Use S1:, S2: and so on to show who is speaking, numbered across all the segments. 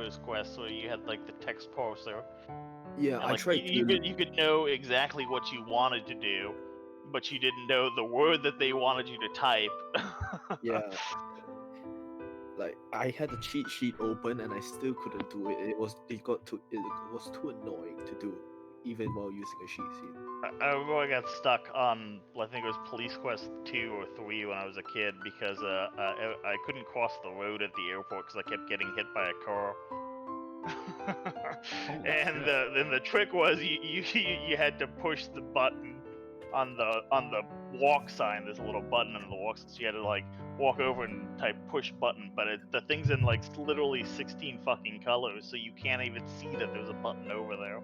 S1: first quest where you had like the text parser.
S2: Yeah,
S1: And,
S2: I
S1: like,
S2: tried
S1: you
S2: to.
S1: could know exactly what you wanted to do, but you didn't know the word that they wanted you to type.
S2: Yeah, like I had a cheat sheet open and I still couldn't do it. It was too annoying to do, even while using a cheat sheet.
S1: I remember I got stuck on, I think it was Police Quest 2 or 3 when I was a kid because I couldn't cross the road at the airport because I kept getting hit by a car. And then the trick was you had to push the button on the walk sign. There's a little button on the walk sign, so you had to like walk over and type push button. But the thing's in like literally 16 fucking colors, so you can't even see that there's a button over there.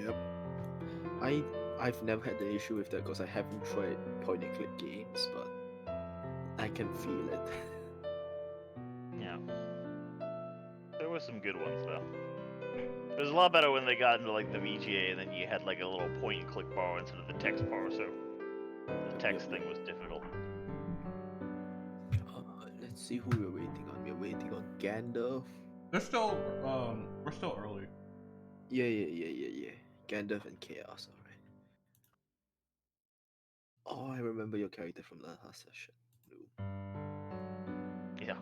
S2: Yep. I've never had the issue with that because I haven't tried point and click games, but I can feel it.
S1: Yeah, there were some good ones though. It was a lot better when they got into like the VGA, and then you had like a little point and click bar instead of the text bar, so the text thing was difficult.
S2: Let's see who we're waiting on. We're waiting on Gandalf.
S3: We're still early.
S2: Yeah. Gandalf and Chaos, alright. Oh, I remember your character from the last session.
S1: Yeah.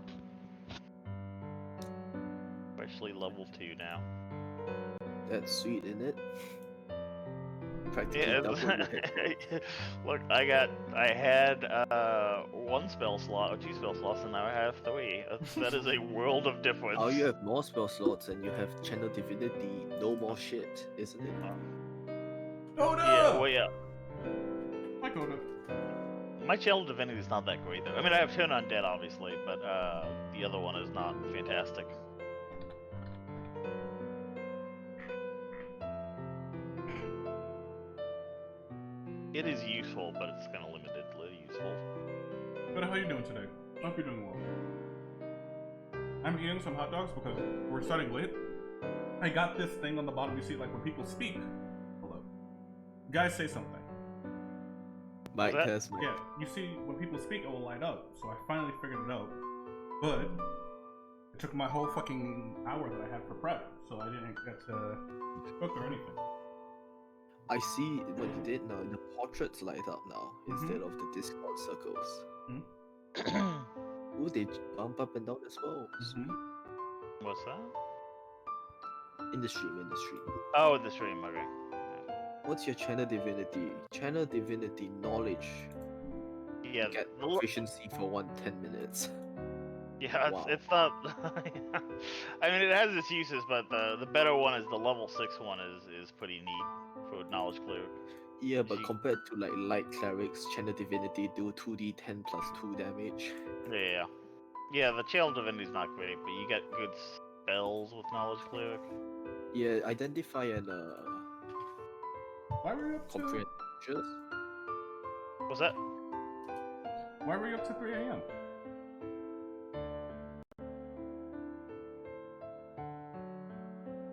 S1: Especially level 2 now.
S2: That's sweet, isn't it? Practically double your hit.
S1: Look, I had 1 spell slot or 2 spell slots, and now I have 3. That is a world of difference.
S2: Oh, you have more spell slots and you have Channel Divinity, no more shit, isn't it?
S3: Oh no!
S1: Yeah, well, yeah.
S3: I got it.
S1: My Channel Divinity is not that great though. I mean, I have Turn Undead obviously, but the other one is not fantastic. It is useful, but it's kind of limitedly useful.
S3: But how are you doing today? I hope you're doing well. I'm eating some hot dogs because we're starting late. I got this thing on the bottom. You see, like when people speak. Hello. Guys, say something.
S2: Mike has.
S3: Yeah, you see, when people speak, it will light up. So I finally figured it out. But it took my whole fucking hour that I had for prep, so I didn't get to cook or anything.
S2: I see what you did now. The portraits light up now instead of the Discord circles. Ooh, they bump up and down as well. Sweet.
S1: What's that?
S2: In the stream.
S1: Oh, the stream, okay.
S2: What's your Channel Divinity? Channel Divinity knowledge.
S1: Yeah,
S2: you get proficiency for 10 minutes.
S1: Yeah,
S2: wow.
S1: it's not. I mean, it has its uses, but the better one is the level 6 one is pretty neat for knowledge cleric.
S2: Yeah, but compared to like light clerics, Channel Divinity do 2d10 plus 2 damage.
S1: Yeah, the Channel Divinity is not great, but you get good spells with knowledge cleric.
S2: Yeah, identify and
S3: Why were you up to?
S1: What's that?
S3: Why were you up to 3 a.m.?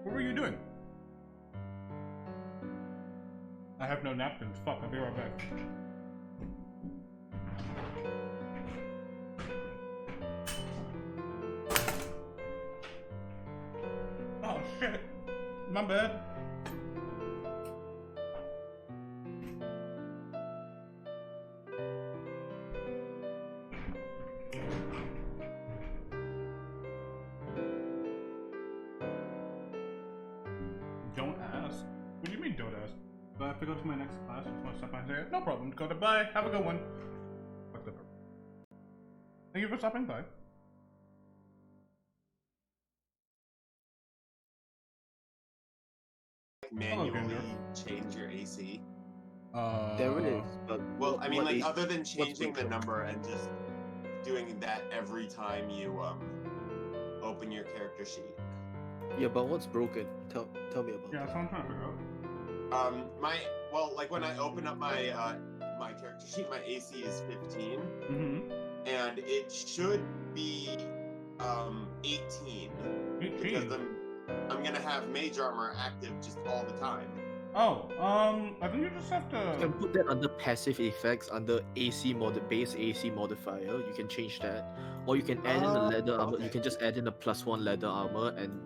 S3: What were you doing? I have no napkins. Fuck, I'll be right back. Oh shit. My bad. Don't ask. What do you mean don't ask? Do I have to go to my next class? I just want to stop by and say, no problem, go to bye, have a good one. Fuck the Thank you for stopping by.
S4: Manually change your AC?
S2: There is, but
S4: well, I mean, like other than changing the number and just doing that every time you open your character sheet.
S2: Yeah, but what's broken? Tell me about.
S3: Yeah, that's what I'm trying to figure out.
S4: Like when I open up my my character sheet, my AC is 15, and it should be 18. Because I'm gonna have mage armor active just all the time.
S3: Oh, I think you just have to.
S2: You can put that under passive effects under AC base AC modifier. You can change that, or you can add in a leather armor. You can just add in a +1 leather armor and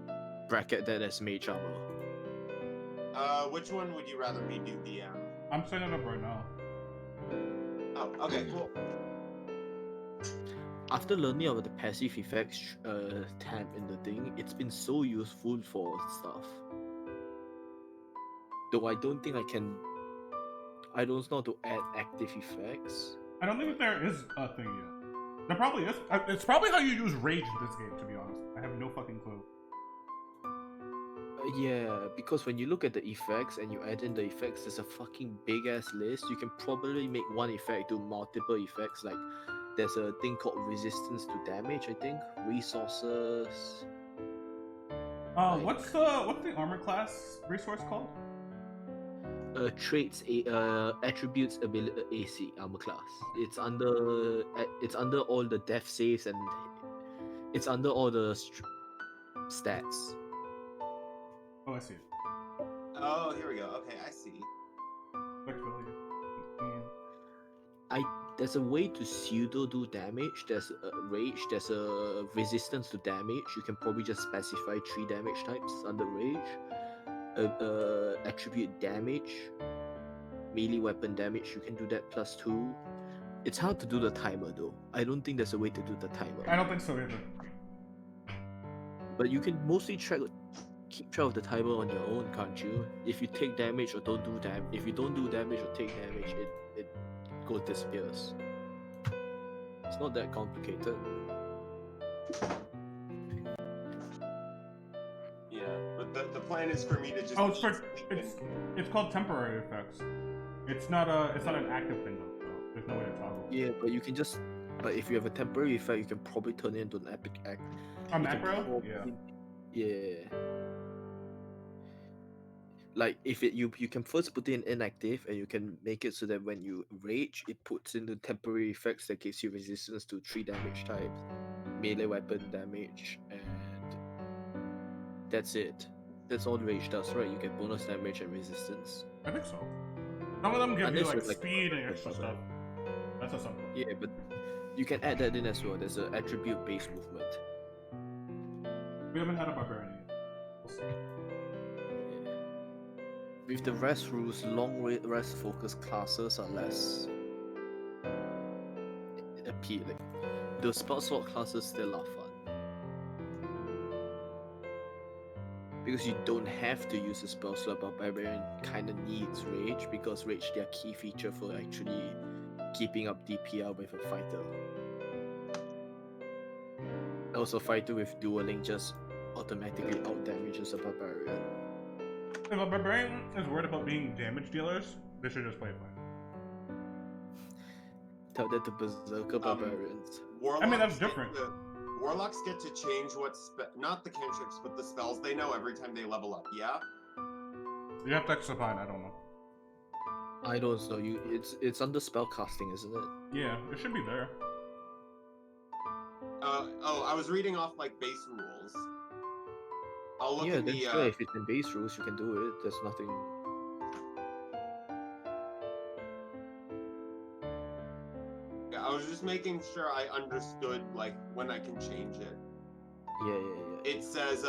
S2: bracket that as mage armor.
S4: Which one would you rather me do, DM?
S3: I'm setting it up right now.
S4: Oh, okay, cool.
S2: After learning about the passive effects tab in the thing, it's been so useful for stuff. Though I don't think I can. I don't know how to add active effects.
S3: I don't think there is a thing yet. There probably is. It's probably how you use rage in this game, to be honest. I have no fucking clue.
S2: Yeah, because when you look at the effects and you add in the effects, there's a fucking big ass list. You can probably make one effect do multiple effects. Like there's a thing called resistance to damage, I think. Resources.
S3: What's the armor class resource called?
S2: Traits, attributes, ability, AC, armor class. It's under all the death saves and it's under all the stats.
S3: Oh, I see it.
S4: Oh, here we go. Okay, I see.
S2: There's a way to pseudo do damage. There's a rage. There's a resistance to damage. You can probably just specify 3 damage types under rage. Attribute damage, melee weapon damage. You can do that +2. It's hard to do the timer though. I don't think there's a way to do the timer.
S3: I don't think so either.
S2: But you can mostly keep track of the timer on your own, can't you? If you take damage or don't do damage, if you don't do damage or take damage, it disappears. It's not that complicated.
S4: Yeah, but the plan is for me to just.
S3: Oh, it's called temporary effects. It's not an active thing though. So there's no way to toggle.
S2: Yeah, but if you have a temporary effect, you can probably turn it into an epic act.
S3: A macro? Yeah.
S2: Yeah. Like if you can first put in inactive and you can make it so that when you rage, it puts in the temporary effects that gives you resistance to 3 damage types, melee weapon damage, and that's it. That's all rage does, right? You get bonus damage and resistance.
S3: I think so. Some of them give you like
S2: like
S3: speed and extra stuff. That's a something.
S2: Yeah, but you can add that in as well. There's an attribute-based movement.
S3: We haven't had a barbarian yet. We'll see.
S2: With the rest rules, long rest focused classes are less appealing. The spell slot classes still are fun. Because you don't have to use a spell slot, but Barbarian kinda needs Rage, because Rage their key feature for actually keeping up DPR with a fighter. Also, fighter with dueling just automatically out damages a Barbarian.
S3: If a Barbarian is worried about being damage dealers, they should just play fine.
S2: Tell that to Berserker Barbarians.
S3: I mean, that's different.
S4: Warlocks get to change what not the cantrips, but the spells they know every time they level up. Yeah.
S3: You have to extra fine. I don't know.
S2: I don't know. It's under spellcasting, isn't it?
S3: Yeah, it should be there.
S4: Oh, I was reading off like base rules. I'll look in the.
S2: Sure, if it's in base rules, you can do it. There's nothing.
S4: Yeah, I was just making sure I understood like when I can change it.
S2: Yeah.
S4: It says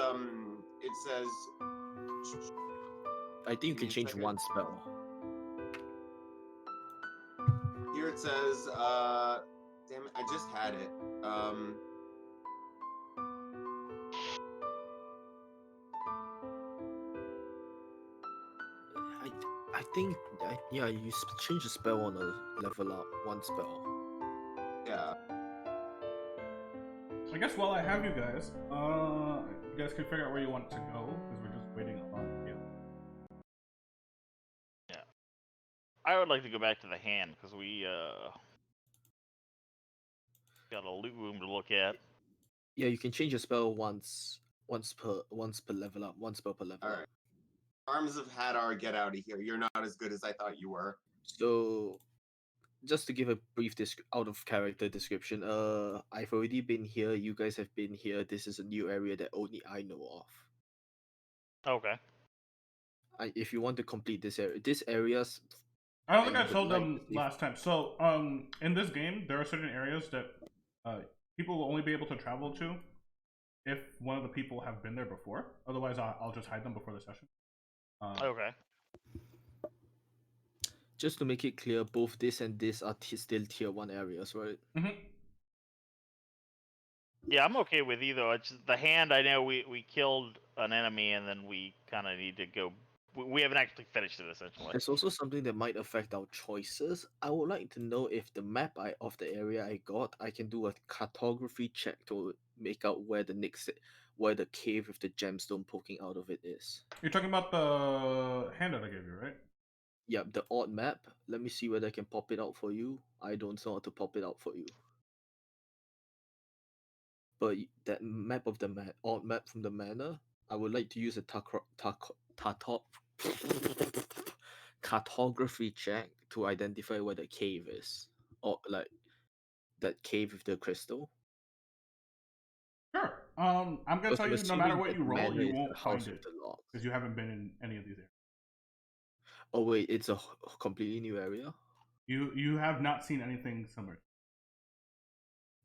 S2: I think you can change one spell.
S4: Here it says damn it, I just had it.
S2: I think you change the spell on a level up, one spell.
S4: Yeah.
S3: I guess while I have you guys, you guys can figure out where you want to go, because we're just waiting on you.
S1: Yeah. I would like to go back to the hand, because we, got a loot room to look at.
S2: Yeah, you can change your spell once per level up, one spell per level up.
S4: Alright. Arms of Hadar, get out of here. You're not as good as I thought you were.
S2: So, just to give a brief out of character description, I've already been here. You guys have been here. This is a new area that only I know of.
S1: Okay.
S2: If you want to complete this area's.
S3: I don't think I told them last time. So, in this game, there are certain areas that people will only be able to travel to if one of the people have been there before. Otherwise, I'll just hide them before the session.
S1: Okay.
S2: Just to make it clear, both this and this are still tier 1 areas, right?
S3: Mm-hmm.
S1: Yeah, I'm okay with either. It's just the hand. I know we killed an enemy, and then we kind of need to go. We haven't actually finished it essentially.
S2: There's also something that might affect our choices. I would like to know if the map of the area I got, I can do a cartography check to make out where the cave with the gemstone poking out of it is.
S3: You're talking about the hand that I gave you, right?
S2: Yep, the odd map. Let me see whether I can pop it out for you. I don't know how to pop it out for you. But that map of the odd map from the manor, I would like to use a cartography check to identify where the cave is, or like that cave with the crystal.
S3: Sure. I'm gonna tell you, no matter what you roll, you won't find it because you haven't been in any of these areas.
S2: Oh wait, it's a completely new area.
S3: You have not seen anything similar.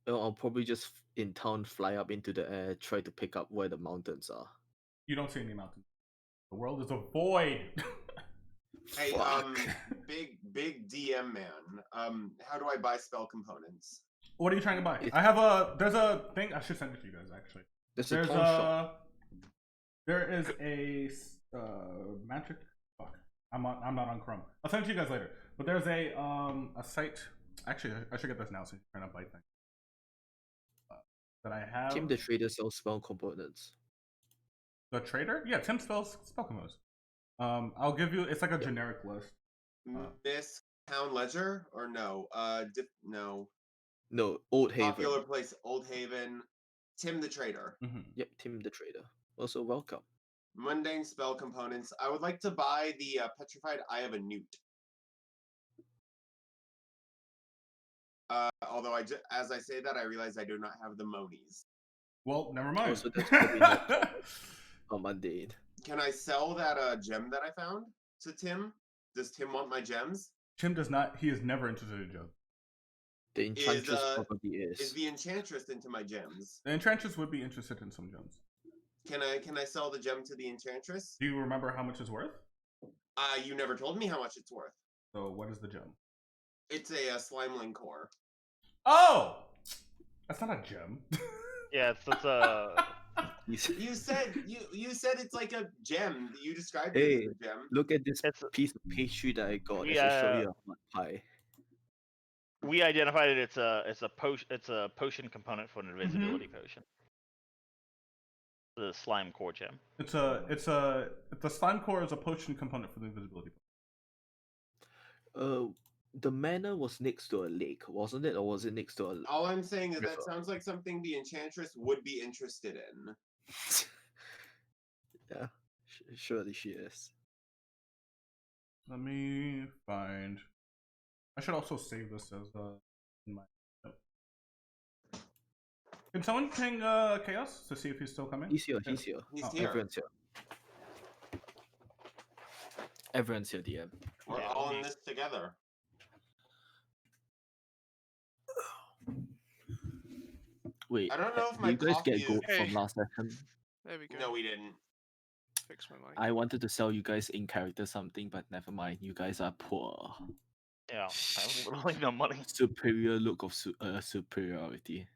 S2: I'll probably just in town fly up into the air, try to pick up where the mountains are.
S3: You don't see any mountains. The world is a void.
S4: Hey, big DM man. How do I buy spell components?
S3: What are you trying to buy? There's a thing. I should send it to you guys actually.
S2: There's a shop.
S3: There is a magic. Fuck. I'm not on Chrome. I'll send it to you guys later. But there's a site. Actually, I should get this now since you're trying to buy things. That I have.
S2: Tim the Trader sells spell components.
S3: The trader? Yeah, Tim sells spell components. I'll give you. It's like a generic list.
S4: Miss Town Ledger or no? No.
S2: No, Old Haven.
S4: Popular place, Old Haven. Tim the Trader.
S3: Mm-hmm.
S2: Yep, Tim the Trader. Also welcome.
S4: Mundane spell components. I would like to buy the Petrified Eye of a Newt. Although as I say that, I realize I do not have the monies.
S3: Well, never mind.
S2: Oh, so that's probably not mundane.
S4: Can I sell that gem that I found to Tim? Does Tim want my gems?
S3: Tim does not. He is never interested in gems.
S2: The Enchantress probably is.
S4: Is the Enchantress into my gems?
S3: The Enchantress would be interested in some gems.
S4: Can I sell the gem to the Enchantress?
S3: Do you remember how much it's worth?
S4: You never told me how much it's worth.
S3: So what is the gem?
S4: It's a Slimeling core.
S3: Oh! That's not a gem.
S1: Yeah, it's a...
S4: You said it's like a gem. You described it as a gem.
S2: Look at this piece of pastry that I got.
S1: Yeah,
S2: I should show you a hot pie.
S1: We identified it. It's a potion component for an invisibility potion. The slime core gem.
S3: The slime core is a potion component for the invisibility.
S2: The manor was next to a lake, wasn't it, or was it next to a?
S4: All I'm saying is that sounds like something the Enchantress would be interested in.
S2: Yeah, surely she is.
S3: Let me find. I should also save this as in my. Can someone ping Chaos to see if he's still coming?
S2: He's here. He's here.
S4: He's here.
S2: Everyone's here. Everyone's here, DM.
S4: We're all in this together.
S2: Wait,
S4: I don't know if my
S2: you guys get gold
S5: Hey.
S2: from last session?
S5: There we go.
S4: No, we didn't.
S5: Fix my mic.
S2: I wanted to sell you guys in character something, but never mind. You guys are poor.
S1: Yeah, I have literally no money.
S2: Superior look of superiority.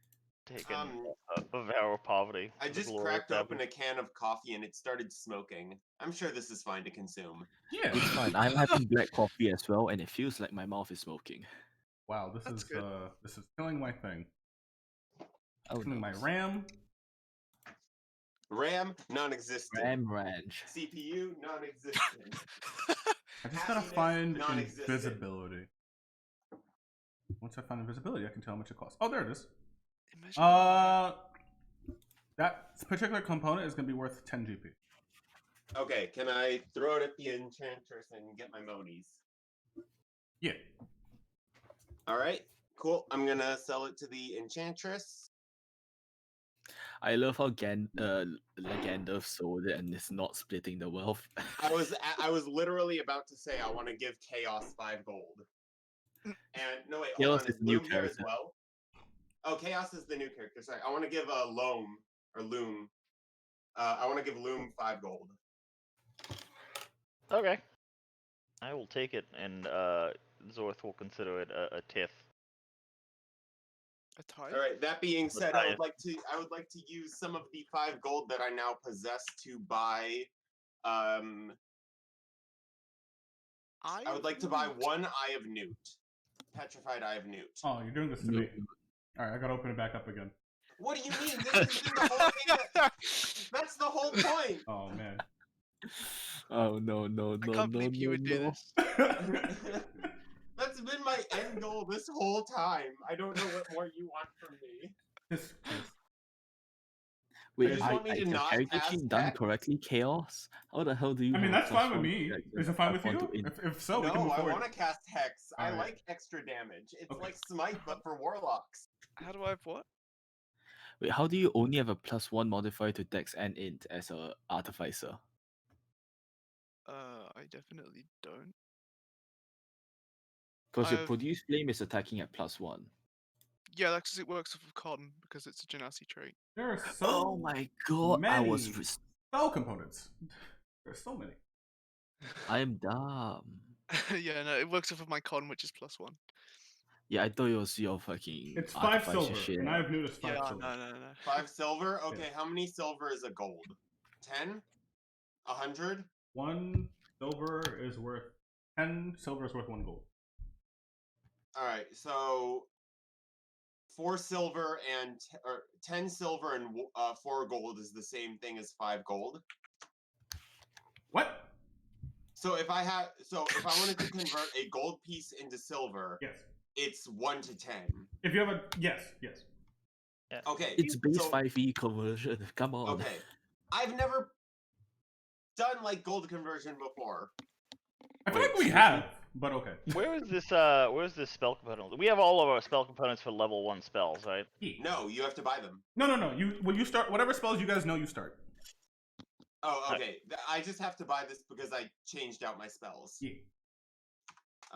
S1: Taken of our poverty.
S4: I just cracked open a can of coffee and it started smoking. I'm sure this is fine to consume.
S3: Yeah,
S2: It's fine. I'm having black coffee as well, and it feels like my mouth is smoking.
S3: Wow, this
S5: That's
S3: is
S5: good.
S3: This is killing my thing.
S2: Oh,
S3: Killing my
S2: no.
S3: RAM.
S4: RAM, non-existent.
S2: Ram Ranch.
S4: CPU, non-existent.
S3: I just gotta
S4: Happiness,
S3: find
S4: non-existent.
S3: invisibility. Once I find invisibility, I can tell how much it costs. Oh, there it is.
S5: Imagine
S3: That particular component is gonna be worth 10 GP.
S4: Okay, can I throw it at the Enchantress and get my monies?
S3: Yeah.
S4: Alright, cool. I'm gonna sell it to the Enchantress.
S2: I love how Gandalf sold it and is not splitting the wealth.
S4: I was literally about to say I want to give Chaos 5 gold. And no wait, hold
S2: Chaos
S4: on,
S2: is
S4: is
S2: new
S4: Loam here as
S2: character.
S4: well? Oh, Chaos is the new character. Sorry, I want to give Loam or Loom. I want to give Loom 5 gold.
S1: Okay. I will take it, and Zorth will consider it a tithe.
S5: A tithe?
S4: All right. That being said,
S1: tithe.
S4: I would like to use some of the 5 gold that I now possess to buy. I would like to buy 1 Eye of Newt, petrified Eye of Newt.
S3: Oh, you're doing this to me. All right, I gotta open it back up again.
S4: What do you mean? This has been the whole thing. That's the whole point.
S3: Oh man.
S2: Oh no.
S5: I can't believe you would do this.
S4: That's been my end goal this whole time. I don't know what more you want from me.
S3: Just
S2: Wait,
S4: just want me to
S2: is your
S4: not
S2: character
S4: cast
S2: sheet done
S4: Hex?
S2: correctly, Chaos? How the hell do you?
S3: I mean,
S2: have
S3: that's
S2: plus
S3: fine with
S2: one
S3: me.
S2: dex and
S3: Is it fine with
S2: plus
S3: you?
S2: one to int?
S3: If so, we can
S4: No,
S3: move
S4: I
S3: forward.
S4: want to cast Hex. I
S3: Alright.
S4: like extra damage. It's
S3: Okay.
S4: like Smite, but for warlocks.
S5: How do I have what?
S2: Wait, how do you only have a +1 modifier to dex and int as a artificer?
S5: I definitely don't.
S2: Because your
S5: I've-
S2: produce flame is attacking at +1.
S5: Yeah, that's because it works off of con, because it's a Genasi trait.
S3: There are so
S2: Oh my god, I was.
S3: many spell components. There's so many.
S2: I am dumb.
S5: Yeah, no, it works off of my con, which is +1.
S2: Yeah, I thought it was your fucking.
S3: It's 5
S2: artificer
S3: silver,
S2: shit.
S3: and I have noticed 5
S5: Yeah,
S3: silver.
S5: no.
S4: 5 silver? Okay,
S3: Yeah.
S4: how many silver is a gold? 10? 100?
S3: 1 silver is worth 10. Silver is worth 1 gold.
S4: Alright, so 4 silver and or 10 silver and 4 gold is the same thing as 5 gold.
S3: What?
S4: So if I wanted to convert a gold piece into silver,
S3: Yes.
S4: it's 1 to 10.
S3: If you have a yes.
S4: Okay.
S2: It's base
S4: so-
S2: 5e conversion. Come on.
S4: Okay. I've never done like gold conversion before.
S3: I feel like
S2: Wait,
S3: we have, but okay.
S1: Where's this spell component? We have all of our spell components for level 1 spells, right?
S4: No, you have to buy them.
S3: No. When you start, whatever spells you guys know, you start.
S4: Oh, okay. I just have to buy this because I changed out my spells.
S3: Yeah.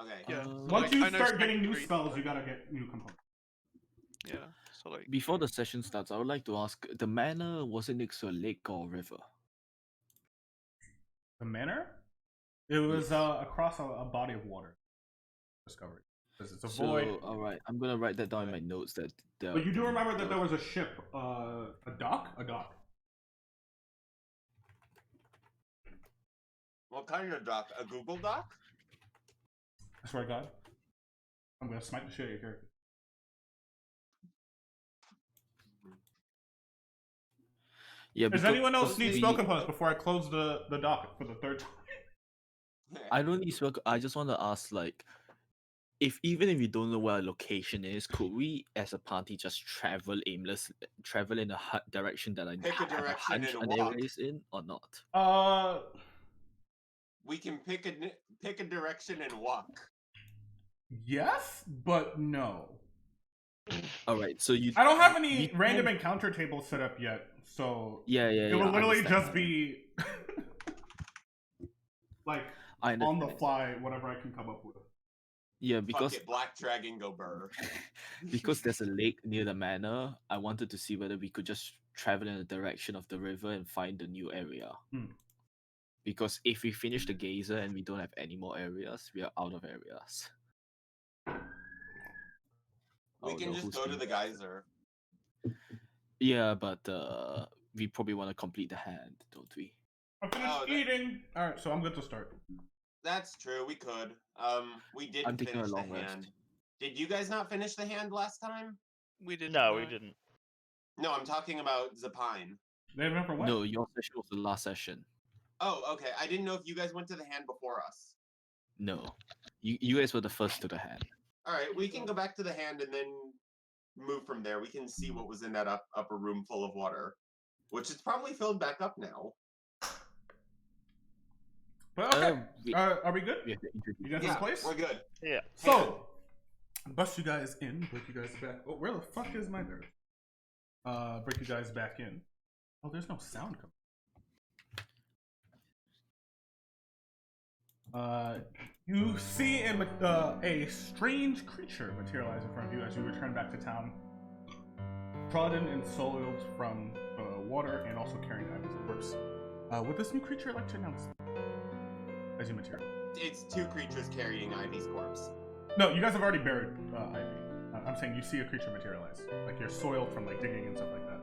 S4: Okay.
S5: Yeah.
S3: Once you
S5: I know
S3: start getting new
S5: Spectre-
S3: spells, you gotta get new components.
S5: Yeah, so like...
S2: Before the session starts, I would like to ask: the manor, was it next to a lake or a river?
S3: The manor? It was
S2: Yes.
S3: across a body of water. Discovery. Because it's a void.
S2: So, all right, I'm gonna write that down in my notes. That.
S3: But you do remember that there was a ship, a dock.
S4: What kind of doc? A Google Doc?
S3: I swear to God, I'm gonna smite the shit out of your character.
S2: Yeah.
S3: Does
S2: because
S3: anyone else need spell
S2: we-
S3: components before I close the dock for the 3rd time?
S2: I don't need spell. I just want to ask, like, even if you don't know where a location is, could we, as a party, just travel travel in a direction that I
S4: Pick a
S2: have a
S4: direction
S2: hunch
S4: and
S2: an
S4: walk.
S2: area is in, or not?
S4: We can pick a direction and walk.
S3: Yes, but no.
S2: All right, so you.
S3: I don't have any
S2: you
S3: random
S2: can't-
S3: encounter tables set up yet, so
S2: Yeah.
S3: it will
S2: I
S3: literally
S2: understand
S3: just
S2: that.
S3: be like
S2: I
S3: on the
S2: understand.
S3: fly, whatever I can come up with.
S2: Yeah,
S4: Fuck
S2: because
S4: it, Black Dragon go burr.
S2: because there's a lake near the manor, I wanted to see whether we could just travel in the direction of the river and find a new area. Because if we finish the geyser and we don't have any more areas, we are out of areas.
S4: We
S2: Oh,
S4: can
S2: no,
S4: just
S2: who's
S4: go to
S2: being-
S4: the geyser.
S2: Yeah, but we probably want to complete the hand, don't we?
S3: I'm finished
S4: Oh, that-
S3: eating. All right, so I'm good to start.
S4: That's true, we could. We didn't
S2: I'm taking a
S4: finish the
S2: long rest.
S4: hand. Did you guys not finish the hand last time?
S5: We didn't.
S1: No, we didn't.
S4: No, I'm talking about Zapine.
S3: They remember what?
S2: No, your session was the last session.
S4: Oh, okay. I didn't know if you guys went to the hand before us.
S2: No, you guys were the first to the hand.
S4: All right, we can go back to the hand and then move from there. We can see what was in that upper room full of water, which is probably filled back up now.
S3: But okay,
S2: we-
S3: are we good?
S2: We have to introduce.
S3: You guys
S4: Yeah,
S3: in place?
S4: we're good.
S1: Yeah.
S3: So, bust you guys in, break you guys back. Oh, where the fuck is my bird? Break you guys back in. Oh, there's no sound coming. You see a strange creature materialize in front of you as you return back to town, trodden and soiled from water and also carrying Ivy's corpse. Would this new creature like to announce as you material?
S4: It's 2 creatures carrying Ivy's corpse.
S3: No, you guys have already buried Ivy. I'm saying you see a creature materialize. Like you're soiled from like digging and stuff like that.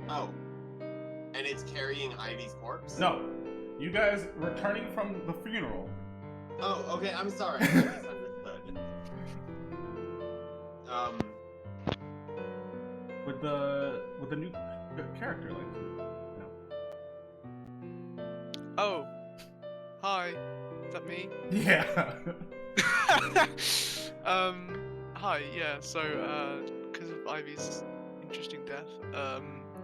S4: Oh. And it's carrying Ivy's corpse?
S3: No. You guys returning from the funeral.
S4: Oh, okay, I'm sorry. I misunderstood.
S3: With the new character, like,
S5: Oh. Hi. Is that me?
S3: Yeah.
S5: Hi, yeah, so, because of Ivy's interesting death,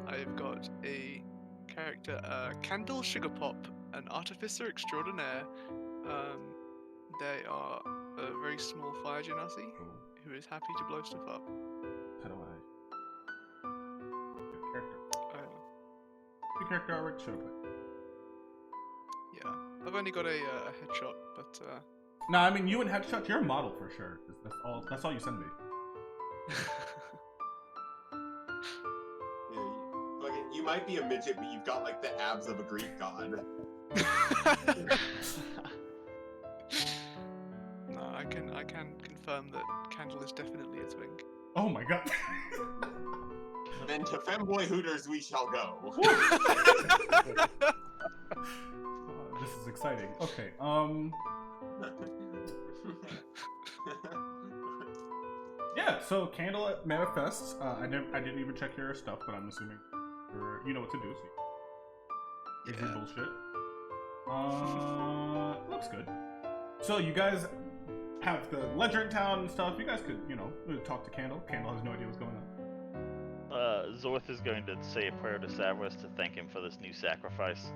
S5: I've got a character, Candle Sugarpop, an artificer extraordinaire. They are a very small fire genasi who is happy to blow stuff up.
S3: How do I? Good character. Good character artwork, should have put.
S5: Yeah, I've only got a headshot, but
S3: No, I mean you and headshot, you're a model for sure. That's all you send me.
S4: Yeah, you might be a midget, but you've got like the abs of a Greek god.
S5: No, I can confirm that Candle is definitely a twink.
S3: Oh my god.
S4: Then to Femboy Hooters we shall go.
S3: This is exciting. Okay, yeah, so Candle manifests. I didn't even check your stuff, but I'm assuming you know what to do. So you bullshit. Looks good. So you guys have the ledger in town and stuff. You guys could, talk to Candle. Candle has no idea what's going on.
S1: Zorth is going to say a prayer to Savras to thank him for this new sacrifice.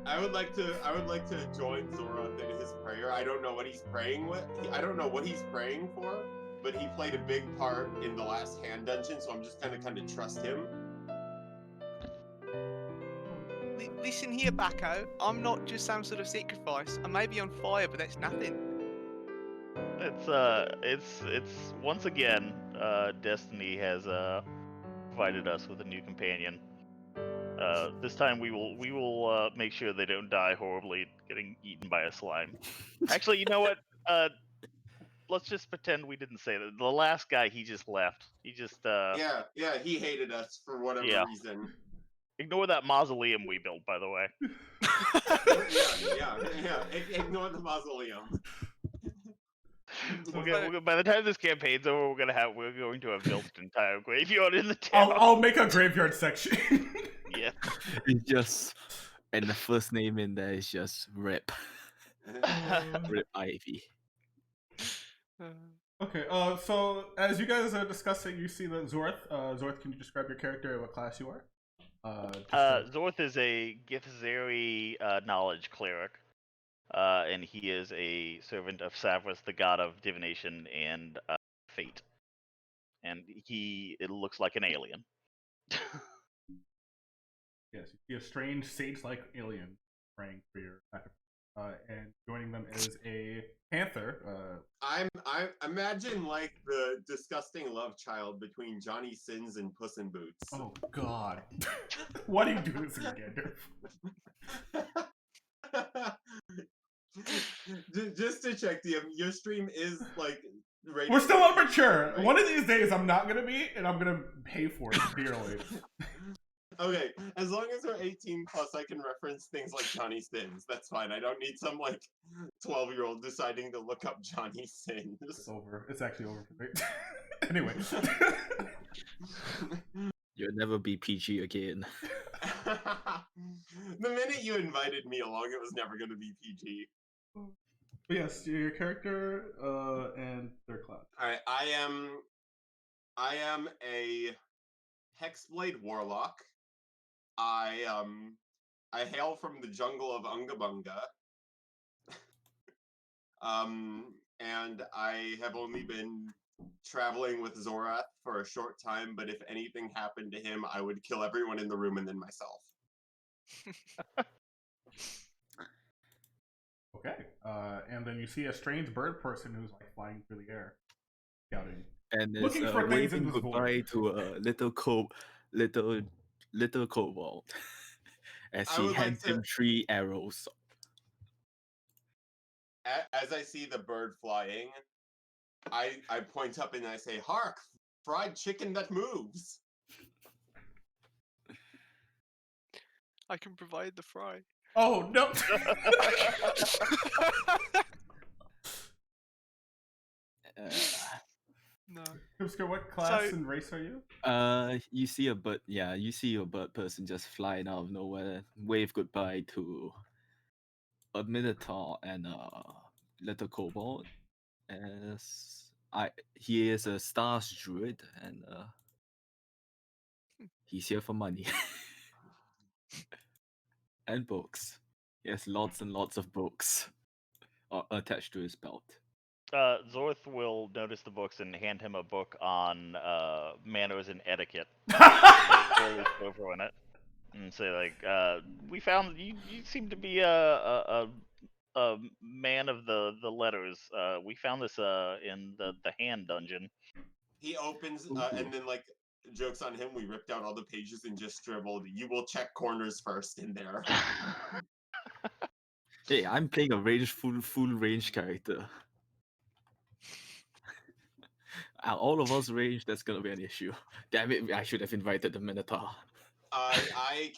S4: I would like to join Zoroth in his prayer. I don't know what he's praying with. I don't know what he's praying for, but he played a big part in the last hand dungeon, so I'm just gonna kind of trust him.
S5: Listen here, Bacco. I'm not just some sort of sacrifice. I may be on fire, but that's nothing.
S1: It's once again, Destiny has provided us with a new companion. This time we will make sure they don't die horribly getting eaten by a slime. Actually, you know what? Let's just pretend we didn't say that. The last guy, he just left. He just
S4: Yeah, he hated us for whatever reason.
S1: Ignore that mausoleum we built, by the way.
S4: yeah. Ignore the mausoleum.
S1: By the time this campaign's over, we're going to have built an entire graveyard in the town.
S3: I'll make a graveyard section.
S1: Yeah.
S2: It's just, and the first name in there is just Rip. Rip Ivy.
S3: Okay, so as you guys are discussing, you see that Zorth. Zorth, can you describe your character and what class you are?
S1: Zorth is a Githzeri knowledge cleric. And he is a servant of Savras, the god of divination and fate. And it looks like an alien.
S3: Yes, you see a strange sage-like alien praying for your and joining them is a panther.
S4: I imagine like the disgusting love child between Johnny Sins and Puss in Boots.
S3: Oh God! Why do you do this again?
S4: Just to check, DM, your stream is like rated.
S3: We're still immature.
S4: Right?
S3: One of these days, I'm not gonna be, and I'm gonna pay for it dearly.
S4: Okay, as long as we're 18 plus, I can reference things like Johnny Sins. That's fine. I don't need some like 12-year-old deciding to look up Johnny Sins.
S3: It's over. It's actually over for me. Anyway.
S2: You'll never be PG again.
S4: The minute you invited me along, it was never going to be PG.
S3: But yes, your character and their class.
S4: All right, I am a Hexblade Warlock. I hail from the jungle of Ungabunga. And I have only been traveling with Zorath for a short time, but if anything happened to him, I would kill everyone in the room and then myself.
S3: Okay. And then you see a strange bird person who's like flying through the air, shouting.
S2: and is
S3: Looking for things in
S2: waving
S3: this
S2: goodbye
S3: void.
S2: to a little kobold as
S4: I
S2: he
S4: would like
S2: hands
S4: to,
S2: him 3 arrows.
S4: as I see the bird flying, I point up and I say, "Hark, fried chicken that moves."
S5: I can provide the fry.
S3: Oh no!
S5: No.
S3: Hipster, what class and race are you?
S2: You see a bird. Yeah, you see a bird person just flying out of nowhere, wave goodbye to a minotaur and a little kobold. As he is a stars druid, and he's here for money and books. He has lots and lots of books attached to his belt.
S1: Zorth will notice the books and hand him a book on manners and etiquette. Clearly over in it, and say like, "We found you. You seem to be a man of the letters. We found this in the hand dungeon."
S4: He opens
S2: Ooh.
S4: and then like jokes on him. We ripped out all the pages and just scribbled, "You will check corners first" in there.
S2: Hey, I'm playing a full range character. All of us range, that's gonna be an issue. Damn it, I should have invited the Minotaur.
S4: I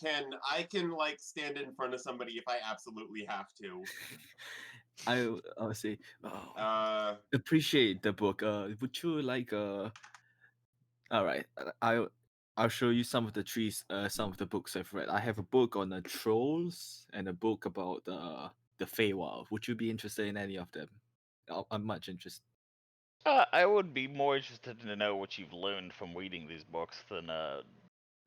S4: can like stand in front of somebody if I absolutely have to.
S2: I'll say, appreciate the book. Would you like all right, I'll show you some of the some of the books I've read. I have a book on the trolls and a book about the Feywild. Would you be interested in any of them? I'm much interested.
S1: I would be more interested to know what you've learned from reading these books than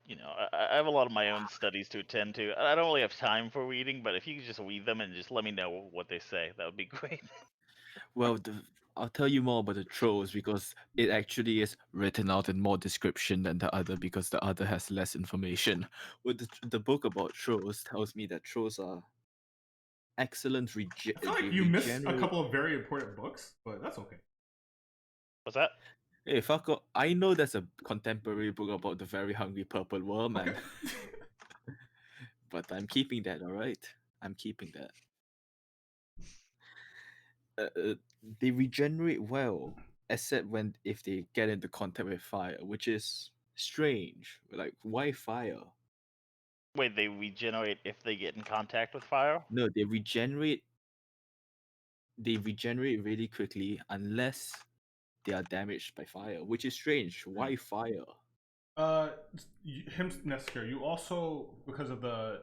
S1: you know, I have a lot of my own studies to attend to. I don't really have time for reading, but if you could just read them and just let me know what they say, that would be great.
S2: Well, I'll tell you more about the trolls because it actually is written out in more description than the other because the other has less information. With the book about trolls tells me that trolls are excellent.
S3: I feel like you missed a couple of very important books, but that's okay.
S1: What's that?
S2: Hey, fuck off. I know there's a contemporary book about the very hungry purple worm,
S3: Okay.
S2: but I'm keeping that, alright? I'm keeping that. They regenerate well, except if they get into contact with fire, which is strange. Like, why fire?
S1: Wait, they regenerate if they get in contact with fire?
S2: No, they regenerate. They regenerate really quickly unless they are damaged by fire, which is strange. Why fire?
S3: Him necessary. You also, because of the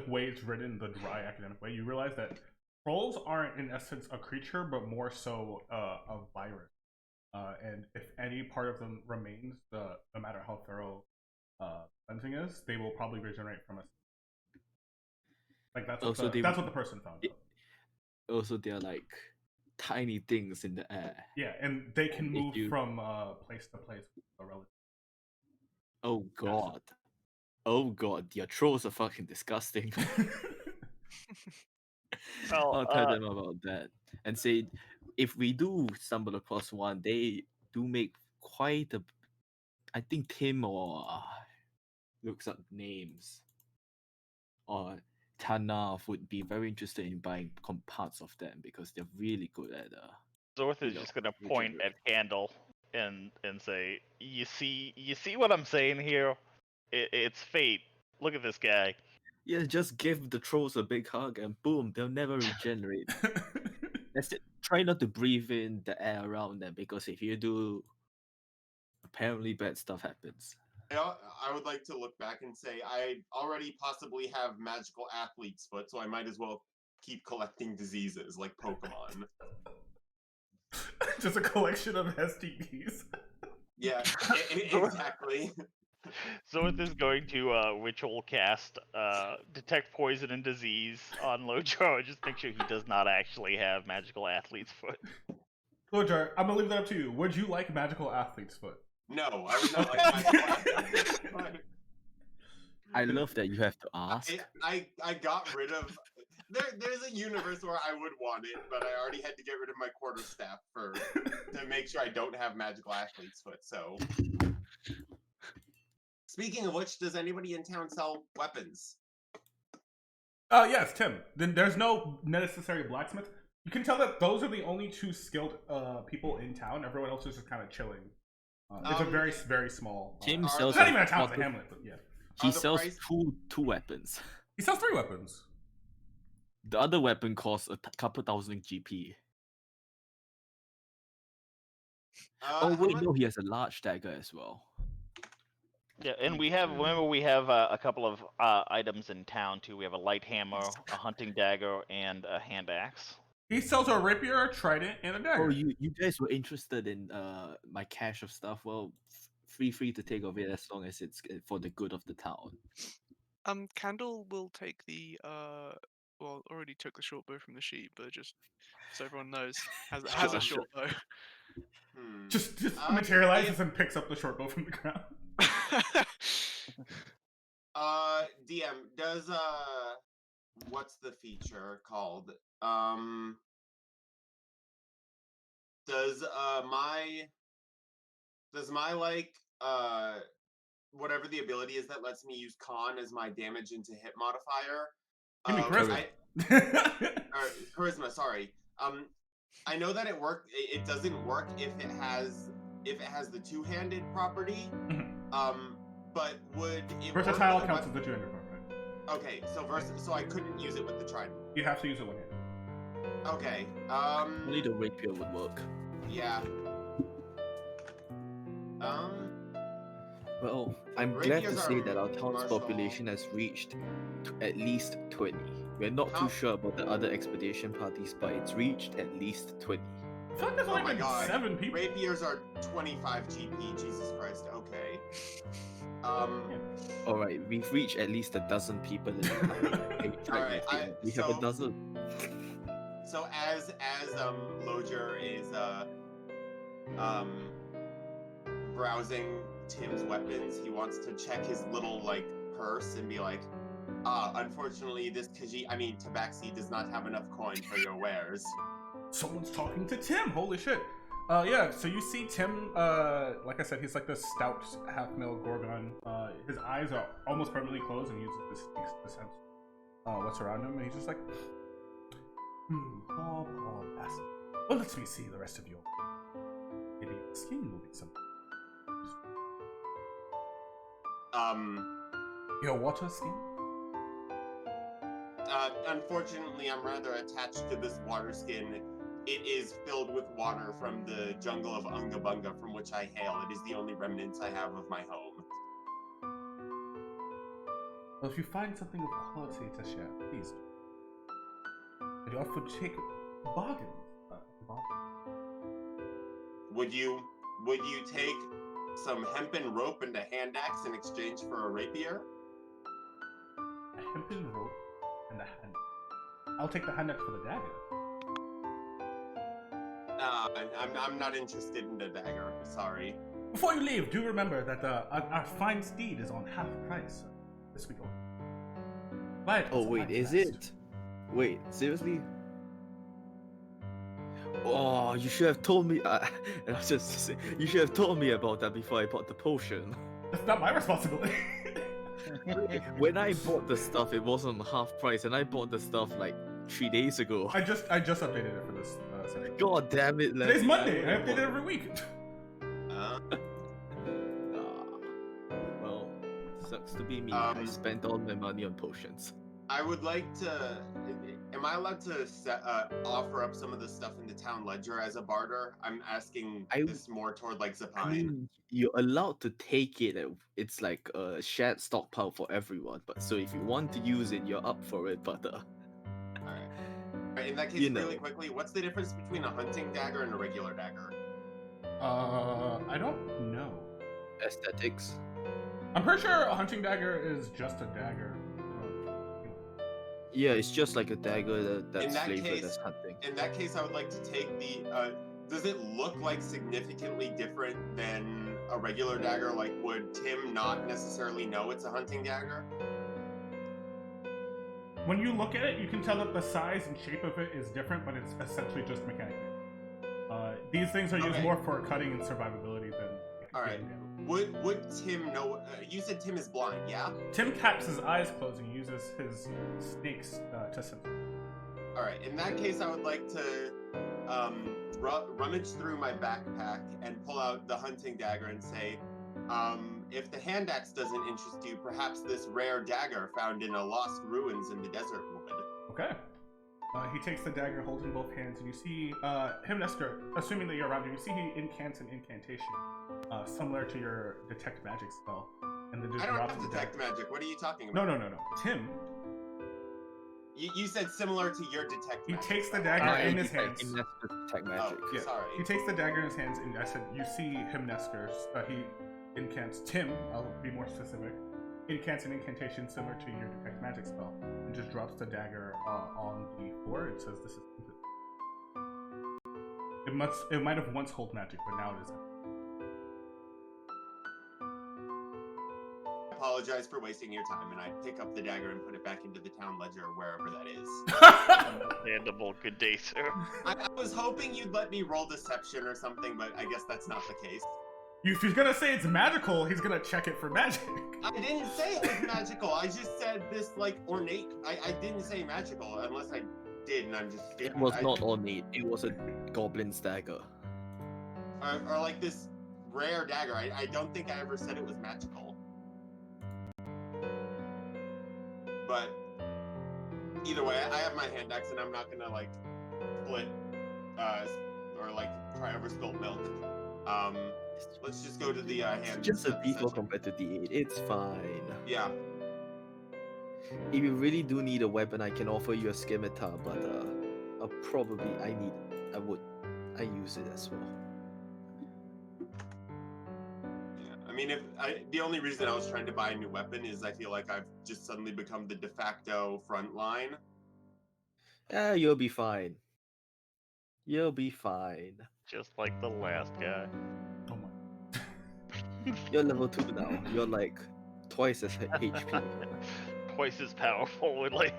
S3: way it's written, the dry academic way, you realize that trolls aren't in essence a creature, but more so a virus. And if any part of them remains, no matter how thorough cleansing is, they will probably regenerate from us. Like that's what the person found out.
S2: Also, they're like tiny things in the air.
S3: Yeah, and they can move from place to place relative.
S2: Oh god. Oh god, your trolls are fucking disgusting.
S1: Well,
S2: I'll tell them about that and say if we do stumble across one, they do make quite a. I think Tim or looks up names or Tanaf would be very interested in buying parts of them because they're really good at.
S1: Zorth is just gonna point at Candle and say, "You see what I'm saying here? It's fate. Look at this guy."
S2: Yeah, just give the trolls a big hug and boom, they'll never regenerate. That's it. Try not to breathe in the air around them because if you do, apparently bad stuff happens.
S4: I would like to look back and say I already possibly have magical athlete's foot, so I might as well keep collecting diseases like Pokemon.
S3: Just a collection of STDs.
S4: Yeah, exactly.
S1: Zorth is going to ritual cast detect poison and disease on Lojar. Just make sure he does not actually have magical athlete's foot.
S3: Lojar, I'm gonna leave that up to you. Would you like magical athlete's foot?
S4: No, I would not like magical athlete's foot.
S2: I love that you have to ask.
S4: I got rid of. there's a universe where I would want it, but I already had to get rid of my quarterstaff to make sure I don't have magical athlete's foot. So, speaking of which, does anybody in town sell weapons?
S3: Yes, Tim. Then there's no necessary blacksmith. You can tell that those are the only two skilled people in town. Everyone else is just kind of chilling. It's a very, very small.
S2: Tim
S3: it's
S2: sells
S3: not even a town, it's a hamlet, but yeah.
S2: He sells two weapons.
S3: He sells 3 weapons.
S2: The other weapon costs a couple thousand GP. Oh wait, no, he has a large dagger as well.
S1: Yeah, and we have a couple of items in town too. We have a light hammer, a hunting dagger, and a hand axe.
S3: He sells a rapier, a trident, and a dagger.
S2: Oh, you guys were interested in my cache of stuff? Well, free to take of it as long as it's for the good of the town.
S5: Candle will take the well, already took the short bow from the sheep, but just so everyone knows, has a short bow.
S3: Just materializes and picks up the short bow from the ground.
S4: DM, does what's the feature called? Does my like whatever the ability is that lets me use con as my damage into hit modifier?
S3: Give me charisma.
S4: Charisma, sorry. I know that it doesn't work if it has the two-handed property. But would it
S3: versatile counts as the two-handed property.
S4: Okay, so I couldn't use it with the trident.
S3: You have to use it one-handed.
S4: Okay.
S2: Only the rapier would work.
S4: Yeah.
S2: Well, I'm glad to say that our town's population has reached at least 20. We're not too sure about the other expedition parties, but it's reached at least 20.
S3: I feel like there's only like 7 people.
S4: Rapiers are 25 GP, Jesus Christ, okay.
S2: Alright, we've reached at least 12 people in the town.
S4: Alright,
S2: we have 12.
S4: So as Loger is browsing Tim's weapons, he wants to check his little like purse and be like, unfortunately this Tabaxi does not have enough coin for your wares.
S3: Someone's talking to Tim, holy shit. Yeah, so you see Tim, like I said, he's like this stout half-male Gorgon. His eyes are almost permanently closed and he uses this sense what's around him, and he's just like, poor bastard. Well, let me see the rest of your maybe skin will be something. Your water skin?
S4: Unfortunately, I'm rather attached to this water skin. It is filled with water from the jungle of Unga Bunga from which I hail. It is the only remnants I have of my home.
S3: Well, if you find something of quality to share, please do. But you often take bargains.
S4: Would you take some hempen rope and a hand axe in exchange for a rapier?
S3: A hempen rope and a hand axe. I'll take the hand axe for the dagger.
S4: I'm not interested in the dagger. Sorry.
S3: Before you leave, do remember that our fine steed is on half price this week. Right.
S2: Oh wait, is it? Wait, seriously? Oh, you should have told me. You should have told me about that before I bought the potion.
S3: That's not my responsibility.
S2: When I bought the stuff, it wasn't half price, and I bought the stuff like 3 days ago.
S3: I just updated it for this.
S2: God damn it!
S3: Today's Monday. I update it every week.
S2: Well, sucks to be me. I spent all my money on potions.
S4: I would like to. Am I allowed to offer up some of the stuff in the town ledger as a barter? I'm asking this more toward like Zapine.
S2: I mean, you're allowed to take it. It's like a shared stockpile for everyone. But so if you want to use it, you're up for it. But
S4: Alright, in that case, really quickly, what's the difference between a hunting dagger and a regular dagger?
S3: I don't know.
S2: Aesthetics.
S3: I'm pretty sure a hunting dagger is just a dagger.
S2: Yeah, it's just like a dagger that's flavored as hunting.
S4: In that case, I would like to take the. Does it look like significantly different than a regular dagger? Like, would Tim not necessarily know it's a hunting dagger?
S3: when you look at it, you can tell that the size and shape of it is different, but it's essentially just mechanical. These things are used more for cutting and survivability than.
S4: All right. Would Tim know? You said Tim is blind, yeah?
S3: Tim keeps his eyes closed and uses his snakes to sense.
S4: All right. In that case, I would like to rummage through my backpack and pull out the hunting dagger and say, if the hand axe doesn't interest you, perhaps this rare dagger found in a lost ruins in the desert would.
S3: Okay. He takes the dagger, holds in both hands, and you see him, Nestor, assuming that you're around him, you see he incants an incantation similar to your detect magic spell. And then just
S4: I don't
S3: drops
S4: have
S3: the
S4: detect
S3: dagger.
S4: magic. What are you talking about?
S3: No. Tim.
S4: You said similar to your detect magic.
S3: He takes the dagger in his hands.
S2: Detect magic.
S4: Oh,
S3: Yeah.
S4: sorry.
S3: He takes the dagger in his hands, and I said, you see him, Nestor. He incants Tim, I'll be more specific, incants an incantation similar to your detect magic spell, and just drops the dagger on the floor and says, "This is complete." It might have once held magic, but now it isn't.
S4: I apologize for wasting your time, and I pick up the dagger and put it back into the town ledger, wherever that is.
S1: Understandable. Good day, sir.
S4: I was hoping you'd let me roll deception or something, but I guess that's not the case.
S3: If he's gonna say it's magical, he's gonna check it for magic.
S4: I didn't say it was magical. I just said this, like, ornate. I didn't say magical, unless I did, and I'm just...
S2: It was not ornate. It was a goblin's dagger.
S4: Or like this rare dagger. I don't think I ever said it was magical. But either way, I have my hand axe, and I'm not gonna, like, split, or, like, try over spilt milk. Let's just go to the hand.
S2: It's just a D4 compared to D8. It's fine.
S4: Yeah.
S2: If you really do need a weapon, I can offer you a scimitar, but I use it as well.
S4: Yeah. I mean, the only reason I was trying to buy a new weapon is I feel like I've just suddenly become the de facto front line.
S2: You'll be fine. You'll be fine.
S1: Just like the last guy.
S3: Oh my.
S2: You're level 2 now. You're like twice as HP.
S1: Twice as powerful, Woodley.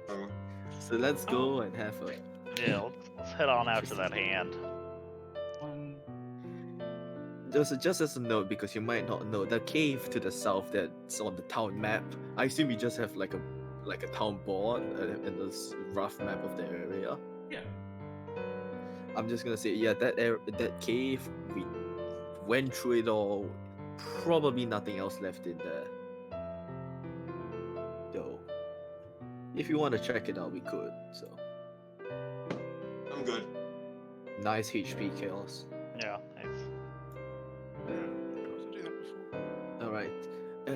S4: Oh.
S2: So let's go and have a...
S1: Yeah, let's head on out to that hand.
S2: Just as a note, because you might not know, the cave to the south that's on the town map, I assume we just have like a town board and this rough map of the area.
S3: Yeah.
S2: I'm just gonna say, yeah, that cave, we went through it all. Probably nothing else left in there. Though, if you want to check it out, we could. So.
S4: I'm good.
S2: Nice HP chaos.
S1: Yeah, thanks.
S2: All right.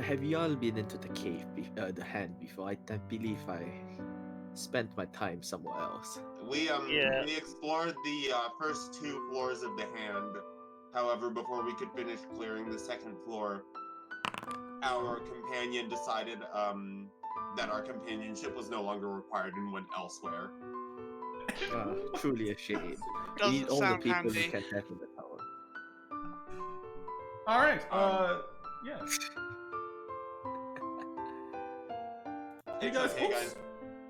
S2: Have you all been into the cave, the hand before? I believe I spent my time somewhere else.
S4: We explored the first 2 floors of the hand. However, before we could finish clearing the second floor, our companion decided that our companionship was no longer required and went elsewhere.
S2: Truly a shame. We
S5: Doesn't
S2: need all the
S5: sound
S2: people
S5: handy.
S2: we can have in the tower.
S3: All right. Yeah. Hey
S4: It's
S3: guys,
S4: okay,
S3: oops.
S4: guys.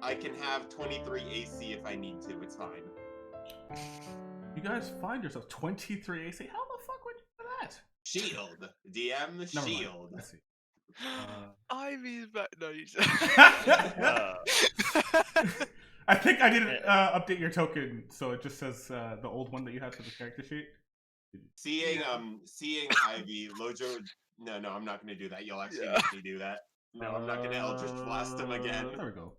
S4: I can have 23 AC if I need to. It's fine.
S3: You guys find yourself 23 AC. How the fuck would you do that?
S4: Shield. DM
S3: Never mind.
S4: shield.
S3: Let's see.
S5: Ivy's back. No, you.
S3: I think I didn't update your token, so it just says the old one that you had for the character sheet.
S4: Seeing Ivy, Lojo. No, I'm not gonna do that. You'll actually make me do that. No, I'm not gonna Eldritch Blast him again.
S3: There we go.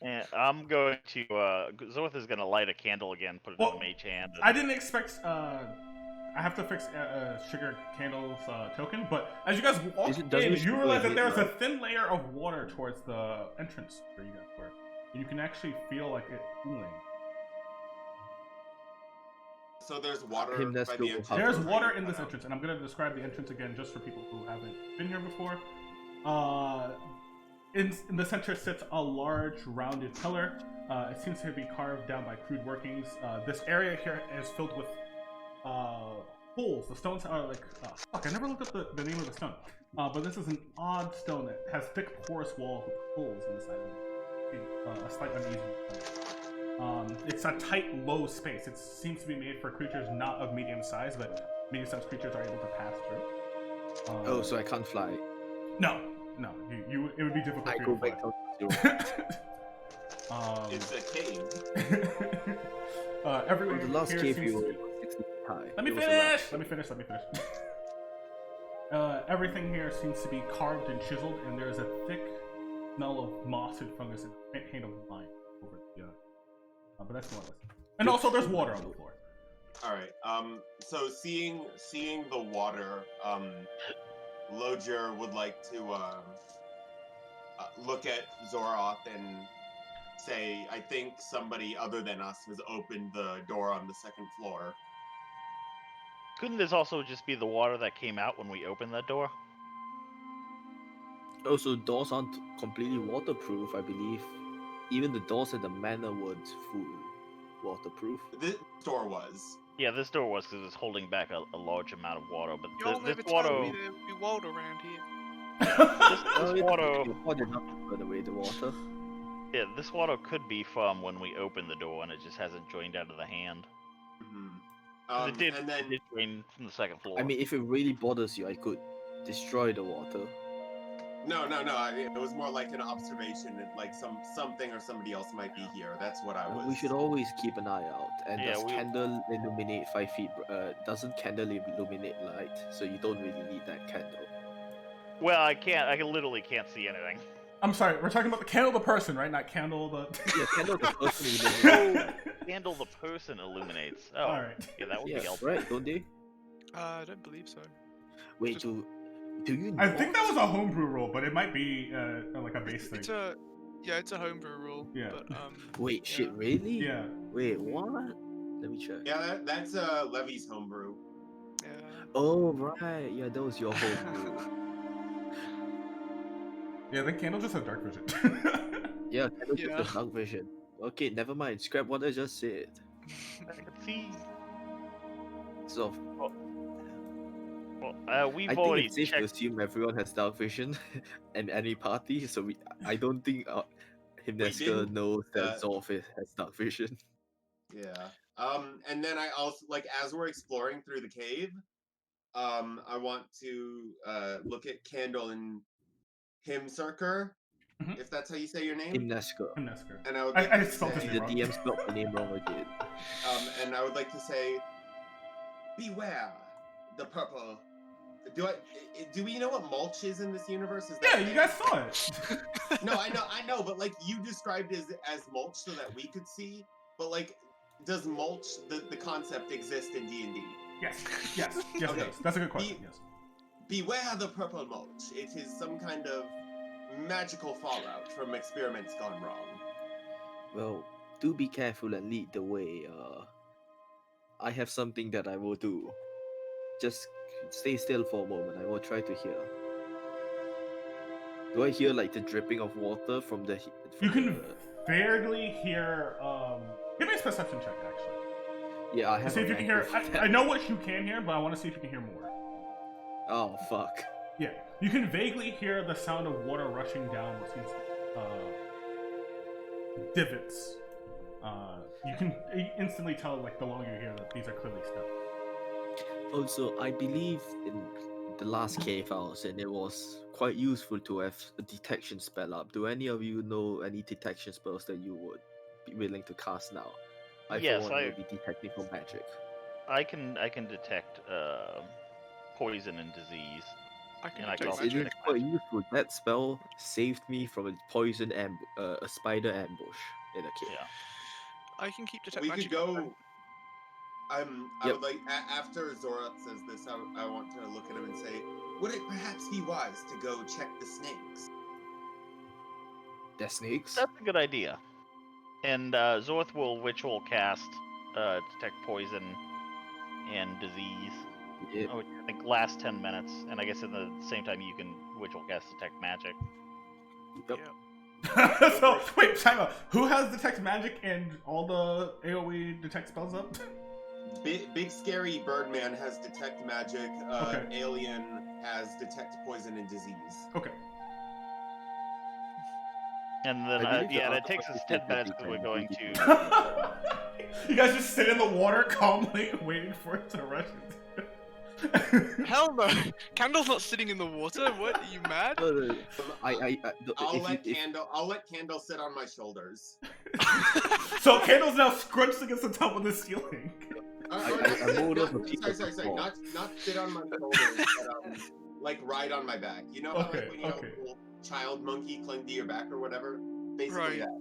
S1: And I'm going to Zorth is gonna light a candle again, put it in the mage hand.
S3: I didn't expect. I have to fix Sugar Candle's token, but as you guys walk in, you realize that there's a thin layer of water towards the entrance where you guys were, and you can actually feel like it cooling.
S4: So there's water by the entrance.
S3: There's water in this entrance, and I'm going to describe the entrance again just for people who haven't been here before. In the center sits a large rounded pillar. It seems to be carved down by crude workings. This area here is filled with holes. The stones are like... fuck, I never looked up the name of the stone. but this is an odd stone that has thick porous walls with holes in the side of it. A slight uneven. It's a tight, low space. It seems to be made for creatures not of medium size, but medium-sized creatures are able to pass through.
S2: So I can't fly.
S3: No. It would be difficult
S2: I
S3: for
S2: go
S3: you to
S2: back
S3: fly.
S2: down to 0.
S4: It's a cave.
S3: Everywhere
S2: The last
S3: here
S2: cave
S3: seems
S2: you
S3: to
S2: were
S3: be...
S2: 6 feet high.
S3: Let me
S2: It was a
S3: finish. Everything here seems to be carved and chiseled, and there is a thick smell of moss and fungus and paint of lime over the but that's more or less. And also, there's water on the floor.
S4: All right. So seeing the water, Lojer would like to look at Zoroth and say, "I think somebody other than us has opened the door on the second floor."
S1: Couldn't this also just be the water that came out when we opened that door?
S2: Also, doors aren't completely waterproof, I believe. Even the doors at the manor weren't full waterproof.
S4: This door was.
S1: Yeah, this door was because it's holding back a large amount of water, but
S5: Y'all
S1: this
S5: never
S1: water...
S5: told me there would be water around here.
S1: This water...
S2: Water enough to burn away the water.
S1: Yeah, this water could be from when we opened the door and it just hasn't drained out of the hand.
S4: Mm-hmm.
S1: It did
S4: And then
S1: drain from the second floor.
S2: I mean, if it really bothers you, I could destroy the water.
S4: no. It was more like an observation that like something or somebody else might be here. That's what I was.
S2: We should always keep an eye out. And
S1: Yeah,
S2: does candle illuminate 5 feet? Doesn't candle illuminate light? So you don't really need that candle.
S1: Well, I literally can't see anything.
S3: I'm sorry, we're talking about the candle, the person, right? Not candle, the...
S2: Yeah, candle the person illuminates.
S1: Candle the person illuminates. Oh,
S3: Alright.
S1: yeah, that would
S2: Yeah,
S1: be helpful.
S2: right, don't they?
S5: I don't believe so.
S2: Wait,
S5: Just-
S2: do you know?
S3: I think that was a homebrew rule, but it might be like a base thing.
S5: It's a homebrew rule.
S3: Yeah.
S5: But
S2: Wait, shit,
S5: yeah.
S2: really?
S3: Yeah.
S2: Wait, what? Let me check.
S4: Yeah, that's Levy's homebrew.
S5: Yeah.
S2: Oh, right. Yeah, that was your whole rule.
S3: Yeah, the candle just has dark vision.
S2: Yeah, candle
S5: Yeah.
S2: just dark vision. Okay, never mind. Scrap what I just said.
S1: I can see.
S2: So,
S1: Well, we've
S2: I think
S1: already
S2: it's safe to
S1: checked.
S2: assume everyone has dark vision in any party. So I don't think Himneska
S4: didn't,
S2: knows that Zorf has dark vision.
S4: Yeah. And then I also like as we're exploring through the cave, I want to look at Candle and Himcirker,
S3: Mhm.
S4: if that's how you say your name.
S2: Himneska.
S3: Nesker.
S4: And I would
S3: I
S4: like to
S3: spelled his
S4: say,
S3: name
S2: The
S3: wrong.
S2: DM spelled my name wrong again.
S4: and I would like to say, beware the purple. Do we know what mulch is in this universe? Is
S3: Yeah,
S4: that
S3: you guys saw it.
S4: No, I know, but like you described it as mulch so that we could see. But like, does mulch the concept exist in D&D?
S3: Yes,
S4: Okay.
S3: it does. That's a good question, yes.
S4: Beware the purple mulch. It is some kind of magical fallout from experiments gone wrong.
S2: Well, do be careful and lead the way. I have something that I will do. Just stay still for a moment. I will try to hear. Do I hear like the dripping of water from the?
S3: You can barely hear. Give me a perception check, actually.
S2: Yeah, I
S3: To
S2: have.
S3: see if you can hear. I know what you can hear, but I want to see if you can hear more.
S2: Oh fuck.
S3: Yeah, you can vaguely hear the sound of water rushing down what seems divots. You can instantly tell, like, the longer you hear that these are clearly steps.
S2: Also, I believe in the last cave I was in, it was quite useful to have a detection spell up. Do any of you know any detection spells that you would be willing to cast now?
S1: Yes,
S2: for one, will be detecting for magic.
S1: I can detect poison and disease.
S5: I can
S1: And I
S5: detect
S1: can also
S2: It is
S5: magic.
S2: quite useful. That spell saved me from a poison a spider ambush in a cave.
S1: Yeah.
S5: I can keep detect
S4: We
S5: magic.
S4: could
S5: on
S4: go.
S5: them.
S4: I
S2: Yep.
S4: would like after Zoroth says this, I want to look at him and say, would it perhaps be wise to go check the snakes?
S2: They're snakes.
S1: That's a good idea. And Zorth will ritual cast detect poison and disease.
S2: Yeah.
S1: Which I think lasts 10 minutes, and I guess at the same time you can ritual cast detect magic.
S2: Yep.
S5: Yeah.
S3: So, wait, time out. Who has detect magic and all the AoE detect spells up?
S4: Big scary Birdman has detect magic.
S3: Okay.
S4: Alien has detect poison and disease.
S3: Okay.
S1: And then,
S2: I believe the
S1: yeah, and it
S2: other
S1: takes us
S2: person
S1: 10
S2: said
S1: minutes
S2: they
S1: because we're
S2: can
S1: going
S2: do
S1: to.
S2: the-
S3: You guys just sit in the water calmly, waiting for it to rush into.
S5: Hell no! Candle's not sitting in the water. What? Are you mad?
S2: No,
S4: I'll
S2: if
S4: let
S2: you,
S4: Candle sit on my shoulders.
S3: So Candle's now scrunched against the top of the ceiling.
S2: I moved up a piece of
S4: Sorry.
S2: the
S4: Not sit on my shoulders, but like ride on my back. You know how
S3: Okay,
S4: like when you have a little child monkey cling to your back or whatever? Basically
S5: Right.
S4: that.
S3: Alright,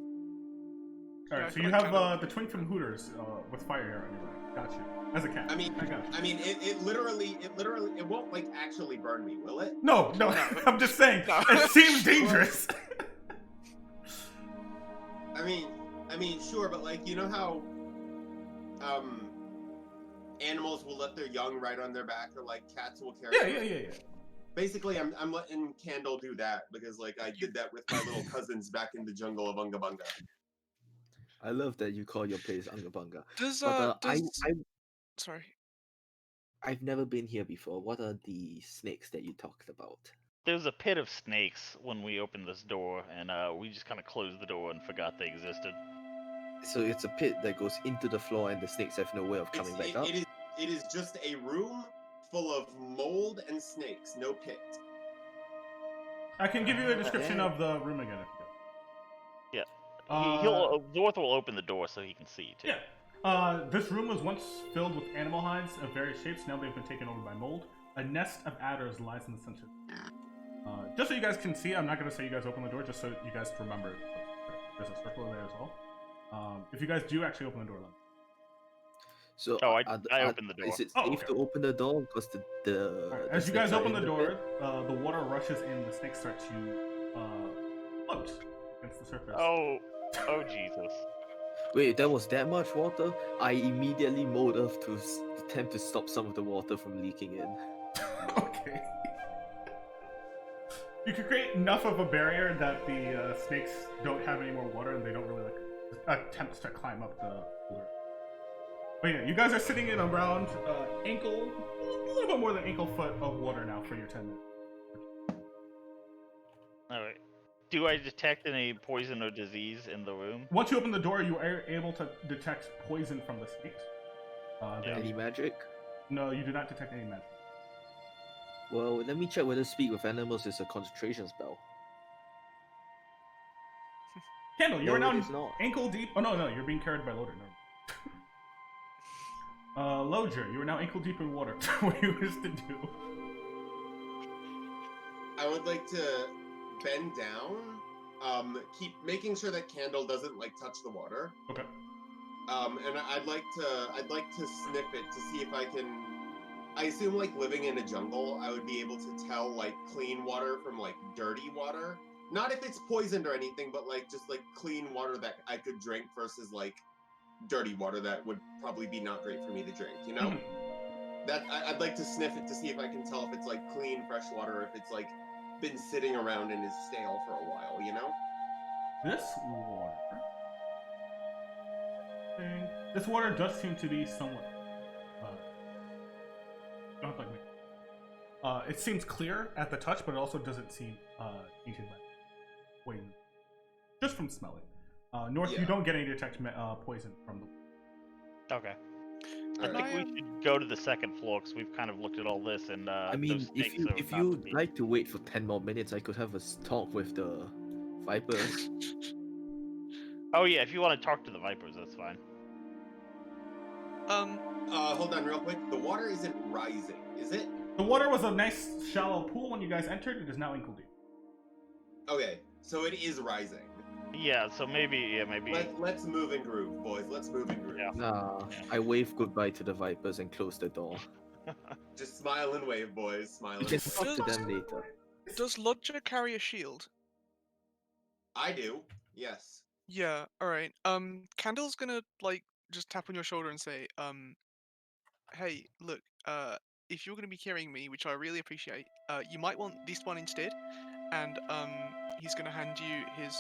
S5: Yeah, I
S3: so
S5: feel
S3: you
S5: like
S3: have
S5: Candle-
S3: the twink from Hooters with fire hair on your back. Got you. As a cat.
S4: I mean,
S3: got you.
S4: it literally, it won't like actually burn me, will it?
S3: No, I'm just saying.
S5: No.
S3: It seems dangerous.
S4: I mean, sure, but like, you know how, animals will let their young ride on their back, or like cats will carry.
S3: Yeah.
S4: Basically, I'm letting Candle do that because like I did that with my little cousins back in the jungle of Unga Bunga.
S2: I love that you call your place Angabanga.
S5: Does
S2: But
S5: sorry.
S2: I've never been here before. What are the snakes that you talked about?
S1: There's a pit of snakes when we opened this door, and we just kind of closed the door and forgot they existed.
S2: So it's a pit that goes into the floor, and the snakes have no way of coming back up.
S4: It is just a room full of mold and snakes, no pit.
S3: I can give you a description of the room again if you
S1: Yeah.
S3: Uh,
S1: Zorth will open the door so he can see too.
S3: Yeah. This room was once filled with animal hides of various shapes. Now they've been taken over by mold. A nest of adders lies in the center. Just so you guys can see, I'm not going to say you guys open the door, just so you guys remember. There's a circle there as well. If you guys do actually open the door, let me.
S2: So
S1: I opened the door.
S2: Is it
S3: Oh,
S2: safe
S3: okay.
S2: to open the door? Because the
S3: Alright,
S2: the
S3: as you guys
S2: snakes are
S3: open
S2: in
S3: the door,
S2: pit?
S3: the water rushes in. The snakes start to float against the surface.
S1: Oh Jesus.
S2: Wait, there was that much water? I immediately mowed off to attempt to stop some of the water from leaking in.
S3: Okay. You could create enough of a barrier that the snakes don't have any more water and they don't really attempt to climb up the floor. But yeah, you guys are sitting in around ankle, a little bit more than ankle foot of water now for your 10 minutes.
S1: Alright. Do I detect any poison or disease in the room?
S3: Once you open the door, you are able to detect poison from the snakes.
S2: Any magic?
S3: No, you do not detect any magic.
S2: Well, let me check whether speak with animals is a concentration spell.
S3: Candle, you
S2: No,
S3: are now
S2: it is not.
S3: ankle deep. Oh no, you're being carried by Loader. No. Loger, you are now ankle deep in water. What do you wish to do?
S4: I would like to bend down, keep making sure that Candle doesn't like touch the water.
S3: Okay.
S4: And I'd like to sniff it to see if I can. I assume like living in a jungle, I would be able to tell like clean water from like dirty water. Not if it's poisoned or anything, but like just like clean water that I could drink versus like dirty water that would probably be not great for me to drink. You know, that I'd like to sniff it to see if I can tell if it's like clean fresh water, or if it's like been sitting around and is stale for a while. You know.
S3: This water. This water does seem to be somewhat. Don't like me. It seems clear at the touch, but it also doesn't seem tainted by poison. Just from smelling. North, you don't get any detect poison from the.
S1: Okay. I think we should go to the second floor because we've kind of looked at all this and
S2: I mean,
S1: those
S2: if
S1: snakes are
S2: you
S1: not
S2: would
S1: me.
S2: like to wait for 10 more minutes, I could have a talk with the vipers.
S1: Oh yeah, if you want to talk to the vipers, that's fine.
S4: Hold on real quick. The water isn't rising, is it?
S3: The water was a nice shallow pool when you guys entered. It is now ankle deep.
S4: Okay, so it is rising.
S1: Yeah, so maybe.
S4: Let's move and groove, boys. Let's move and groove.
S1: Yeah.
S2: Nah, I wave goodbye to the vipers and close the door.
S4: Just smile and wave, boys. Smile
S2: You
S4: and
S2: can
S4: wave.
S2: talk to them later.
S5: Does Lodger carry a shield?
S4: I do. Yes.
S5: Yeah. All right. Candle's gonna like just tap on your shoulder and say, hey, look, if you're gonna be carrying me, which I really appreciate, you might want this one instead. And he's gonna hand you his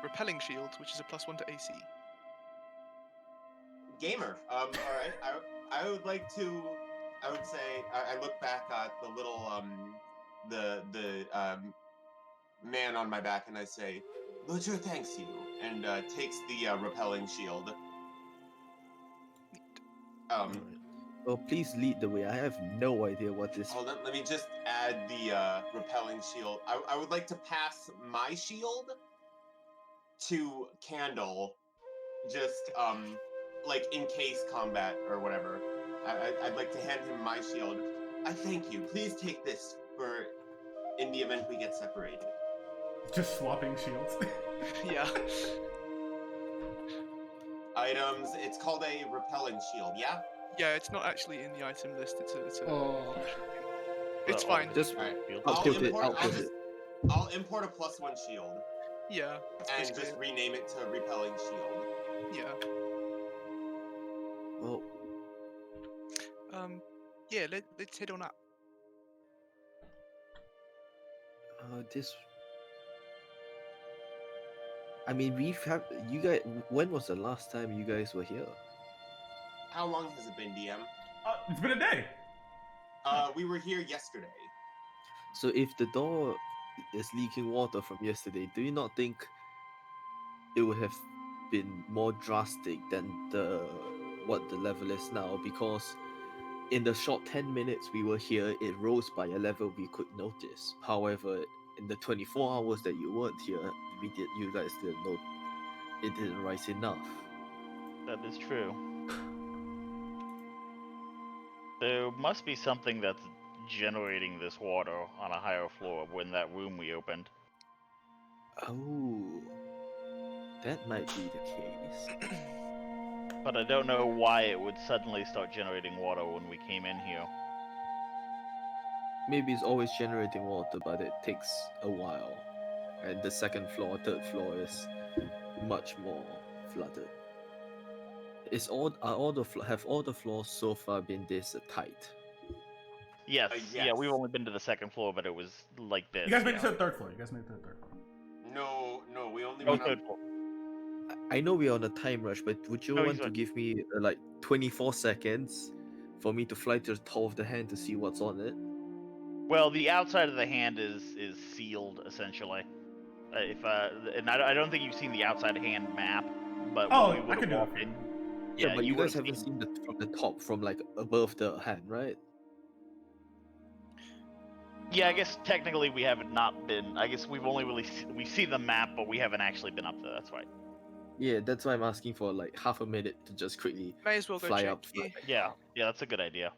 S5: repelling shield, which is a +1 to AC.
S4: Gamer. All right. I would like to. I would say I look back at the little the man on my back, and I say, "Butcher thanks you," and takes the repelling shield.
S2: Well, please lead the way. I have no idea what this.
S4: Hold on, let me just add the repelling shield. I would like to pass my shield to Candle, just like in case combat or whatever. I'd like to hand him my shield. I thank you. Please take this for in the event we get separated.
S3: Just swapping shields.
S5: Yeah.
S4: Items. It's called a repelling shield. Yeah.
S5: Yeah, it's not actually in the item list. It's a
S3: Oh.
S5: It's fine.
S2: Just
S4: All right.
S2: output it.
S4: I'll import a +1 shield
S5: Yeah. That's
S4: and
S5: basically
S4: just
S5: it.
S4: rename it to repelling shield.
S5: Yeah.
S2: Well,
S5: Yeah. Let's head on up.
S2: this. I mean, we've had you guys. When was the last time you guys were here?
S4: How long has it been, DM?
S3: It's been a day.
S4: We were here yesterday.
S2: So if the door is leaking water from yesterday, do you not think it would have been more drastic than what the level is now? Because in the short 10 minutes we were here, it rose by a level we could notice. However, in the 24 hours that you weren't here, you guys didn't know it didn't rise enough.
S1: That is true. There must be something that's generating this water on a higher floor when that room we opened.
S2: Oh, that might be the case.
S1: But I don't know why it would suddenly start generating water when we came in here.
S2: Maybe it's always generating water, but it takes a while. And the second floor, third floor is much more flooded. Have all the floors so far been this tight?
S1: Yes,
S4: yes.
S1: Yeah, we've only been to the second floor, but it was like this.
S3: You guys made it to the third floor.
S4: No, we only
S1: Oh,
S4: went
S1: third
S4: up.
S1: floor.
S2: I know we're on a time rush, but would you
S1: No,
S2: want
S1: he's
S2: to
S1: right.
S2: give me like 24 seconds for me to fly to the top of the hand to see what's on it?
S1: Well, the outside of the hand is sealed essentially. And I don't think you've seen the outside hand map, but
S3: Oh,
S1: when we
S3: I
S1: would
S3: could
S1: have
S3: do that
S1: walked
S3: for
S1: in,
S3: you.
S2: Yeah, but you guys
S1: would've
S2: haven't seen from the top, from like above the hand, right?
S1: Yeah, I guess technically we haven't not been. I guess we've only really we see the map, but we haven't actually been up there. That's right.
S2: Yeah, that's why I'm asking for like half a minute to just quickly
S5: May as well go
S2: fly
S5: check.
S2: up.
S1: Yeah, that's a good idea.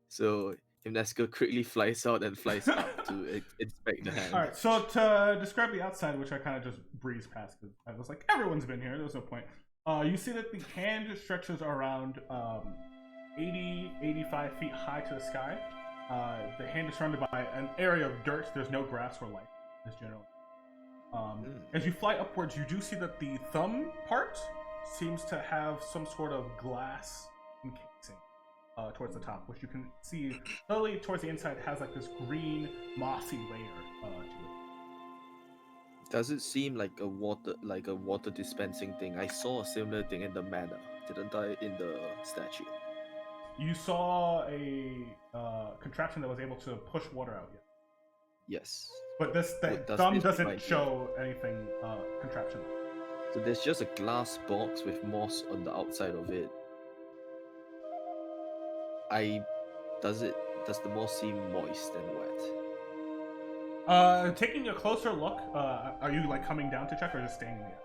S2: So Imnesco quickly flies out and flies up to inspect the hand.
S3: Alright, so to describe the outside, which I kind of just breezed past because I was like, everyone's been here, there's no point. You see that the hand stretches around 80-85 feet high to the sky. The hand is surrounded by an area of dirt. There's no grass or light, as generally. As you fly upwards, you do see that the thumb part seems to have some sort of glass encasing towards the top, which you can see slowly towards the inside has like this green mossy layer to it.
S2: Does it seem like a water dispensing thing? I saw a similar thing in the manor, didn't I, in the statue?
S3: You saw a contraption that was able to push water out.
S2: Yes.
S3: But the thumb doesn't show anything contraption.
S2: So there's just a glass box with moss on the outside of it. Does the moss seem moist and wet?
S3: Taking a closer look, are you like coming down to check or just staying in the air?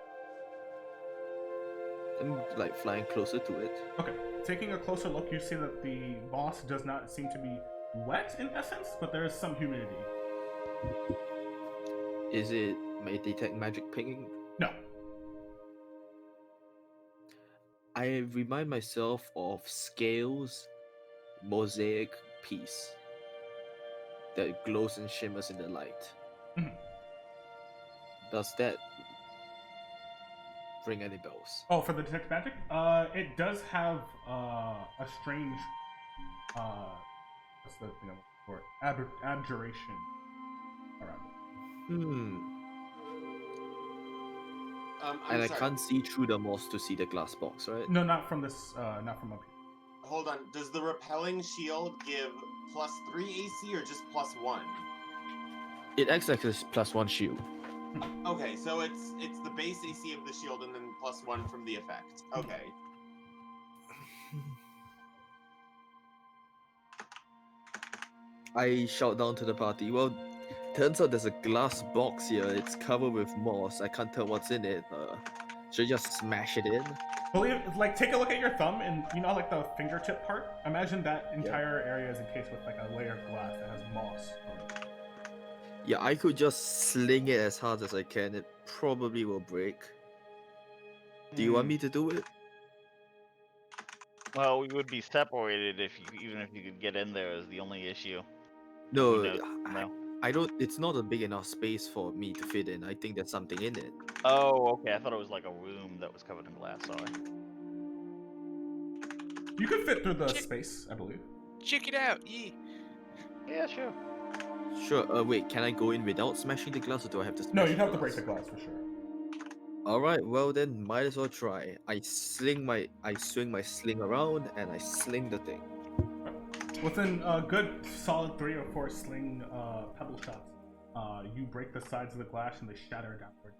S2: I'm like flying closer to it.
S3: Okay. Taking a closer look, you see that the moss does not seem to be wet in essence, but there is some humidity.
S2: Is it may detect magic pinging?
S3: No.
S2: I remind myself of Scale's mosaic piece that glows and shimmers in the light.
S3: Mhm.
S2: Does that ring any bells?
S3: Oh, for the detect magic? It does have a strange what's the thing I'm looking for? Abjuration around it.
S4: I'm
S2: And
S4: sorry.
S2: I can't see through the moss to see the glass box, right?
S3: No, not from this not from up here.
S4: hold on. Does the repelling shield give +3 AC or just +1?
S2: It acts like a +1 shield.
S4: Okay, so it's the base AC of the shield and then +1 from the effect. Okay.
S2: I shout down to the party. Well, turns out there's a glass box here. It's covered with moss. I can't tell what's in it. Should I just smash it in?
S3: Like, take a look at your thumb, and you know, like the fingertip part. Imagine that entire area is encased with like a layer of glass that has moss.
S2: Yeah, I could just sling it as hard as I can. It probably will break. Do you want me to do it?
S1: Well, we would be separated even if you could get in there is the only issue.
S2: No, I don't. It's not a big enough space for me to fit in. I think there's something in it.
S1: Oh, okay. I thought it was like a room that was covered in glass. Sorry.
S3: You could fit through the space, I believe.
S5: Check it out, yeah.
S1: Yeah, sure.
S2: Sure. Wait, can I go in without smashing the glass, or do I have to?
S3: No, you'd have to break the glass for sure.
S2: All right. Well then, might as well try. I swing my sling around, and I sling the thing.
S3: Within a good solid 3 or 4 sling pebble shots, you break the sides of the glass and they shatter downward.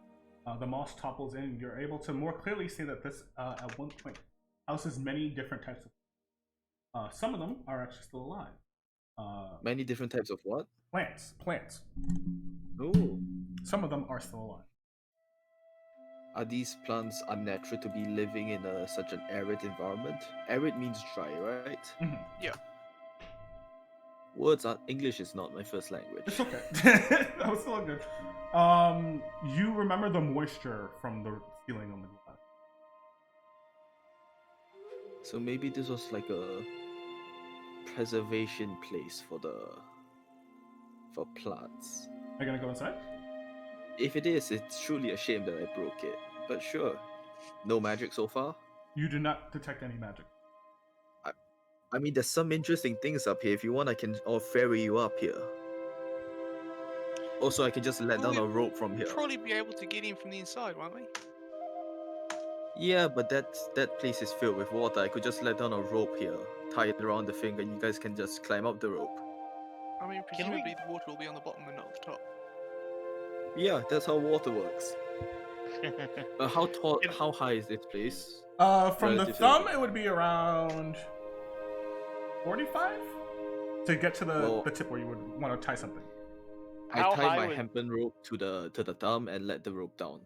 S3: The moss topples in. You're able to more clearly see that this, at one point, houses many different types of. Some of them are actually still alive.
S2: Many different types of what?
S3: Plants.
S2: Oh.
S3: Some of them are still alive.
S2: Are these plants unnatural to be living in such an arid environment? Arid means dry, right?
S3: Mm-hmm.
S5: Yeah.
S2: English is not my first language.
S3: It's okay. That was still good. You remember the moisture from the ceiling on the glass.
S2: So maybe this was like a preservation place for plants.
S3: Are you gonna go inside?
S2: If it is, it's truly a shame that I broke it. But sure. No magic so far?
S3: You do not detect any magic.
S2: I mean, there's some interesting things up here. If you want, I'll ferry you up here. Also, I can just let down a rope from here.
S5: We'll probably be able to get in from the inside, won't we?
S2: Yeah, but that place is filled with water. I could just let down a rope here, tie it around the finger. You guys can just climb up the rope.
S5: I mean, presumably the water will be on the bottom and not the top.
S2: Yeah, that's how water works. How high is this place?
S3: From the thumb, it would be around 45 to get to the tip where you would want to tie something.
S2: I tied my hempen rope to the thumb and let the rope down.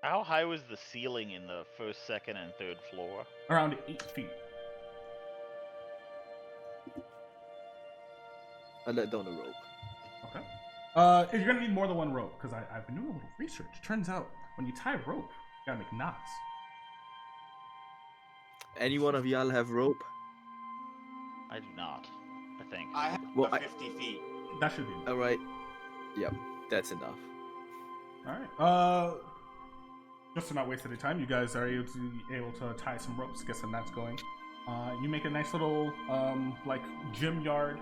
S1: How high was the ceiling in the first, second, and third floor?
S3: Around 8 feet.
S2: I let down the rope.
S3: Okay. You're gonna need more than one rope because I've been doing a little research. Turns out when you tie rope, you gotta make knots.
S2: Any one of y'all have rope?
S1: I do not. I think.
S4: I have 50 feet.
S3: That should be enough.
S2: All right. Yep, that's enough.
S3: All right. Just to not waste any time, you guys are able to tie some ropes, get some knots going. You make a nice little like gym yard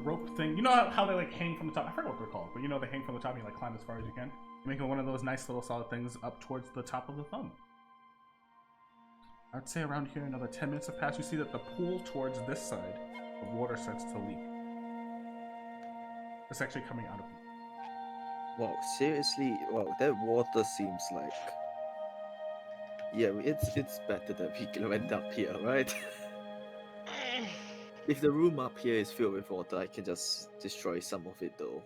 S3: rope thing. You know how they like hang from the top? I forget what they're called, but you know they hang from the top and you like climb as far as you can. You make one of those nice little solid things up towards the top of the thumb. I'd say around here another 10 minutes have passed. You see that the pool towards this side, the water starts to leak. It's actually coming out of it.
S2: Wow, seriously? Wow, that water seems like... Yeah, it's better that we went up here, right? If the room up here is filled with water, I can just destroy some of it though.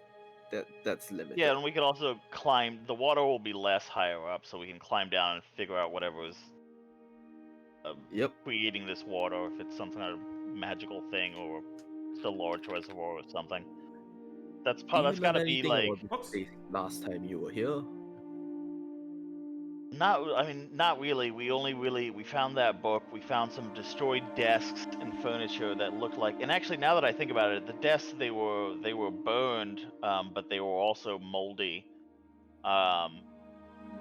S2: That's limited.
S1: Yeah, and we can also climb. The water will be less higher up, so we can climb down and figure out whatever is creating this water, if it's some kind of magical thing or it's a large reservoir or something. That's gotta be like
S2: last time you were here.
S1: Not really. We found that book. We found some destroyed desks and furniture that looked like. And actually, now that I think about it, the desks they were burned, but they were also moldy,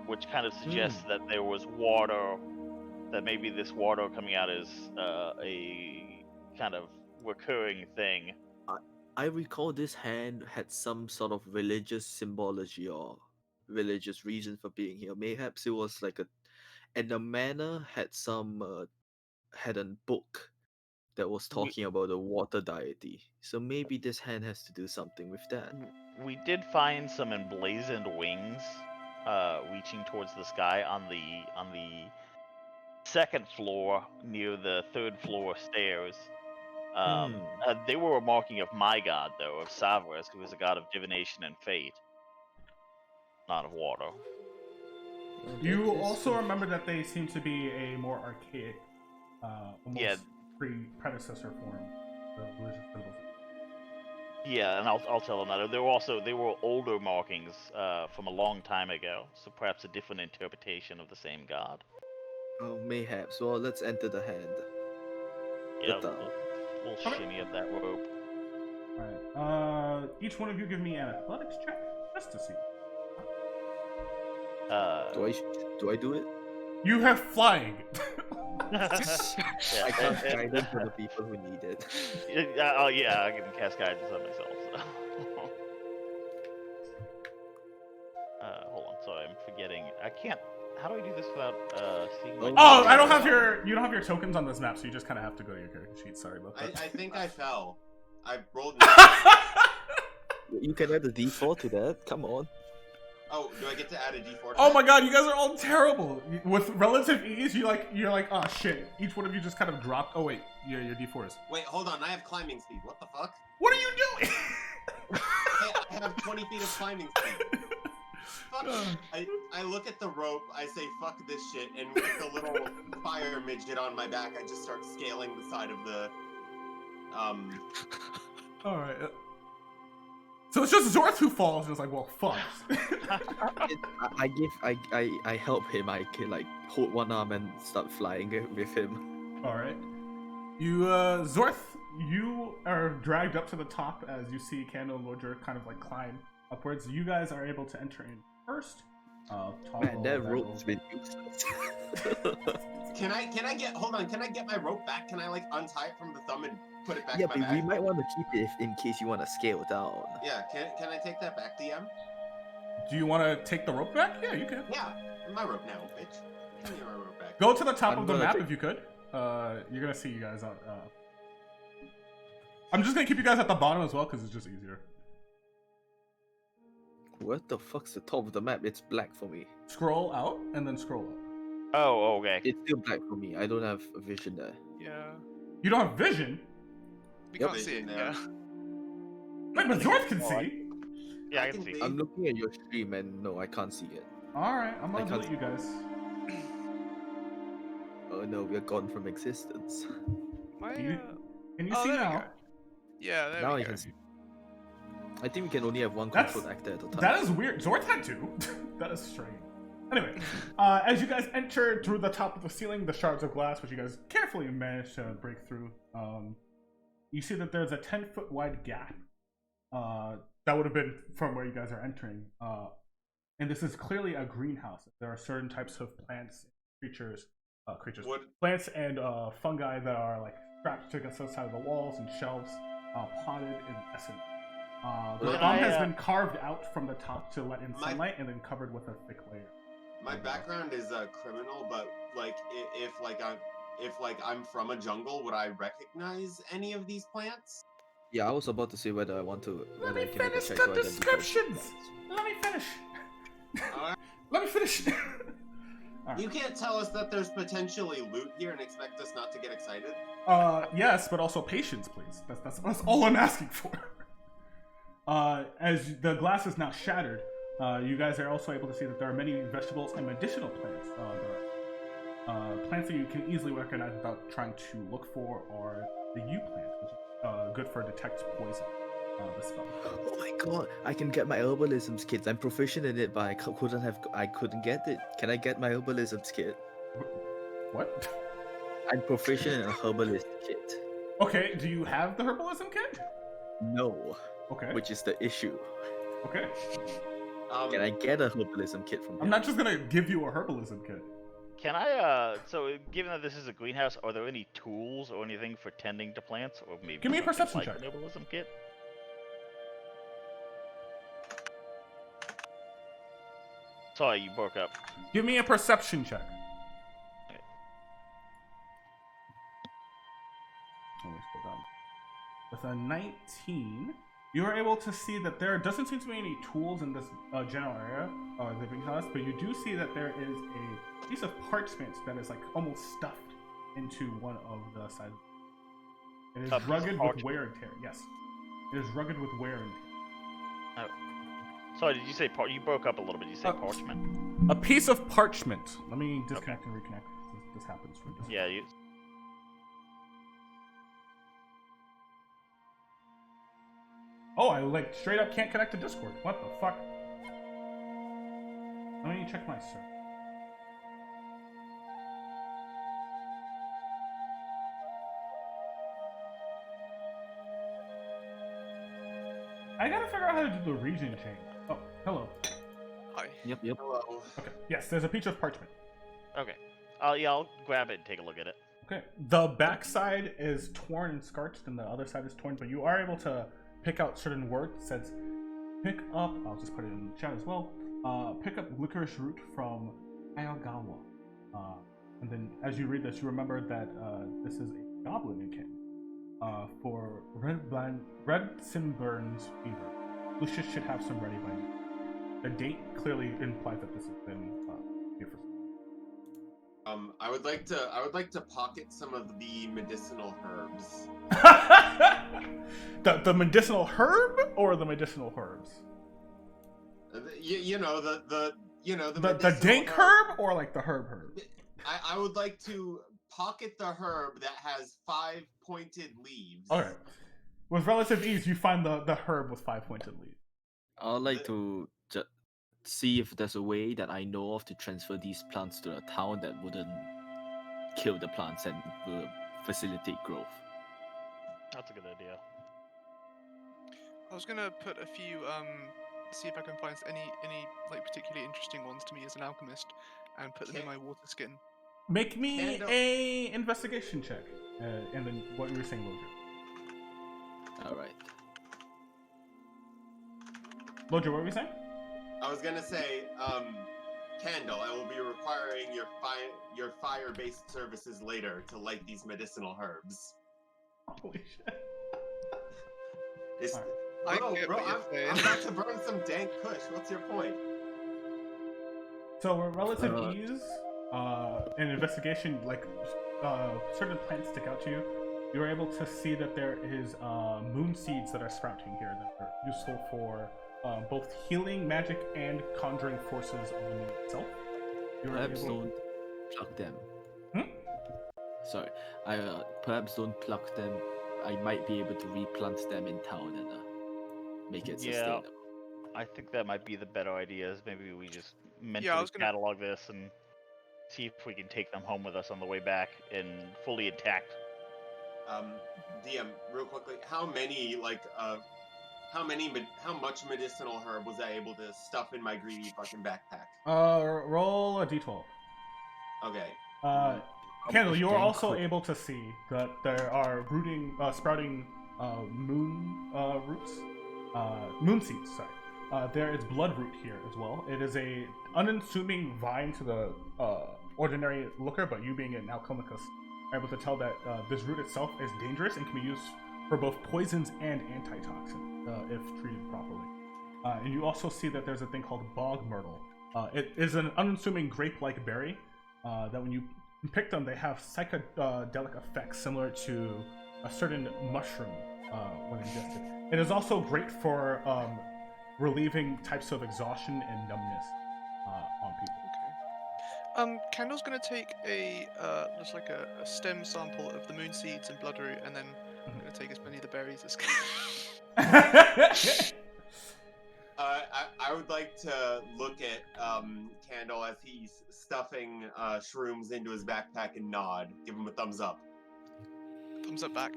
S1: which kind of suggests that there was water. That maybe this water coming out is a kind of recurring thing.
S2: I recall this hand had some sort of religious symbology or religious reason for being here. Mayhaps it was like and the manor had had a book that was talking about the water deity. So maybe this hand has to do something with that.
S1: We did find some emblazoned wings, reaching towards the sky on the second floor near the third floor stairs. They were a marking of my god, though, of Savras, who is a god of divination and fate, not of water.
S3: You also remember that they seem to be a more archaic, almost predecessor form of religious symbols.
S1: Yeah, and I'll tell them that. They were older markings from a long time ago, so perhaps a different interpretation of the same god.
S2: Oh, mayhaps. Well, let's enter the hand.
S1: Yeah, we'll shimmy up that rope.
S3: Alright. Each one of you give me an athletics check, just to see.
S2: Do I do it?
S3: You have flying.
S2: I cast guidance for the people who need it.
S1: Oh yeah, I can cast guidance on myself. So. Hold on, sorry, I'm forgetting. I can't. How do I do this without seeing? My
S3: I don't have your. You don't have your tokens on this map, so you just kind of have to go to your character sheet. Sorry about that.
S4: I think I fell. I rolled.
S2: You can add a D4 to that. Come on.
S4: Oh, do I get to add a D4?
S3: Oh my god, you guys are all terrible. With relative ease, you're like, oh shit. Each one of you just kind of dropped. Oh wait, your D4s.
S4: Wait, hold on. I have climbing speed. What the fuck?
S3: What are you doing?
S4: I have 20 feet of climbing speed. Fuck. I look at the rope. I say, fuck this shit, and with the little fire midget on my back, I just start scaling the side of the.
S3: All right. So it's just Zorth who falls, and it's like, well, fuck.
S2: I help him. I can like hold one arm and start flying with him.
S3: All right. You, Zorth, you are dragged up to the top as you see Candle and Lodger kind of like climb upwards. You guys are able to enter in first.
S2: Man, that rope's been useless.
S4: Can I get? Hold on. Can I get my rope back? Can I like untie it from the thumb and put it back?
S2: Yeah, but we might want to keep it in case you want to scale down.
S4: Yeah. Can I take that back, DM?
S3: Do you want to take the rope back? Yeah, you can.
S4: Yeah, my rope now, bitch. Give me my rope back.
S3: Go to the top of the map if you could. You're gonna see you guys out. I'm just gonna keep you guys at the bottom as well because it's just easier.
S2: What the fuck's the top of the map? It's black for me.
S3: Scroll out and then scroll up.
S1: Oh, okay.
S2: It's still black for me. I don't have a vision there.
S5: Yeah.
S3: You don't have vision?
S5: We can't see it, yeah.
S3: Wait, but Zorth can see.
S1: Yeah, I can see.
S2: I'm looking at your stream and no, I can't see it.
S3: Alright, I'm gonna delete you guys.
S2: Oh no, we're gone from existence.
S3: Can you see
S5: there
S3: now?
S5: we go. Yeah, there
S2: Now
S5: we
S2: I
S5: go.
S2: can see. I think we can only have one control actor at a time.
S3: That is weird. Zorth had two. That is strange. Anyway, as you guys enter through the top of the ceiling, the shards of glass, which you guys carefully managed to break through, you see that there's a 10-foot wide gap. That would have been from where you guys are entering. And this is clearly a greenhouse. There are certain types of plants, plants and fungi that are like strapped to the side of the walls and shelves, potted in essence. The bomb has been carved out from the top to let in sunlight and then covered with a thick layer.
S4: My background is a criminal, but like if I'm from a jungle, would I recognize any of these plants?
S2: Yeah, I was about to say whether I want to.
S3: Let me finish the descriptions. Let me finish. Let me finish.
S4: You can't tell us that there's potentially loot here and expect us not to get excited.
S3: Yes, but also patience, please. That's all I'm asking for. As the glass is now shattered, you guys are also able to see that there are many vegetables and medicinal plants. Plants that you can easily recognize without trying to look for are the U plant, which is good for detect poison. The spell.
S2: Oh my god! I can get my herbalisms kit. I'm proficient in it, but I couldn't get it. Can I get my herbalisms kit?
S3: What?
S2: I'm proficient in a herbalist kit.
S3: Okay. Do you have the herbalism kit?
S2: No.
S3: Okay.
S2: Which is the issue.
S3: Okay.
S2: Can I get a herbalism kit from you?
S3: I'm not just gonna give you a herbalism kit.
S1: Can I, so given that this is a greenhouse, are there any tools or anything for tending to plants? Or maybe
S3: give me a perception
S1: like
S3: check.
S1: An herbalism kit? Sorry, you broke up.
S3: Give me a perception check.
S1: Okay.
S3: Oh with a 19, you are able to see that there doesn't seem to be any tools in this general area of the greenhouse, but you do see that there is a piece of parchment that is like almost stuffed into one of the sides. It is rugged with wear and tear. Yes, it is rugged with wear and tear.
S1: Oh. Sorry, did you say you broke up a little bit? Did you say parchment?
S3: A piece of parchment. Let me disconnect and reconnect. This happens for just.
S1: Yeah, you.
S3: Oh, I like straight up can't connect to Discord. What the fuck? Let me check my server. I gotta figure out how to do the region change. Oh, hello.
S5: Hi.
S2: Yep.
S4: Hello.
S3: Okay. Yes, there's a piece of parchment.
S1: Okay. I'll grab it and take a look at it.
S3: Okay. The backside is torn and scorched, and the other side is torn, but you are able to pick out certain words. It says, pick up, I'll just put it in the chat as well, pick up licorice root from Ayagawa. And then as you read this, you remember that this is a goblin encampment for red sunburns fever. Lucius should have some ready by now. The date clearly implies that this has been here for
S4: I would like to pocket some of the medicinal herbs.
S3: the medicinal herb or the medicinal herbs?
S4: You know the
S3: dank herb or like the herb.
S4: I would like to pocket the herb that has 5 pointed leaves.
S3: Okay. With relative ease, you find the herb with 5 pointed leaves.
S2: I'd like to see if there's a way that I know of to transfer these plants to a town that wouldn't kill the plants and will facilitate growth.
S1: That's a good idea.
S5: I was gonna put a few, see if I can find any like particularly interesting ones to me as an alchemist, and put them in my water skin.
S3: Make me a investigation check, and then what you were saying, Lojo.
S2: All right.
S3: Lojo, what were you saying?
S4: I was gonna say, Candle, I will be requiring your fire-based services later to light these medicinal herbs.
S3: Holy shit.
S4: Bro, I'm about to burn some dank kush. What's your point?
S3: So with relative ease, in investigation, like certain plants stick out to you. You're able to see that there is moon seeds that are sprouting here that are useful for both healing magic and conjuring forces of the moon itself.
S2: Perhaps don't pluck them. Sorry, perhaps don't pluck them. I might be able to replant them in town and make it sustainable.
S1: I think that might be the better idea. Is maybe we just mentally catalog this and see if we can take them home with us on the way back and fully intact.
S4: DM, real quickly, how much medicinal herb was I able to stuff in my greedy fucking backpack?
S3: Roll a d12.
S4: Okay.
S3: Candle, you are also able to see that there are sprouting moon roots, moon seeds. Sorry, there is bloodroot here as well. It is a unassuming vine to the ordinary looker, but you being an alchemicus are able to tell that this root itself is dangerous and can be used for both poisons and antitoxin if treated properly. And you also see that there's a thing called bog myrtle. It is an unassuming grape-like berry that when you pick them, they have psychedelic effects similar to a certain mushroom when ingested. It is also great for relieving types of exhaustion and numbness on people.
S5: Okay. Candle's gonna take just like a stem sample of the moon seeds and bloodroot, and then I'm gonna take as many of the berries as.
S4: I would like to look at Candle as he's stuffing shrooms into his backpack and nod. Give him a thumbs up.
S5: Thumbs up back.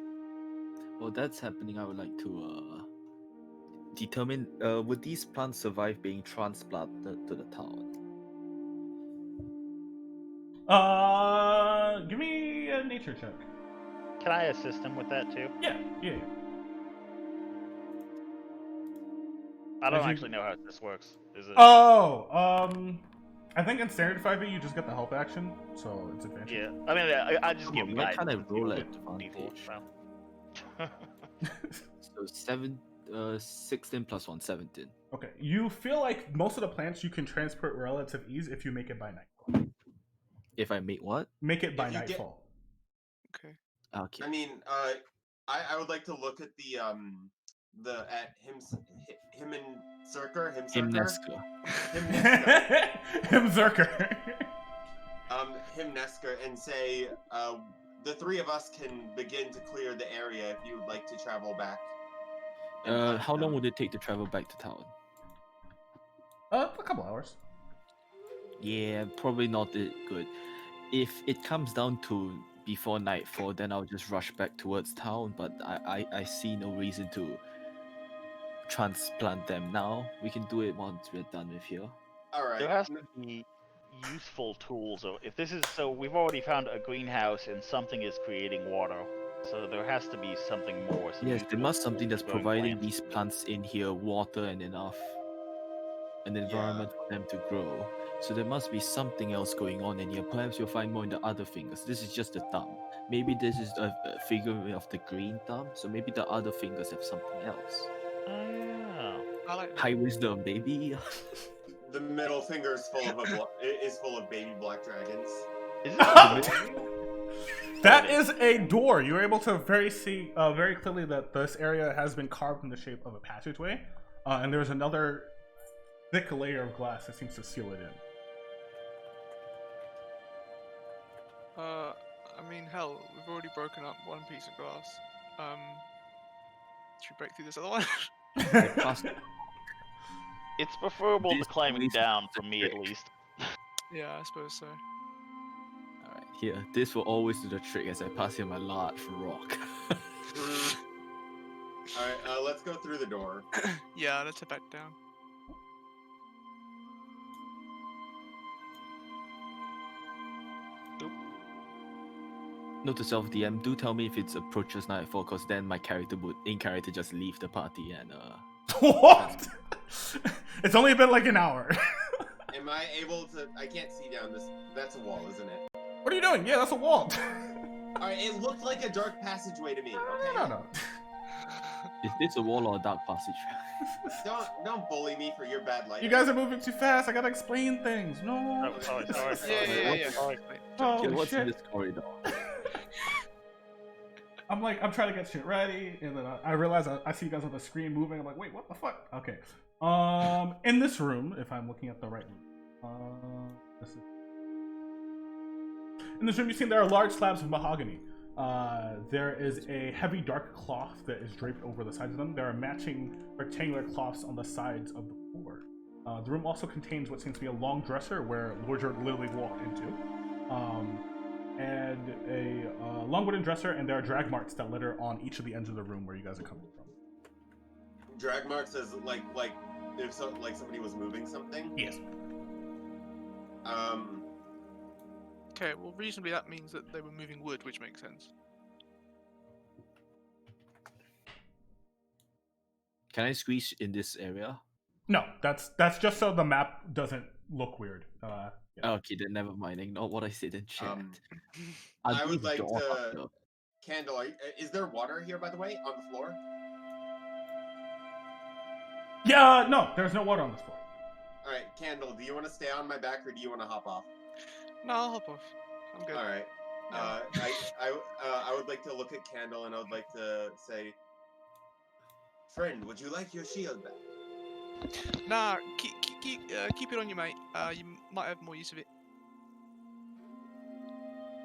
S2: While that's happening, I would like to determine would these plants survive being transplanted to the town?
S3: Give me a nature check.
S1: Can I assist him with that too?
S3: Yeah.
S1: I don't actually know how this works. Is it?
S3: I think in standard 5e you just get the help action, so it's advantage.
S1: Yeah, I mean, I just give him
S2: Why
S1: guidance.
S2: can't I roll at
S1: default,
S2: advantage?
S1: so.
S2: So 16 plus 1, 17.
S3: Okay, you feel like most of the plants you can transport with relative ease if you make it by nightfall.
S2: If I make what?
S3: Make it by
S4: If you get-
S3: nightfall.
S5: Okay.
S2: Okay.
S4: I mean, I would like to look at at him and Circer,
S2: Himneska.
S3: Himzerker.
S4: Himneska, and say, the three of us can begin to clear the area if you would like to travel back.
S2: How long would it take to travel back to town?
S3: A couple hours.
S2: Yeah, probably not good. If it comes down to before nightfall, then I'll just rush back towards town, but I see no reason to transplant them now. We can do it once we're done with here.
S4: Alright.
S1: There has to be useful tools. Or if this is so, we've already found a greenhouse and something is creating water. So there has to be something more.
S2: Yes, there must something that's
S1: growing
S2: providing
S1: plants.
S2: these plants in here water and enough an environment for them to grow. So there must be something else going on in here. Perhaps you'll find more in the other fingers. This is just a thumb. Maybe this is a figure of the green thumb. So maybe the other fingers have something else.
S1: Oh, yeah.
S5: I like that.
S2: High wisdom, baby.
S4: The middle finger is full of baby black dragons.
S1: Is it
S3: That is a door. You're able to see very clearly that this area has been carved in the shape of a passageway, and there's another thick layer of glass that seems to seal it in.
S5: I mean, hell, we've already broken up one piece of glass. Should we break through this other one?
S1: It's preferable to
S2: This
S1: climbing
S2: police
S1: down
S2: is
S1: for me at
S2: trick.
S1: least.
S5: Yeah, I suppose so.
S2: Alright, here. This will always do the trick as I pass him a large rock.
S4: Alright, let's go through the door.
S5: Yeah, let's head back down.
S2: Note to self DM, do tell me if it's approaches nightfall, because then my character would in character just leave the party and
S3: What? It's only been like an hour.
S4: Am I able to? I can't see down this. That's a wall, isn't it?
S3: What are you doing? Yeah, that's a wall.
S4: Alright, it looked like a dark passageway to me. Okay.
S3: No.
S2: is this a wall or a dark passage?
S4: Don't bully me for your bad life.
S3: You guys are moving too fast. I gotta explain things. No.
S1: Oh, sorry.
S5: Yeah.
S3: Oh,
S2: Okay, what's in
S3: shit.
S2: this corridor?
S3: I'm trying to get shit ready, and then I realize I see you guys on the screen moving. I'm like, wait, what the fuck? Okay. In this room, if I'm looking at the right room, in this room, you see there are large slabs of mahogany. There is a heavy dark cloth that is draped over the sides of them. There are matching rectangular cloths on the sides of the floor. The room also contains what seems to be a long dresser where Lordred literally walked into. And a long wooden dresser, and there are drag marks that litter on each of the ends of the room where you guys are coming from.
S4: Drag marks as like if somebody was moving something.
S3: Yes.
S5: Okay, well, reasonably that means that they were moving wood, which makes sense.
S2: Can I squeeze in this area?
S3: No, that's just so the map doesn't look weird. Yeah.
S2: Okay, then never mind. Ignore what I said in chat.
S4: I would like to. Candle, is there water here, by the way, on the floor?
S3: Yeah, no, there's no water on this floor.
S4: All right, Candle, do you want to stay on my back or do you want to hop off?
S5: No, I'll hop off. I'm good.
S4: All right.
S5: Yeah.
S4: I would like to look at Candle and I would like to say, friend, would you like your shield back?
S5: Nah, keep it on you, mate. You might have more use of it.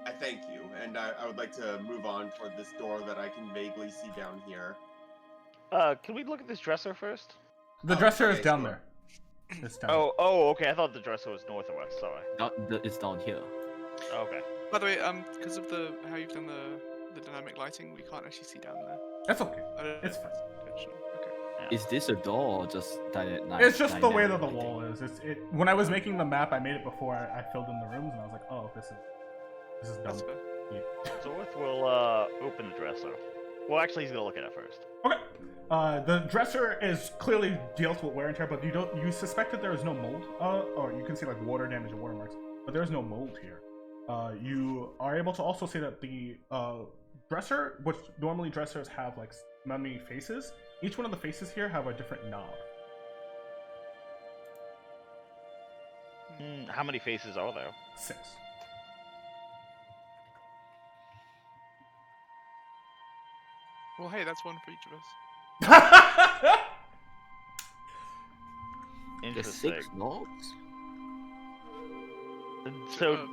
S4: I thank you, and I would like to move on toward this door that I can vaguely see down here.
S1: Can we look at this dresser first?
S3: The dresser is
S4: okay,
S3: down
S4: sure.
S3: there. It's down.
S1: Oh, okay. I thought the dresser was north of us. Sorry.
S2: It's down here.
S1: Okay.
S5: By the way, because of how you've done the dynamic lighting, we can't actually see down there.
S3: That's okay.
S5: I don't
S3: It's
S5: know
S3: fine.
S5: if that's intentional. Okay.
S2: Is this a door or just night?
S3: It's just the way that the wall is. When I was making the map, I made it before I filled in the rooms, and I was like, oh, this is dumb.
S5: That's fair.
S1: Zorth will open the dresser. Well, actually, he's gonna look at it first.
S3: Okay. The dresser is clearly dealt with wear and tear, but you suspect that there is no mold. Or you can see like water damage and watermarks, but there is no mold here. You are able to also see that the dresser, which normally dressers have like mummy faces. Each one of the faces here have a different knob.
S1: How many faces are there?
S3: 6.
S5: Well, hey, that's one for each of us.
S2: There's
S1: Interesting.
S2: 6 knobs?
S1: So,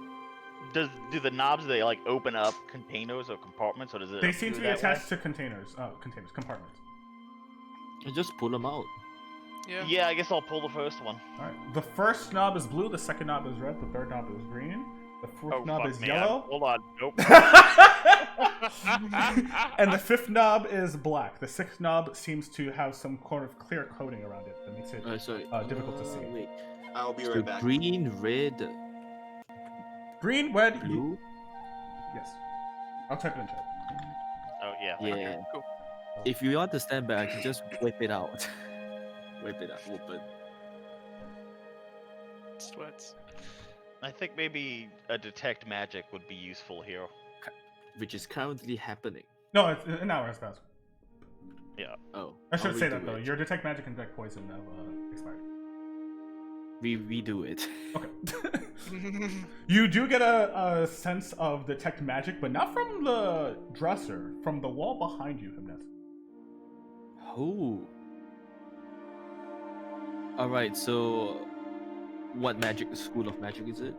S1: do the knobs they like open up containers or compartments, or does it?
S3: They seem to be
S1: appear that way?
S3: attached to compartments.
S2: You just pull them out.
S5: Yeah.
S1: Yeah, I guess I'll pull the first one.
S3: Alright. The first knob is blue, the second knob is red, the third knob is green, the fourth knob
S1: fuck
S3: is
S1: me,
S3: yellow.
S1: Hold on. Nope.
S3: And the fifth knob is black. The sixth knob seems to have some kind of clear coating around it that makes it difficult to see.
S2: Wait.
S4: I'll be
S2: So
S4: right back.
S2: green, red,
S3: Green, red,
S2: blue.
S3: yes. I'll type it in chat.
S1: Oh yeah. thank you.
S2: Yeah.
S5: Cool.
S2: If you want to stand back, I can just whip it out. Whip it out, open.
S5: Sweats.
S1: I think maybe a detect magic would be useful here.
S2: Which is currently happening.
S3: No, it's an hour has passed.
S1: Yeah.
S2: Oh.
S3: I should
S2: I'll
S3: say
S2: redo
S3: that though.
S2: it.
S3: Your detect magic and detect poison have expired.
S2: We redo it.
S3: Okay. You do get a sense of detect magic, but not from the dresser, from the wall behind you, Hymnes.
S2: Oh. Alright, so what magic school of magic is it?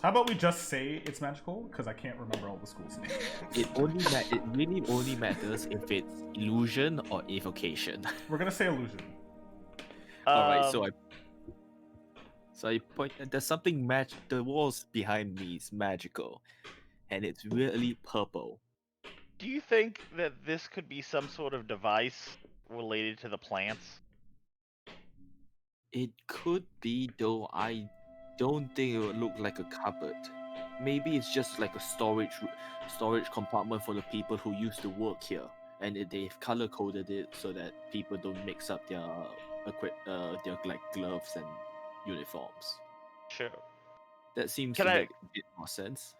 S3: How about we just say it's magical? Because I can't remember all the schools' names.
S2: It really only matters if it's illusion or evocation.
S3: We're gonna say illusion.
S2: Alright,
S1: Um,
S2: so I point at there's something the walls behind me is magical. And it's really purple.
S1: Do you think that this could be some sort of device related to the plants?
S2: It could be, though I don't think it would look like a cupboard. Maybe it's just like a storage compartment for the people who used to work here, and they've color coded it so that people don't mix up their like gloves and uniforms.
S1: Sure.
S2: That seems
S1: Can
S2: to
S1: I-
S2: make a bit more sense.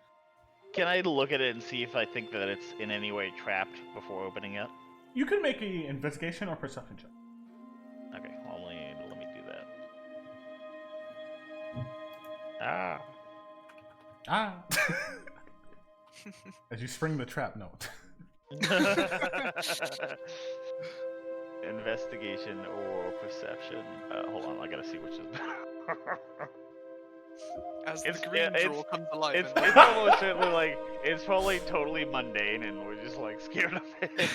S1: Can I look at it and see if I think that it's in any way trapped before opening it?
S3: You can make a investigation or perception check.
S1: Okay, well, let me do that.
S3: Ah. As you spring the trap, no.
S1: Investigation or perception. Hold on, I gotta see which is better.
S5: As
S1: It's-
S5: the green
S1: yeah,
S5: draw comes alive.
S1: It's
S5: and-
S1: almost certainly like it's probably totally mundane, and we're just like scared of it.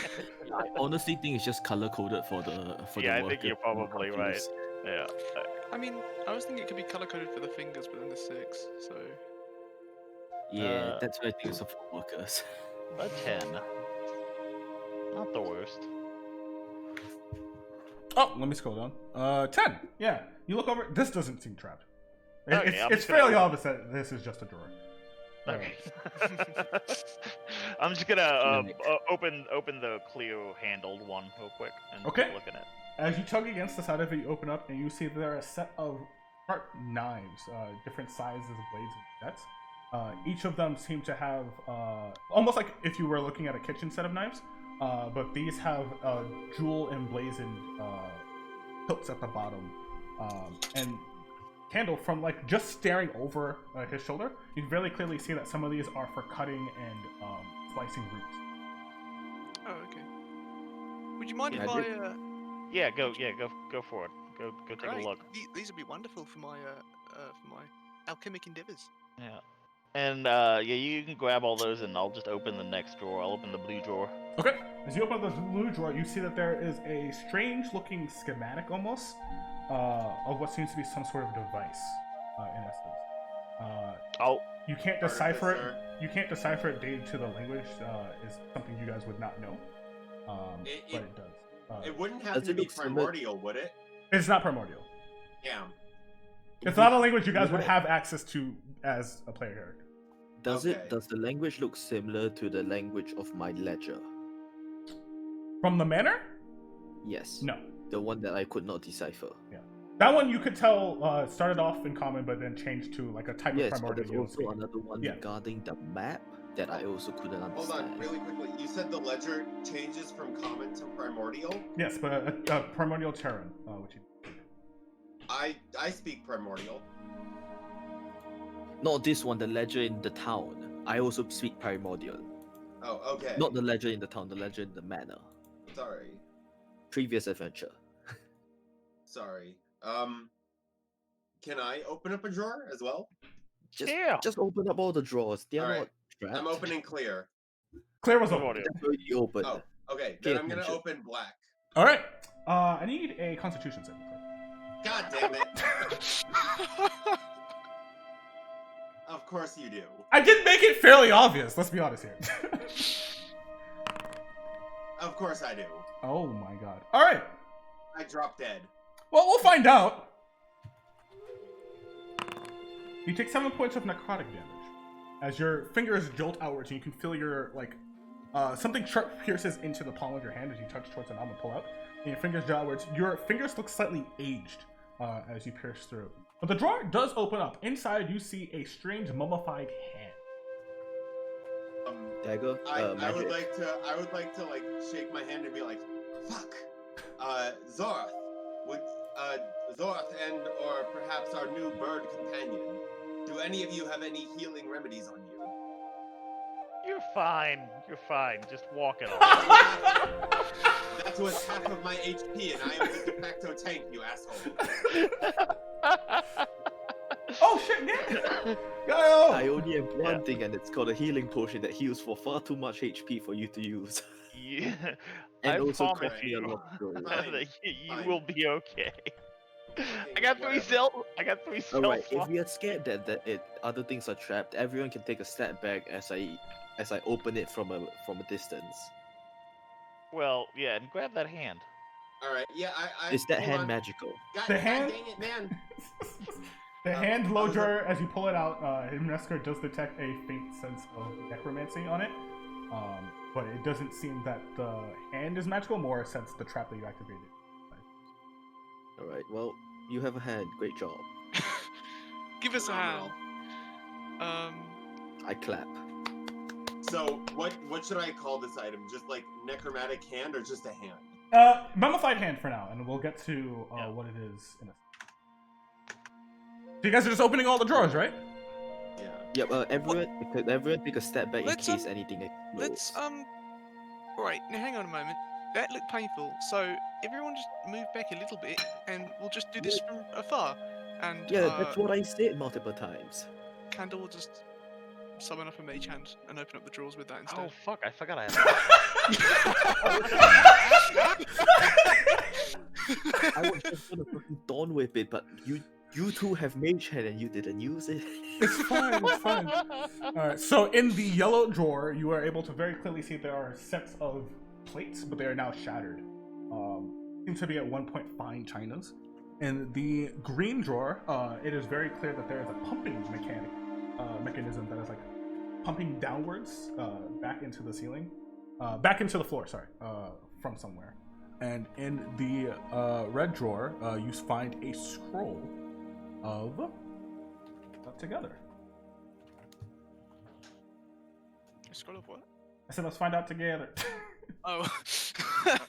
S2: I honestly think it's just color coded for the
S1: Yeah, I
S2: workers.
S1: think you're probably right.
S2: Confused.
S1: Yeah.
S5: I mean, I was thinking it could be color coded for the fingers within the 6. So
S2: Yeah, that's what I think it's for workers.
S1: A 10. Not the worst.
S3: Oh, let me scroll down. 10. Yeah, you look over. This doesn't seem trapped.
S1: Okay, I'm
S3: It's
S1: just gonna-
S3: fairly obvious that this is just a drawer.
S1: Okay. I'm just gonna open the clear handled one real quick and
S3: Okay.
S1: take a look at it.
S3: As you tug against the side of it, you open up and you see there are a set of sharp knives, different sizes of blades and sets. Each of them seem to have almost like if you were looking at a kitchen set of knives, but these have jewel emblazoned hilts at the bottom. And Candle, from like just staring over his shoulder, you can very clearly see that some of these are for cutting and slicing roots.
S5: oh, okay. Would you mind
S2: Yeah,
S5: if
S2: I
S5: I?
S2: did-
S1: Go for it. Go take
S5: Great.
S1: a look.
S5: These would be wonderful for my alchemic endeavors.
S1: Yeah. And you can grab all those, and I'll just open the next drawer. I'll open the blue drawer.
S3: Okay. As you open the blue drawer, you see that there is a strange-looking schematic, almost, of what seems to be some sort of device, in essence. You can't decipher it.
S4: Artificer.
S3: You can't decipher it due to the language. Is something you guys would not know, but it does.
S4: It wouldn't have
S2: Does
S4: to
S2: it
S4: be
S2: look similar-
S4: primordial, would it?
S3: It's not primordial.
S4: Yeah.
S3: It's not a language you guys would
S2: Right.
S3: have access to as a player character.
S4: Okay.
S2: Does the language look similar to the language of my ledger?
S3: From the manor?
S2: Yes.
S3: No.
S2: The one that I could not decipher.
S3: That one you could tell started off in common, but then changed to like a type of
S2: Yes, but
S3: primordial
S2: there's
S3: you don't
S2: also
S3: speak.
S2: another one
S3: Yeah.
S2: regarding the map. that I also couldn't
S4: Hold
S2: understand.
S4: on, really quickly. You said the ledger changes from common to primordial?
S3: Yes, but primordial Terran, which you...
S4: I speak primordial.
S2: Not this one, the ledger in the town. I also speak primordial.
S4: Oh, okay.
S2: Not the ledger in the town, the ledger in the manor.
S4: Sorry.
S2: Previous adventure.
S4: Sorry. Can I open up a drawer as well?
S2: Just open up all the drawers. They are
S4: All right.
S2: not trapped.
S4: I'm opening clear.
S3: Clear was
S1: Good
S3: open.
S1: audio.
S2: That's already open.
S4: Oh, okay.
S2: Pay
S4: Then I'm gonna
S2: attention.
S4: open black.
S3: All right. I need a Constitution saving throw.
S4: God damn it. Of course you do.
S3: I did make it fairly obvious. Let's be honest here.
S4: Of course I do.
S3: Oh my god. All right.
S4: I drop dead.
S3: Well, we'll find out. You take 7 points of necrotic damage as your fingers jolt outwards, and you can feel your something sharp pierces into the palm of your hand as you touch towards an arm and pull out. And your fingers jolt outwards. Your fingers look slightly aged as you pierce through. But the drawer does open up. Inside, you see a strange mummified hand.
S2: Dagger.
S4: I
S2: magic.
S4: would like to like shake my hand and be like, fuck. Zorth. Would Zorth and or perhaps our new bird companion. Do any of you have any healing remedies on you?
S1: You're fine. You're fine. Just walk it off.
S4: That was half of my HP, and I am the de facto tank, you asshole.
S3: Oh shit, yeah! Go!
S2: I only have one thing, and it's called a healing potion that heals for far too much HP for you to use.
S1: Yeah.
S2: And
S1: I
S2: also
S1: promise
S2: cost me a
S1: you
S2: lot of gold.
S4: Fine,
S1: that you
S4: fine.
S1: will be okay. I got three
S4: Whatever.
S1: cell.
S2: Alright, if we are scared that other things are trapped, everyone can take a step back as I open it from a distance.
S1: Well, yeah, and grab that hand.
S4: All right, yeah, I
S2: Is that
S4: hold
S2: hand
S4: on.
S2: magical?
S4: God,
S3: The
S4: God
S3: hand-
S4: dang it, man.
S3: The hand
S4: I
S3: low
S4: was
S3: drawer, as you pull it out, Himnesker does detect a faint sense of necromancy on it. But it doesn't seem that the hand is magical, more since the trap that you activated.
S2: Alright, well, you have a hand. Great job.
S5: Give us a hand.
S2: I clap.
S4: So, what should I call this item? Just like necromantic hand or just a hand?
S3: Mummified hand for now, and we'll get to
S1: Yeah.
S3: what it is in a. So you guys are just opening all the drawers, right?
S4: Yeah.
S2: Yep, everyone take a step back
S5: Let's,
S2: in case anything explodes.
S5: Let's Right, now hang on a moment. That looked painful, so everyone just move back a little bit, and we'll just do this from afar. And
S2: Yeah, that's what I said multiple times.
S5: Candle will just summon up a mage hand and open up the drawers with that
S1: Oh
S5: instead.
S1: fuck! I forgot I had.
S2: I was just gonna fucking dawn whip it, but you two have mage hand and you didn't use it.
S3: It's fine, it's fine. Alright, so in the yellow drawer, you are able to very clearly see there are sets of plates, but they are now shattered. Seem to be at one point fine chinas. In the green drawer, it is very clear that there is a pumping mechanism that is like pumping downwards back into the ceiling, back into the floor. Sorry, from somewhere. And in the red drawer, you find a scroll of together.
S5: A scroll of what?
S3: I said, let's find out together.
S5: Oh.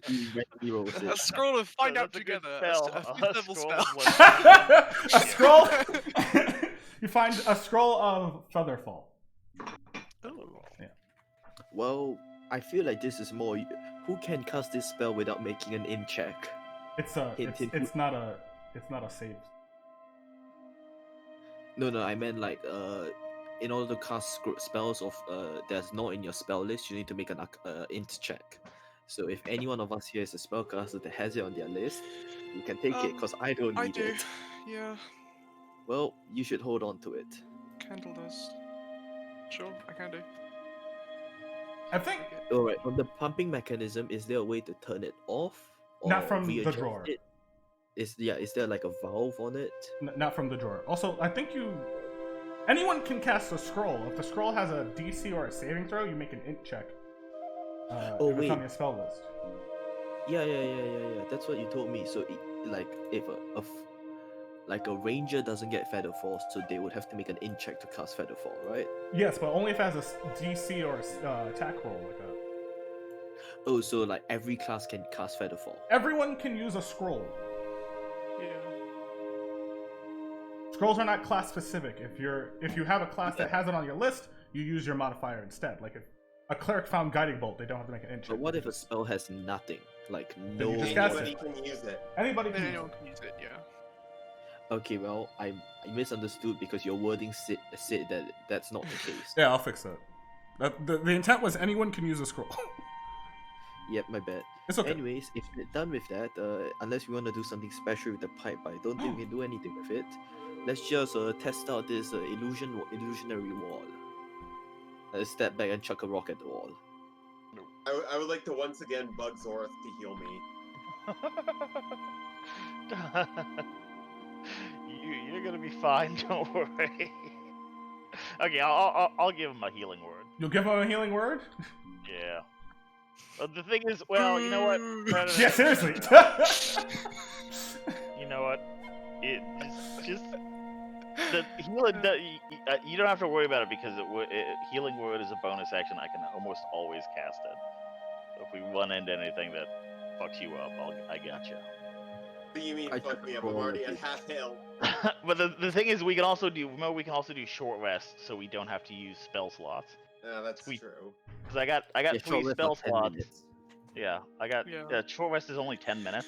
S2: You randomly rolls
S5: A
S2: it.
S5: scroll of find out
S1: That's a good
S5: together.
S1: spell.
S5: A fifth level
S1: scroll
S5: spell.
S1: of
S3: A scroll. You find a scroll of Featherfall.
S5: Oh.
S2: Well, I feel like this is more. Who can cast this spell without making an in check?
S3: It's a.
S2: Hint, hint,
S3: It's not a. It's not a save.
S2: No, I meant like in order to cast spells of that's not in your spell list, you need to make an int check. So if any one of us here is a spellcaster that has it on their list, you can take it because I don't
S5: I
S2: need
S5: do.
S2: it.
S5: Yeah,
S2: Well, you should hold on to it.
S5: Candle does. Sure, I can do.
S3: I think
S2: All right. On the pumping mechanism, is there a way to turn it off?
S3: Not
S2: or
S3: from the
S2: readjust
S3: drawer.
S2: it? Is there like a valve on it?
S3: not from the drawer. Also, I think anyone can cast a scroll. If the scroll has a DC or a saving throw, you make an int check.
S2: Oh,
S3: if it's on
S2: wait.
S3: your spell list.
S2: Yeah. That's what you told me. So, like, if like a ranger doesn't get Feather Fall, so they would have to make an in check to cast Feather Fall, right?
S3: Yes, but only if it has a DC or attack roll.
S2: Oh, so like every class can cast Feather Fall.
S3: Everyone can use a scroll.
S5: Yeah.
S3: Scrolls are not class specific. If you have a class that has it on your list, you use your modifier instead. Like if a cleric found Guiding Bolt, they don't have to make an in check.
S2: But what if a spell has nothing? Like
S3: Then
S2: no.
S3: you just cast
S4: Anybody
S3: it.
S4: can use it.
S3: Anybody
S5: Then
S3: can use
S5: anyone
S3: it.
S5: can use it. Yeah.
S2: Okay, well, I misunderstood because your wording said that that's not the case.
S3: Yeah, I'll fix that. The intent was anyone can use a scroll.
S2: Yep, my bad.
S3: It's okay.
S2: Anyways, if we're done with that, unless we want to do something special with the pipe, but I don't think we can do anything with it. Let's just test out this illusionary wall. Step back and chuck a rock at the wall.
S4: I would like to once again bug Zorth to heal me.
S1: You're gonna be fine. Don't worry. Okay, I'll give him a healing word.
S3: You'll give him a healing word?
S1: Yeah. The thing is, well, you know what? No,
S3: Yeah, seriously.
S1: You know what? It just the healing. You don't have to worry about it because healing word is a bonus action. I can almost always cast it. So if we run into anything that fucks you up, I got you.
S4: What do you mean
S2: I
S4: fuck
S2: took
S4: me
S2: a
S4: up? I'm
S2: roll
S4: already
S2: with
S4: at
S2: it.
S4: half health.
S1: But the thing is, we can also do short rest, so we don't have to use spell slots.
S4: That's
S1: Sweet.
S4: true.
S1: Because I got
S2: Yeah,
S1: 3
S2: short rest
S1: spell
S2: for 10
S1: slots.
S2: minutes.
S1: Yeah, I got
S5: Yeah.
S1: short rest is only 10 minutes.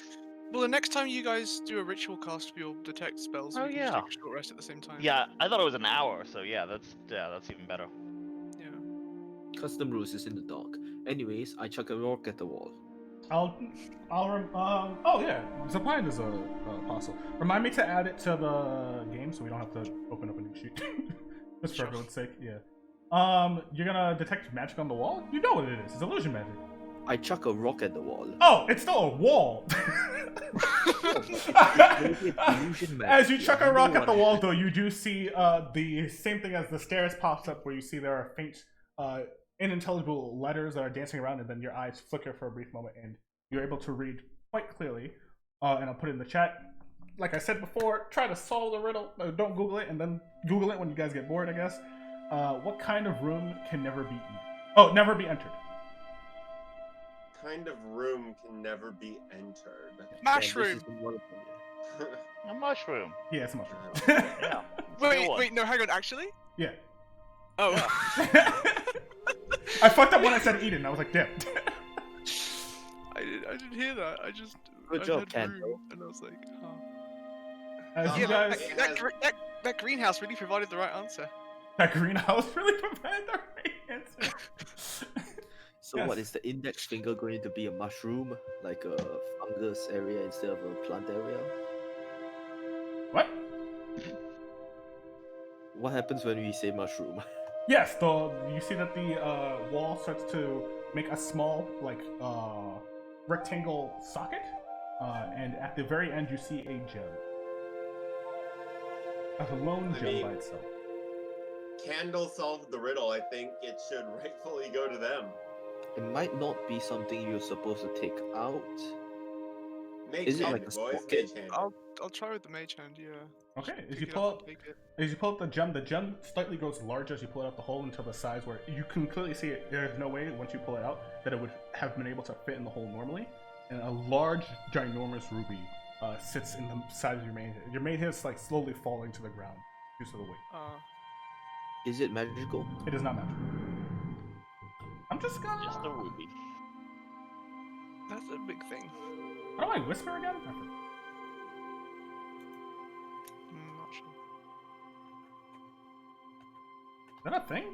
S5: Well, the next time you guys do a ritual cast for your detect spells,
S1: Oh,
S5: we can just
S1: yeah.
S5: take a short rest at the same time.
S1: Yeah, I thought it was an hour, so yeah, that's even better.
S5: Yeah.
S2: Custom rules is in the dock. Anyways, I chuck a rock at the wall.
S3: oh yeah, Zapine is a apostle. Remind me to add it to the game so we don't have to open up a new sheet. Just for everyone's sake, yeah. You're gonna detect magic on the wall? You know what it is. It's illusion magic.
S2: I chuck a rock at the wall.
S3: Oh, it's still a wall.
S2: Illusion magic.
S3: As you chuck a
S2: know
S3: rock at
S2: what
S3: the
S2: I-
S3: wall, though, you do see the same thing as the stairs pops up, where you see there are faint, unintelligible letters that are dancing around, and then your eyes flicker for a brief moment, and you're able to read quite clearly. And I'll put it in the chat. Like I said before, try to solve the riddle. Don't Google it, and then Google it when you guys get bored, I guess. What kind of room can never be eaten? Oh, never be entered.
S4: Kind of room can never be entered.
S5: Mushroom.
S2: Yeah, this is one of them.
S1: A mushroom.
S3: Yeah, it's a mushroom.
S1: Yeah.
S5: Wait,
S1: one.
S5: wait, no, hang on. Actually?
S3: Yeah.
S5: Oh.
S3: I fucked up when I said Eden. I was like, damn.
S5: I didn't hear that. I just.
S2: Good
S5: I
S2: job,
S5: heard
S2: Ken.
S5: room, and I was like, huh.
S3: As you
S5: Yeah,
S3: guys,
S5: that greenhouse really provided the right answer.
S3: that greenhouse really provided the right answer.
S2: So
S3: Yes.
S2: what is the index finger going to be? A mushroom, like a fungus area instead of a plant area?
S3: What?
S2: What happens when we say mushroom?
S3: Yes, you see that the wall starts to make a small, like, rectangle socket, and at the very end you see a gem. A lone gem by itself.
S4: Candle solved the riddle. I think it should rightfully go to them.
S2: It might not be something you're supposed to take out.
S4: Make
S2: Is it
S4: hand,
S2: like a
S4: boys.
S2: socket?
S4: Make hand.
S5: I'll try with the mage hand. Yeah.
S3: Okay, as
S5: Pick
S3: you
S5: it
S3: pull
S5: up
S3: out,
S5: and take it.
S3: as you pull out the gem slightly goes larger as you pull it out the hole until the size where you can clearly see it. There's no way once you pull it out that it would have been able to fit in the hole normally. And a large, ginormous ruby sits in the side of your main head. Your main head is like slowly falling to the ground due to the weight.
S2: Is it magical?
S3: It is not magical. I'm just gonna.
S1: Just a ruby.
S5: That's a big thing.
S3: How do I whisper again? I forgot.
S5: Not sure.
S3: Is that a thing?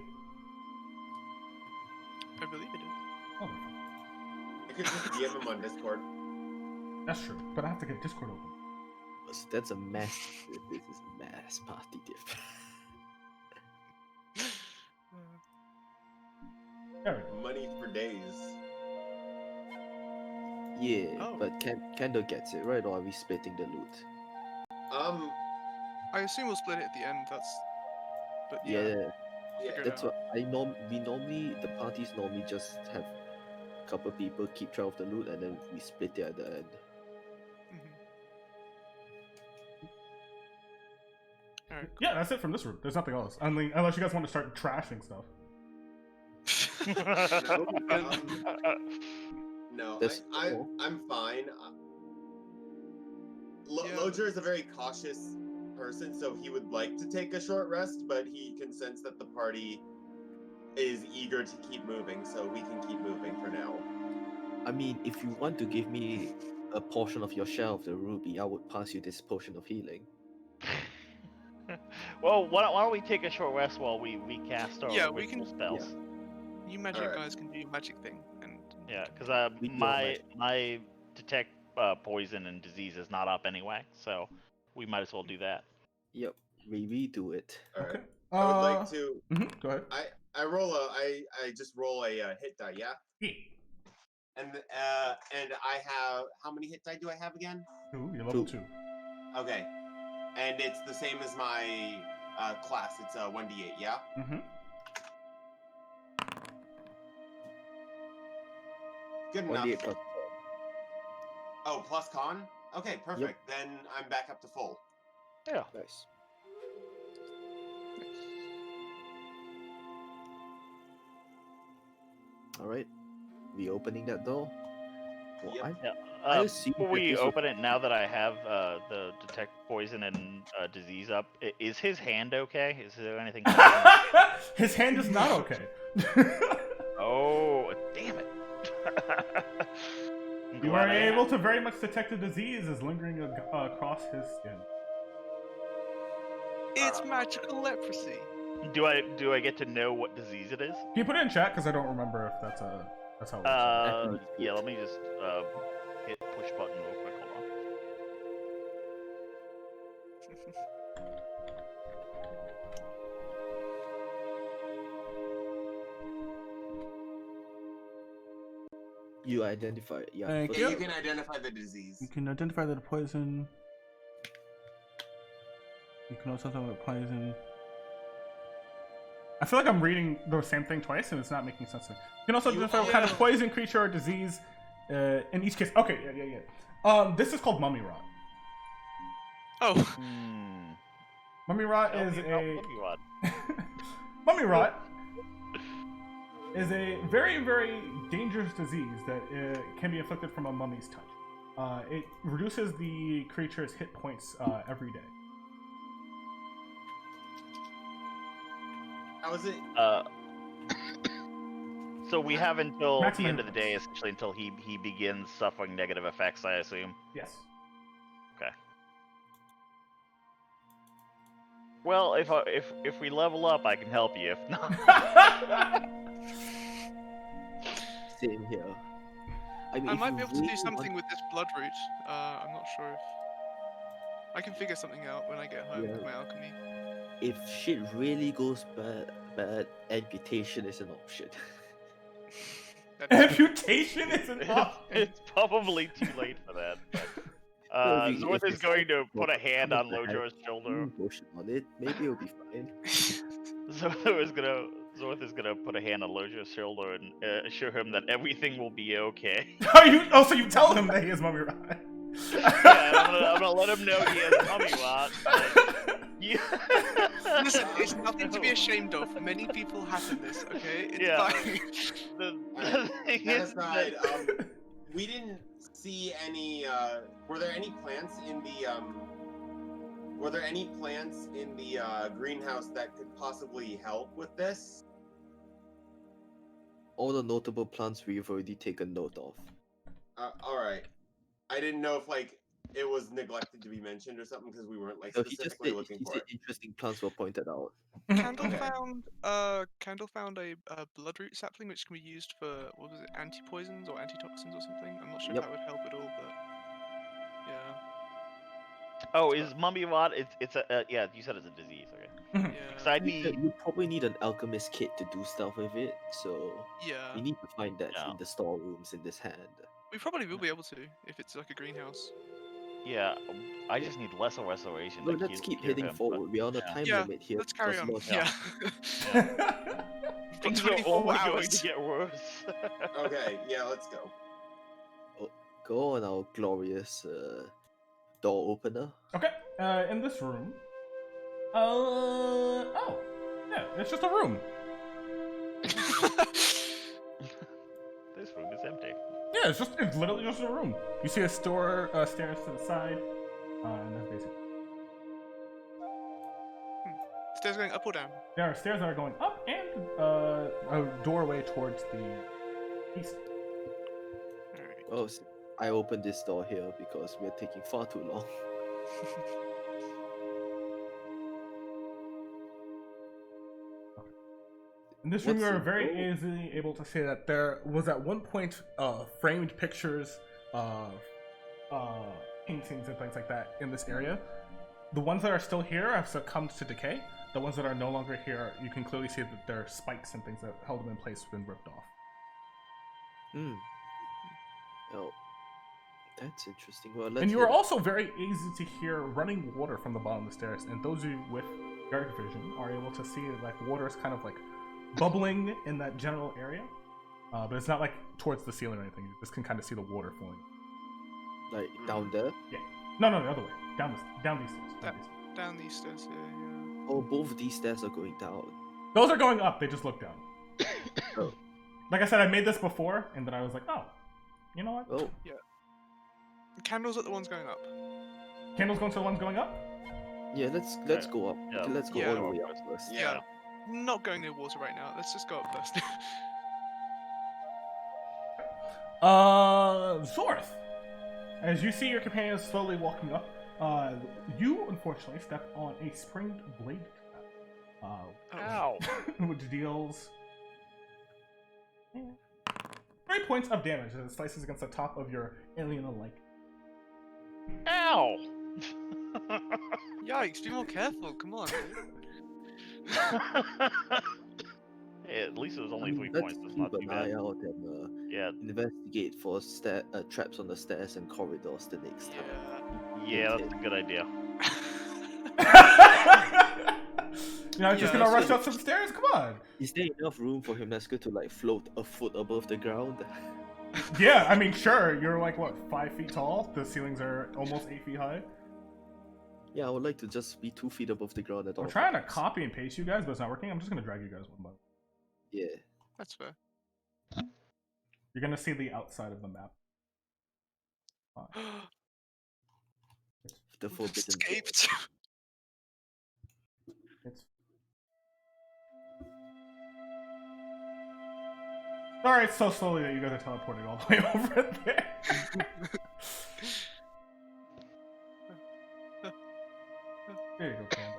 S5: I believe it is.
S3: Oh,
S4: You could just DM him on Discord.
S3: that's true. But I have to get Discord open.
S2: That's a mass. This is a mass party diff.
S3: There we go.
S4: Money for days.
S2: Yeah,
S5: Oh.
S2: but Kendall gets it, right? Or are we splitting the loot?
S5: I assume we'll split it at the end. But
S2: Yeah,
S4: Yeah.
S5: Figure it
S2: that's
S5: out.
S2: what the parties normally just have a couple people keep track of the loot and then we split it at the end.
S5: Mhm. Alright.
S3: Yeah, that's it from this room. There's nothing else. Unless you guys want to start trashing stuff.
S4: No,
S2: There's
S4: I'm fine. Lojer is a very cautious person, so he would like to take a short rest, but he can sense that the party is eager to keep moving, so we can keep moving for now.
S2: I mean, if you want to give me a portion of your share of the ruby, I would pass you this potion of healing.
S1: Well, why don't we take a short rest while we recast our
S5: we
S1: ritual
S5: can-
S1: spells?
S5: You magic
S4: Alright.
S5: guys can do your magic thing. And
S1: Yeah, because
S2: We do
S1: my detect poison and disease is not up anyway, so we might as well do that.
S2: Yep, we redo it.
S4: Alright.
S3: Okay.
S4: I would like to.
S3: Go ahead.
S4: I just roll a hit die, yeah.
S3: Yeah.
S4: And I have, how many hit die do I have again?
S3: 2. You're level 2.
S4: Okay, and it's the same as my class. It's 1d8, yeah. Good enough.
S2: 1d8 plus.
S4: Oh, plus con. Okay, perfect. Then I'm back up to full.
S1: Yeah.
S2: Nice. Alright. Reopening that door. Well,
S4: Yep.
S2: I assume
S1: Before
S2: that
S1: we
S2: this will-
S1: open it, now that I have the detect poison and disease up, is his hand okay? Is there anything?
S3: His hand is not okay.
S1: Oh, damn it! I'm
S3: You
S1: glad
S3: are
S1: I
S3: able to very much detect the disease is lingering across his skin.
S5: it's magical leprosy.
S1: Do I get to know what disease it is?
S3: Can you put it in chat? Because I don't remember if that's how it works.
S1: Yeah. Let me just hit push button real quick. Hold on.
S2: You identify it, yeah.
S3: Thank
S2: for
S4: Yeah,
S3: you.
S4: you can identify the disease.
S3: You can identify the poison. You can also tell the poison. I feel like I'm reading the same thing twice and it's not making sense to me. You can also identify what kind of poison, creature, or disease in each case. Okay, yeah. This is called mummy rot.
S5: Oh,
S3: Mummy rot
S1: Tell
S3: is
S1: me about
S3: a
S1: Mummy Rot.
S3: mummy rot is a very, very dangerous disease that can be inflicted from a mummy's touch. It reduces the creature's hit points every day.
S4: How is it?
S1: So we have until
S3: Maximum
S1: the end of the
S3: hit
S1: day,
S3: points.
S1: essentially, until he begins suffering negative effects, I assume.
S3: Yes.
S1: Okay. Well, if we level up, I can help you. If not,
S2: Same here. I mean,
S5: I
S2: if
S5: might
S2: you
S5: be able to do
S2: really
S5: something
S2: want-
S5: with this blood root. I'm not sure if I can figure something out when I get home with
S2: Yeah.
S5: my alchemy.
S2: If shit really goes bad, amputation is an option.
S5: That is true.
S3: Amputation is an option.
S1: it's probably too late for that. But,
S2: Well, if
S1: Zorth is
S2: it's
S1: going to
S2: well,
S1: put a hand
S2: some
S1: on
S2: of the
S1: Lojor's shoulder.
S2: Potion on it, maybe it'll be fine.
S1: Zorth is gonna put a hand on Lojor's shoulder and assure him that everything will be okay.
S3: So you tell him that he has mummy rot.
S1: Yeah, I'm gonna let him know he has mummy rot.
S5: Listen, it's nothing to be ashamed of. Many people have this, okay? It's
S1: Yeah.
S5: fine.
S1: The thing
S4: That
S1: is
S4: aside,
S1: that-
S4: we didn't see any. Were there any plants in the? Were there any plants in the greenhouse that could possibly help with this?
S2: All the notable plants we've already taken note of.
S4: All right. I didn't know if it was neglected to be mentioned or something because we weren't
S2: So he just
S4: specifically
S2: said,
S4: looking
S2: he
S4: for
S2: said
S4: it.
S2: interesting plants were pointed out.
S5: Candle
S4: Okay.
S5: found a bloodroot sapling which can be used for what was it, anti-poisons or antitoxins or something. I'm not sure
S2: Yep.
S5: if that would help at all, but yeah.
S1: Oh, is mummy rot? It's a yeah. You said it's a disease. Okay.
S5: Yeah.
S1: Because I need.
S2: You probably need an alchemist kit to do stuff with it, so
S5: Yeah.
S2: you need to find that
S1: Yeah.
S2: in the storerooms in this hand.
S5: We probably will be able to if it's like a greenhouse.
S1: Yeah, I just need lesser restoration.
S2: No,
S1: to
S2: let's keep
S1: cure
S2: heading
S1: him, but-
S2: forward. We're on a
S1: yeah.
S2: time
S5: Yeah,
S2: limit here.
S5: Let's carry
S2: because
S5: on.
S2: yours-
S5: Yeah. Been
S1: Things are
S5: 24
S1: only going
S5: hours.
S1: to get worse.
S4: Okay, yeah, let's go.
S2: Go on our glorious door opener.
S3: Okay, in this room, Oh. Yeah, it's just a room.
S1: This room is empty.
S3: Yeah, it's literally just a room. You see a stairs to the side, and that's basically.
S5: Stairs going up or down?
S3: There are stairs that are going up and a doorway towards the east.
S5: Alright.
S2: Oh, I opened this door here because we're taking far too long.
S3: In this room,
S2: What's
S3: you are
S2: the
S3: very
S2: door?
S3: easily able to say that there was at one point framed pictures of paintings and things like that in this area. The ones that are still here have succumbed to decay. The ones that are no longer here, you can clearly see that their spikes and things that held them in place have been ripped off.
S2: Hmm. Oh, that's interesting. Well, let's
S3: And you
S2: head-
S3: are also very easy to hear running water from the bottom of the stairs. And those of you with dark vision are able to see like water is kind of like bubbling in that general area. But it's not like towards the ceiling or anything. You just can kind of see the water flowing.
S2: like down there.
S3: No, the other way. Down these stairs. Down these stairs.
S5: Down these stairs here, yeah.
S2: Oh, both of these stairs are going down.
S3: Those are going up. They just look down.
S2: Oh.
S3: Like I said, I made this before, and then I was like, oh, you know what?
S2: Oh,
S5: Candles are the ones going up.
S3: Candles going to the ones going up?
S2: yeah. Let's go up.
S1: Yeah.
S2: Let's go
S5: Yeah.
S2: all the way up first.
S4: Yeah.
S5: Not going near water right now. Let's just go up first.
S3: Zorth. As you see your companions slowly walking up, you unfortunately step on a springed blade trap,
S1: Ow.
S3: which deals 3 points of damage as it slices against the top of your alien-alike.
S1: Ow.
S5: Yikes, be more careful, come on.
S1: Hey, at least it was only 3
S2: Let's
S1: points. That's
S2: keep
S1: not too
S2: an eye
S1: bad.
S2: out and
S1: Yeah,
S2: investigate for traps on the stairs and corridors the next time.
S5: Yeah.
S1: that's a good idea.
S3: You're not just
S5: Yeah,
S3: gonna
S2: so-
S3: rush up some stairs? Come on!
S2: Is there enough room for Himneska to like float a foot above the ground?
S3: Yeah, I mean, sure, you're like, what, 5 feet tall? The ceilings are almost 8 feet high.
S2: Yeah, I would like to just be 2 feet above the ground at all.
S3: I'm trying to
S2: times.
S3: copy and paste you guys, but it's not working. I'm just gonna drag you guys one by one.
S2: Yeah.
S5: That's fair.
S3: You're gonna see the outside of the map.
S2: The forbidden door.
S5: Escaped.
S3: It's... Sorry, it's so slowly that you guys are teleporting all the way over there. There you go, Cam.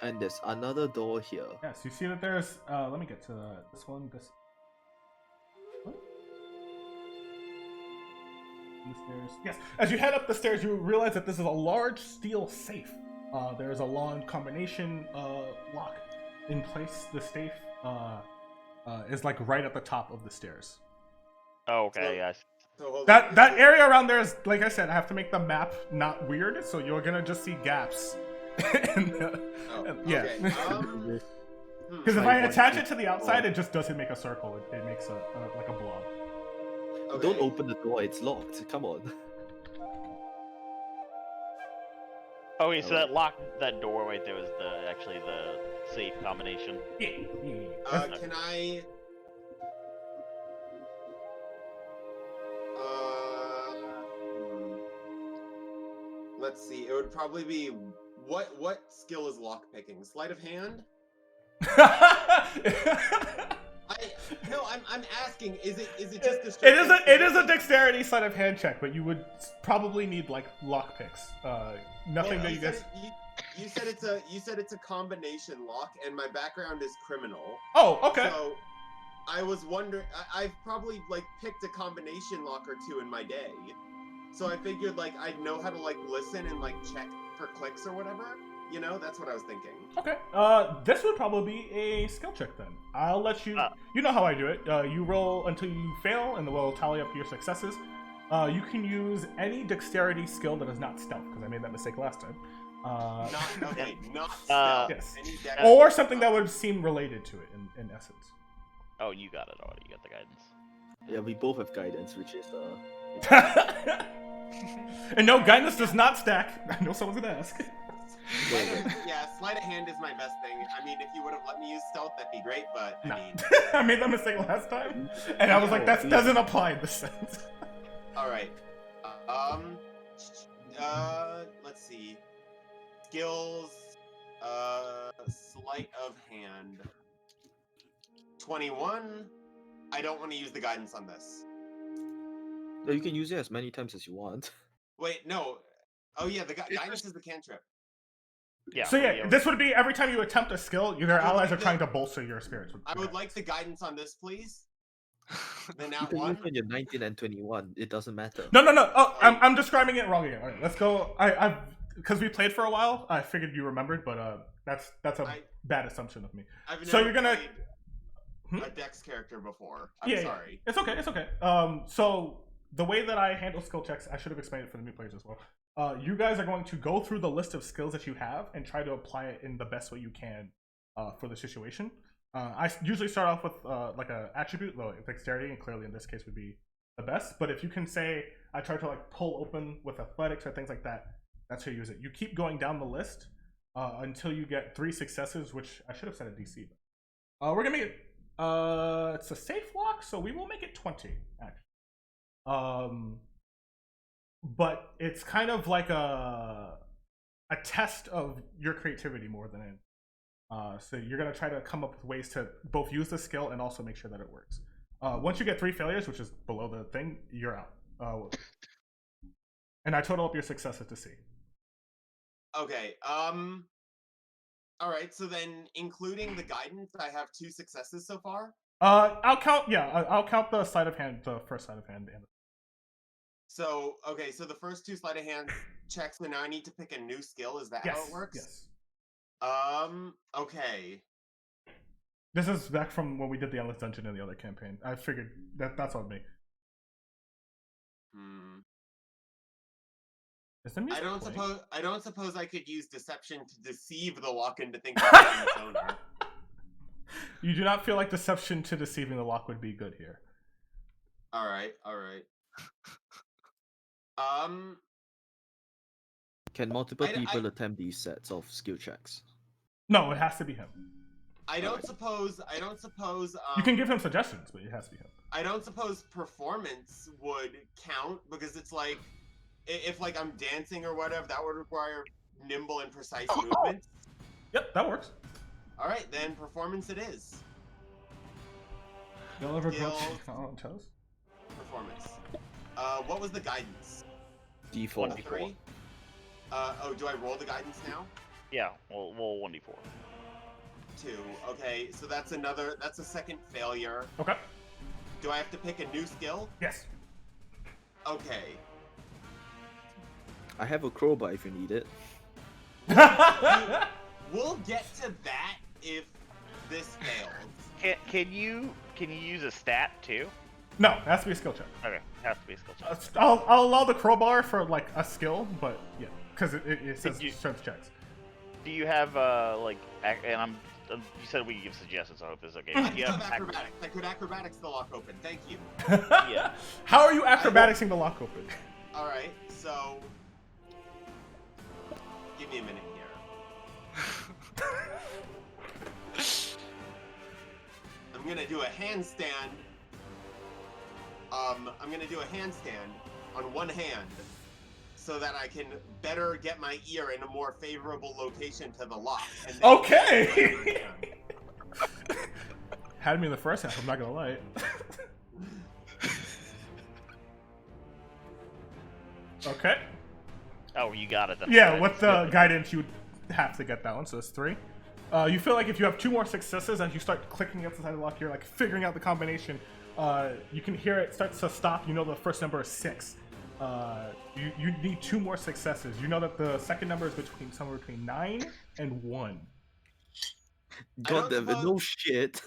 S2: And there's another door here.
S3: Yes, you see that there's. Let me get to this one. This. What? The stairs. Yes. As you head up the stairs, you realize that this is a large steel safe. There's a long combination lock in place. The safe is like right at the top of the stairs.
S1: Oh, okay, yes.
S4: So hold on.
S3: That area around there is, like I said, I have to make the map not weird, so you're gonna just see gaps. in the,
S4: Oh,
S3: yeah.
S4: okay.
S3: Because if I attach it to the outside, it just doesn't make a circle. It makes like a blob.
S4: Okay.
S2: Don't open the door, it's locked. Come on.
S1: Okay, so that door right there was actually the safe combination.
S3: Yeah.
S4: Can I? Let's see. It would probably be what skill is lockpicking? Sleight of hand? I'm asking. Is it just the?
S3: It is a dexterity sleight of hand check, but you would probably need like lockpicks. Nothing that you guys.
S4: You said it's a combination lock, and my background is criminal.
S3: Oh, okay.
S4: So I was wondering. I've probably like picked a combination lock or two in my day, so I figured like I'd know how to like listen and like check for clicks or whatever. You know, that's what I was thinking.
S3: Okay. This would probably be a skill check then. I'll let you. You know how I do it. You roll until you fail, and we'll tally up your successes. You can use any dexterity skill that is not stealth, because I made that mistake last time.
S4: Not stealth.
S3: Yes.
S4: Any dex-
S3: Or something that would seem related to it in essence.
S1: Oh, you got it already. You got the guidance.
S2: Yeah, we both have guidance, which is
S3: And no, guidance does not stack. I know someone's gonna ask.
S4: Sleight of hand is my best thing. I mean, if you would have let me use stealth, that'd be great, but
S3: No.
S4: I mean...
S3: I made that mistake last time, and I was like, that doesn't apply in this sense.
S4: Alright. Let's see. Skills, sleight of hand. 21. I don't want to use the guidance on this.
S2: No, you can use it as many times as you want.
S4: Wait, no. Oh yeah, the guidance is the cantrip.
S1: Yeah.
S3: So yeah, this would be every time you attempt a skill, your allies are trying to bolster your spirits.
S4: I would like the guidance on this, please. The nat
S2: You can
S4: one.
S2: use when you're 19 and 21. It doesn't matter.
S3: No. Oh, I'm describing it wrong again. All right, let's go. Because we played for a while, I figured you remembered, but that's a bad assumption of me. So you're gonna
S4: a Dex character before. I'm sorry.
S3: It's okay. So the way that I handle skill checks, I should have explained it for the new players as well. You guys are going to go through the list of skills that you have and try to apply it in the best way you can for the situation. I usually start off with like an attribute, though dexterity, and clearly in this case would be the best. But if you can say, I try to like pull open with athletics or things like that, that's how you use it. You keep going down the list until you get 3 successes, which I should have set a DC. We're gonna make it. It's a safe lock, so we will make it 20 actually. But it's kind of like a test of your creativity more than anything. So you're gonna try to come up with ways to both use the skill and also make sure that it works. Once you get 3 failures, which is below the thing, you're out. And I total up your successes to see.
S4: Okay. All right. So then, including the guidance, I have 2 successes so far.
S3: I'll count. Yeah, I'll count the sleight of hand, the first sleight of hand.
S4: So okay. So the first 2 sleight of hand checks. So now I need to pick a new skill. Is that how it works?
S3: Yes.
S4: Okay.
S3: This is back from when we did the Endless Dungeon in the other campaign. I figured that's on me. Is the music playing?
S4: I don't suppose I could use deception to deceive the lock into thinking I'm its owner.
S3: You do not feel like deception to deceiving the lock would be good here.
S4: All right.
S2: Can multiple people attempt these sets of skill checks?
S3: No, it has to be him.
S4: I don't suppose.
S3: You can give him suggestions, but it has to be him.
S4: I don't suppose performance would count because it's like, if like I'm dancing or whatever, that would require nimble and precise movements.
S3: Yep, that works.
S4: All right, then performance it is.
S3: You'll ever grow toes?
S4: Performance. What was the guidance?
S2: D4.
S4: 1 to 3. Do I roll the guidance now?
S1: Yeah, we'll roll 1d4.
S4: 2. Okay, so that's a second failure.
S3: Okay.
S4: Do I have to pick a new skill?
S3: Yes.
S4: Okay.
S2: I have a crowbar if you need it.
S4: We'll get to that if this fails.
S1: Can you use a stat too?
S3: No, it has to be a skill check.
S1: Okay, it has to be a skill check.
S3: I'll allow the crowbar for like a skill, but yeah, because it says strength checks.
S1: Do you have you said we can give suggestions. I hope this is okay.
S4: I have acrobatics. I could acrobatics the lock open. Thank you.
S1: Yeah.
S3: How are you acrobaticsing the lock open?
S4: All right, so give me a minute here. I'm gonna do a handstand. I'm gonna do a handstand on one hand so that I can better get my ear in a more favorable location to the lock. And then
S3: okay! Had me in the first half, I'm not gonna lie. Okay.
S1: Oh, you got it.
S3: Yeah, with the guidance, you would have to get that one, so it's 3. You feel like if you have 2 more successes as you start clicking up the side of the lock, you're like figuring out the combination. You can hear it starts to stop. You know the first number is 6. You need 2 more successes. You know that the second number is somewhere between 9 and 1.
S2: God damn it, no shit.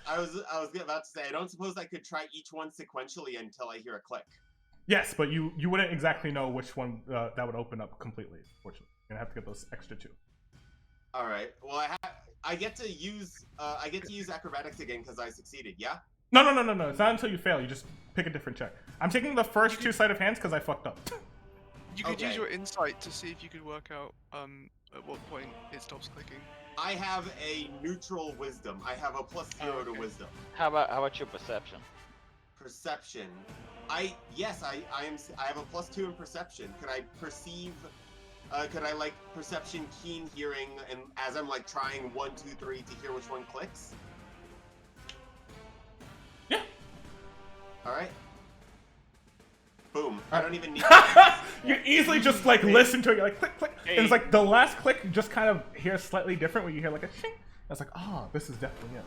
S4: I was about to say, I don't suppose I could try each one sequentially until I hear a click.
S3: Yes, but you wouldn't exactly know which one that would open up completely. Fortunately, you're gonna have to get those extra 2.
S4: All right. Well, I get to use acrobatics again because I succeeded. Yeah.
S3: No. It's not until you fail. You just pick a different check. I'm taking the first 2 sleight of hands because I fucked up.
S5: You could use
S4: Okay.
S5: your insight to see if you could work out at what point it stops clicking.
S4: I have a neutral wisdom. I have a +0 to
S5: okay.
S4: wisdom.
S1: How about your perception?
S4: Perception. I have a +2 in perception. Could I perceive? Could I like perception, keen hearing, and as I'm like trying 1, 2, 3 to hear which one clicks?
S3: Yeah.
S4: All right. Boom. I don't even need.
S3: You easily just like listen to it. You're like click click. And it's like the last click just kind of hears slightly different when you hear like a shing. It's like, oh, this is definitely it.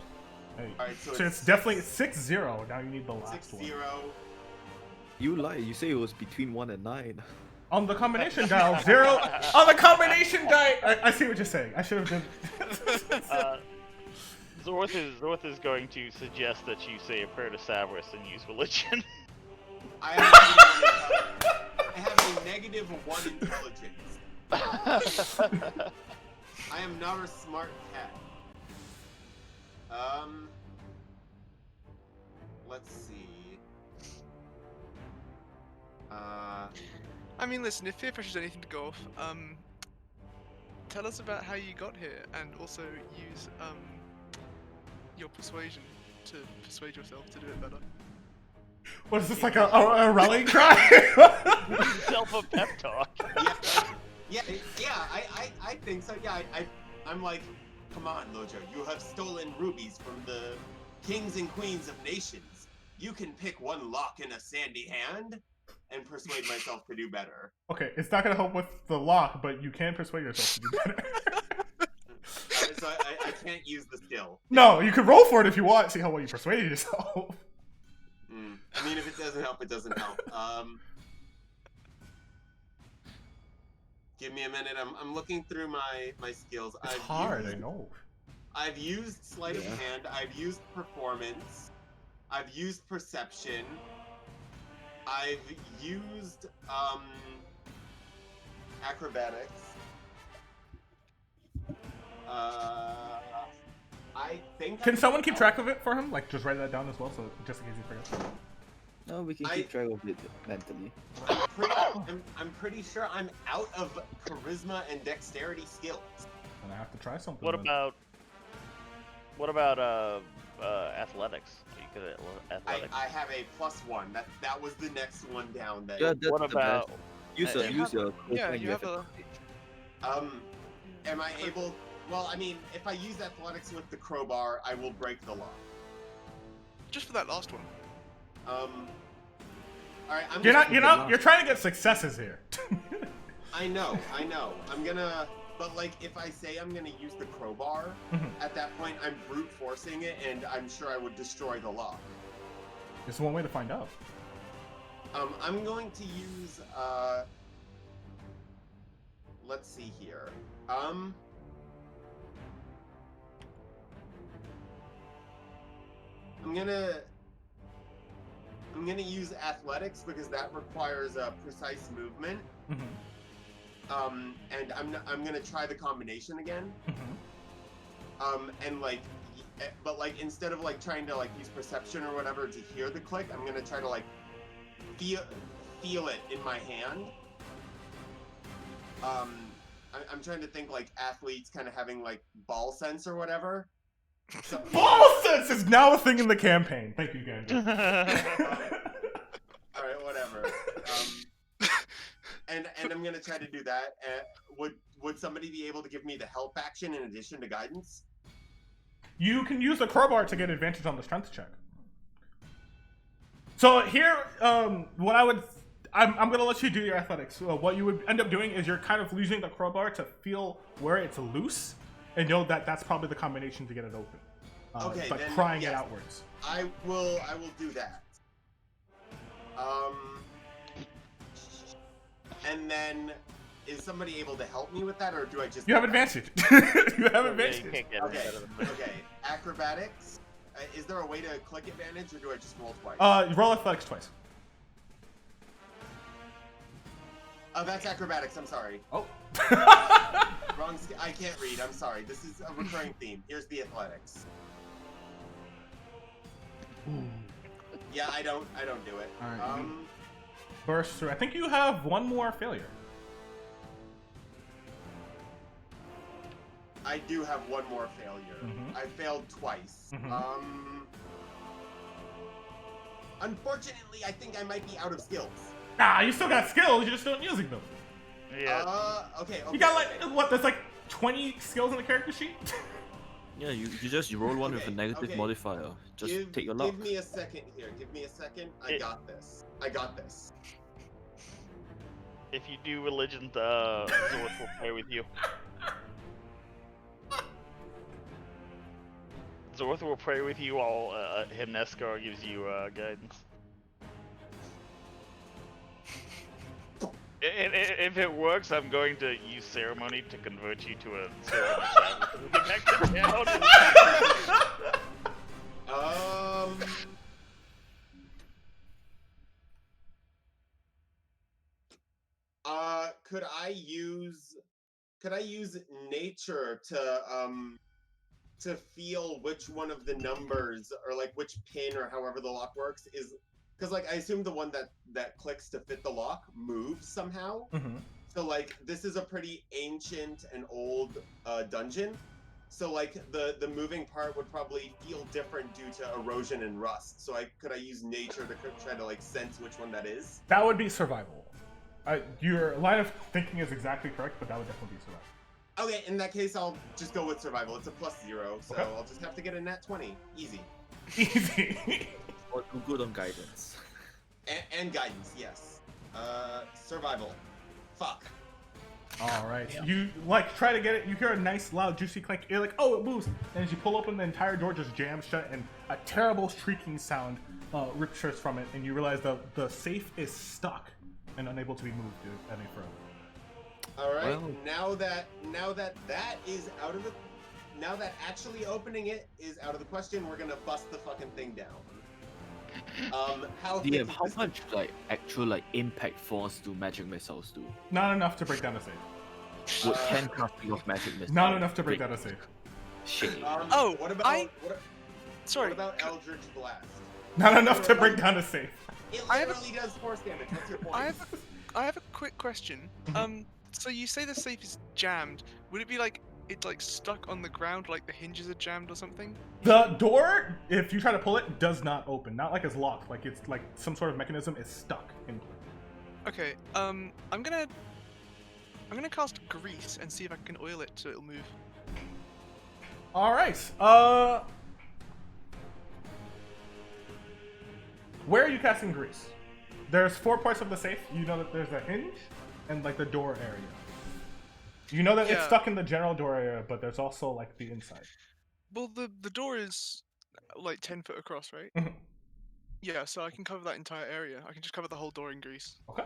S3: Hey.
S4: All right, so
S3: it's definitely 6-0. Now you need the last
S4: 6-0.
S3: one.
S2: You lie. You say it was between 1 and 9.
S3: On the combination dial, 0. On the combination die. I see what you're saying. I should have done.
S1: Zorth is going to suggest that you say a prayer to Savarus and use religion.
S4: I have a -1 intelligence. I am not a smart cat. Let's see.
S5: I mean, listen, if peer pressure's anything to go off, tell us about how you got here, and also use your persuasion to persuade yourself to do it better.
S3: What is this, like a rallying cry?
S1: Self a pep talk.
S4: Yeah, I think so. Yeah, I'm like, come on, Lojo, you have stolen rubies from the kings and queens of nations. You can pick one lock in a sandy hand and persuade myself to do better.
S3: Okay, it's not gonna help with the lock, but you can persuade yourself to do better.
S4: So I can't use the skill.
S3: No, you can roll for it if you want. See how well you persuaded yourself.
S4: I mean, if it doesn't help, it doesn't help. Give me a minute. I'm looking through my skills.
S3: It's hard, I know.
S4: I've used sleight of hand. I've used performance. I've used perception. I've used acrobatics. I think.
S3: Can someone keep track of it for him? Like, just write that down as well, so just in case he forgets.
S2: No, we can keep track of it mentally.
S4: I'm pretty sure I'm out of charisma and dexterity skills.
S3: And I have to try something.
S1: What about athletics? Are you good at athletics?
S4: I have a +1. That was the next one down. That.
S2: Yeah, that's
S1: What about?
S2: use your
S5: Yeah, you have a.
S4: Am I able? Well, I mean, if I use athletics with the crowbar, I will break the law.
S5: Just for that last one.
S4: All right,
S3: You're trying to get successes here.
S4: I know. I'm gonna, but like, if I say I'm gonna use the crowbar, at that point I'm brute forcing it, and I'm sure I would destroy the lock.
S3: It's one way to find out.
S4: I'm going to use, let's see here. I'm gonna use athletics because that requires a precise movement. And I'm gonna try the combination again. And like, but like instead of like trying to like use perception or whatever to hear the click, I'm gonna try to like feel it in my hand. I'm trying to think like athletes kind of having like ball sense or whatever. So,
S3: ball sense is now a thing in the campaign. Thank you, Gander.
S4: All right, whatever. And I'm gonna try to do that. Would somebody be able to give me the help action in addition to guidance?
S3: You can use the crowbar to get advantage on the strength check. So here, what I'm gonna let you do your athletics. So what you would end up doing is you're kind of using the crowbar to feel where it's loose, and know that that's probably the combination to get it open.
S4: Okay,
S3: but
S4: then,
S3: prying
S4: yes,
S3: it outwards.
S4: I will do that. And then, is somebody able to help me with that, or do I just?
S3: You have advantage. You have advantage.
S4: Okay. Acrobatics. Is there a way to click advantage, or do I just roll twice?
S3: Roll athletics twice.
S4: Oh, that's acrobatics. I'm sorry.
S3: Oh.
S4: Wrong. I can't read. I'm sorry. This is a recurring theme. Here's the athletics.
S3: Ooh.
S4: Yeah, I don't do it.
S3: All right. burst through. I think you have one more failure.
S4: I do have one more failure.
S3: Mhm.
S4: I failed twice.
S3: Mhm.
S4: Unfortunately, I think I might be out of skills.
S3: Nah, you still got skills, you're just not using them.
S1: Yeah.
S4: Okay.
S3: You got what, there's like 20 skills in the character sheet?
S2: Yeah, you roll one with a negative modifier. Just take your luck.
S4: Give me a second here. Give me a second. I got this.
S1: If you do religion, Zorth will play with you. Zorth will pray with you while Himneskar gives you guidance. If it works, I'm going to use ceremony to convert you to a servant of Get back to town.
S4: Could I use nature to feel which one of the numbers or like which pin or however the lock works is, because like I assume the one that clicks to fit the lock moves somehow.
S3: Mm-hmm.
S4: So like this is a pretty ancient and old dungeon, so like the moving part would probably feel different due to erosion and rust. So could I use nature to try to like sense which one that is?
S3: That would be survival. Your line of thinking is exactly correct, but that would definitely be survival.
S4: Okay, in that case, I'll just go with survival. It's a +0, so
S3: Okay.
S4: I'll just have to get a nat 20. Easy.
S3: Easy.
S2: Or do good on guidance.
S4: And guidance, yes. Survival. Fuck.
S3: All right. Yeah. You like try to get it. You hear a nice, loud, juicy clink. You're like, oh, it moves. And as you pull open, the entire door just jams shut, and a terrible shrieking sound rips from it. And you realize the safe is stuck and unable to be moved any further.
S4: All right.
S2: Well,
S4: now that is out of the, now that actually opening it is out of the question, we're gonna bust the fucking thing down. How
S2: much actual impact force do magic missiles do?
S3: Not enough to break down a safe.
S2: Would 10 casting of magic missiles?
S3: Not enough to break down a safe.
S2: Shit.
S4: What about
S5: Sorry.
S4: What about Eldritch Blast?
S3: Not enough to break down a safe.
S4: It literally does force damage. What's your point?
S5: I have a quick question. So you say the safe is jammed. Would it be like it's like stuck on the ground, like the hinges are jammed or something?
S3: The door, if you try to pull it, does not open. Not like it's locked. Like it's like some sort of mechanism is stuck in place.
S5: Okay. I'm gonna cast grease and see if I can oil it so it'll move.
S3: All right. Where are you casting grease? There's 4 parts of the safe. You know that there's a hinge and like the door area. You know that it's stuck in the general door area, but there's also like the inside.
S5: Well, the door is like 10 foot across, right?
S3: Mm-hmm.
S5: Yeah, so I can cover that entire area. I can just cover the whole door in grease.
S3: Okay.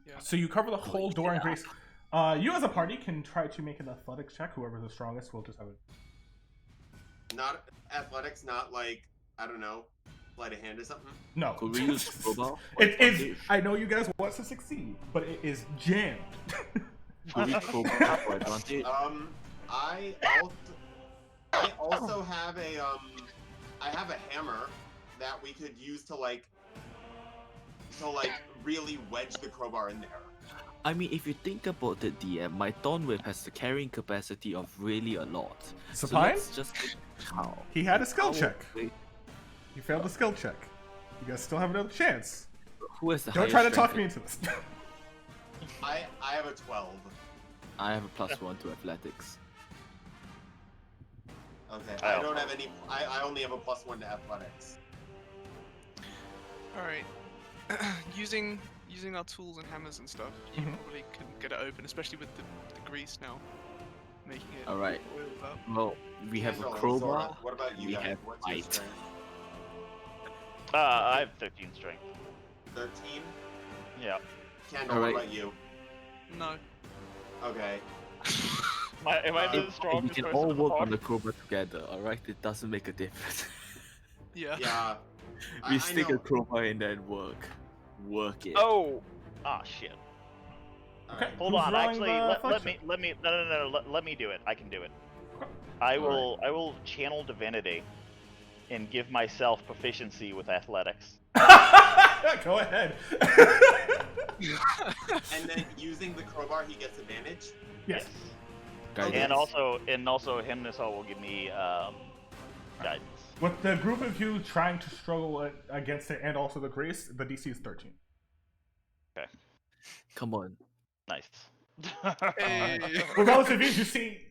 S5: Yeah.
S3: So you cover the whole door in grease. You as a party can try to make an athletics check. Whoever's the strongest will just have it.
S4: Not athletics, not like, I don't know, sleight of hand or something?
S3: No.
S2: Could we use crowbar?
S3: It is. I know you guys want to succeed, but it is jammed.
S2: Could we crowbar for advantage?
S4: I also have I have a hammer that we could use to really wedge the crowbar in there.
S2: I mean, if you think about it, DM, my Thorn Whip has the carrying capacity of really a lot.
S3: Supply?
S2: So let's just how.
S3: He had a skill check.
S2: Wait,
S3: He failed the skill check. You guys still have another chance.
S2: who has the
S3: Don't
S2: highest
S3: try to talk
S2: strength?
S3: me into this.
S4: I have a 12.
S2: I have a +1 to athletics.
S4: Okay, I don't have any. I only have a +1 to athletics.
S5: All right. using our tools and hammers and stuff, you probably can get it open, especially with the grease now, making it.
S2: All right.
S5: oiled up.
S2: Well, we have a
S4: Kendall,
S2: crowbar.
S4: Zora, what about you
S2: we
S4: guys?
S2: have
S4: What's your
S2: light.
S4: strength?
S1: I have 13 strength.
S4: 13?
S1: Yeah.
S4: Kendall,
S2: All
S4: what
S2: right.
S4: about you?
S5: No.
S4: Okay.
S1: Am I the
S2: We
S1: strongest
S2: can
S1: person
S2: all
S1: in the
S2: work on
S1: party?
S2: the crowbar together, alright? It doesn't make a difference.
S5: Yeah.
S4: Yeah.
S2: We
S4: I
S2: stick
S4: know.
S2: a crowbar in there and work. Work it.
S1: Oh! Ah, shit.
S3: Okay.
S1: Hold
S3: Who's
S1: on,
S3: rolling
S1: actually,
S3: the
S1: let
S3: flex
S1: me, no, let me do it. I can do it.
S3: Okay.
S1: I will channel divinity and give myself proficiency with athletics.
S3: check? Go ahead.
S4: And then using the crowbar, he gets advantage.
S3: Yes.
S1: And also Hymnosol will give me guidance.
S3: With the group of you trying to struggle against it and also the grace, the DC is 13.
S1: Okay.
S2: Come on.
S1: Nice.
S5: Hey.
S3: With relative ease, you see,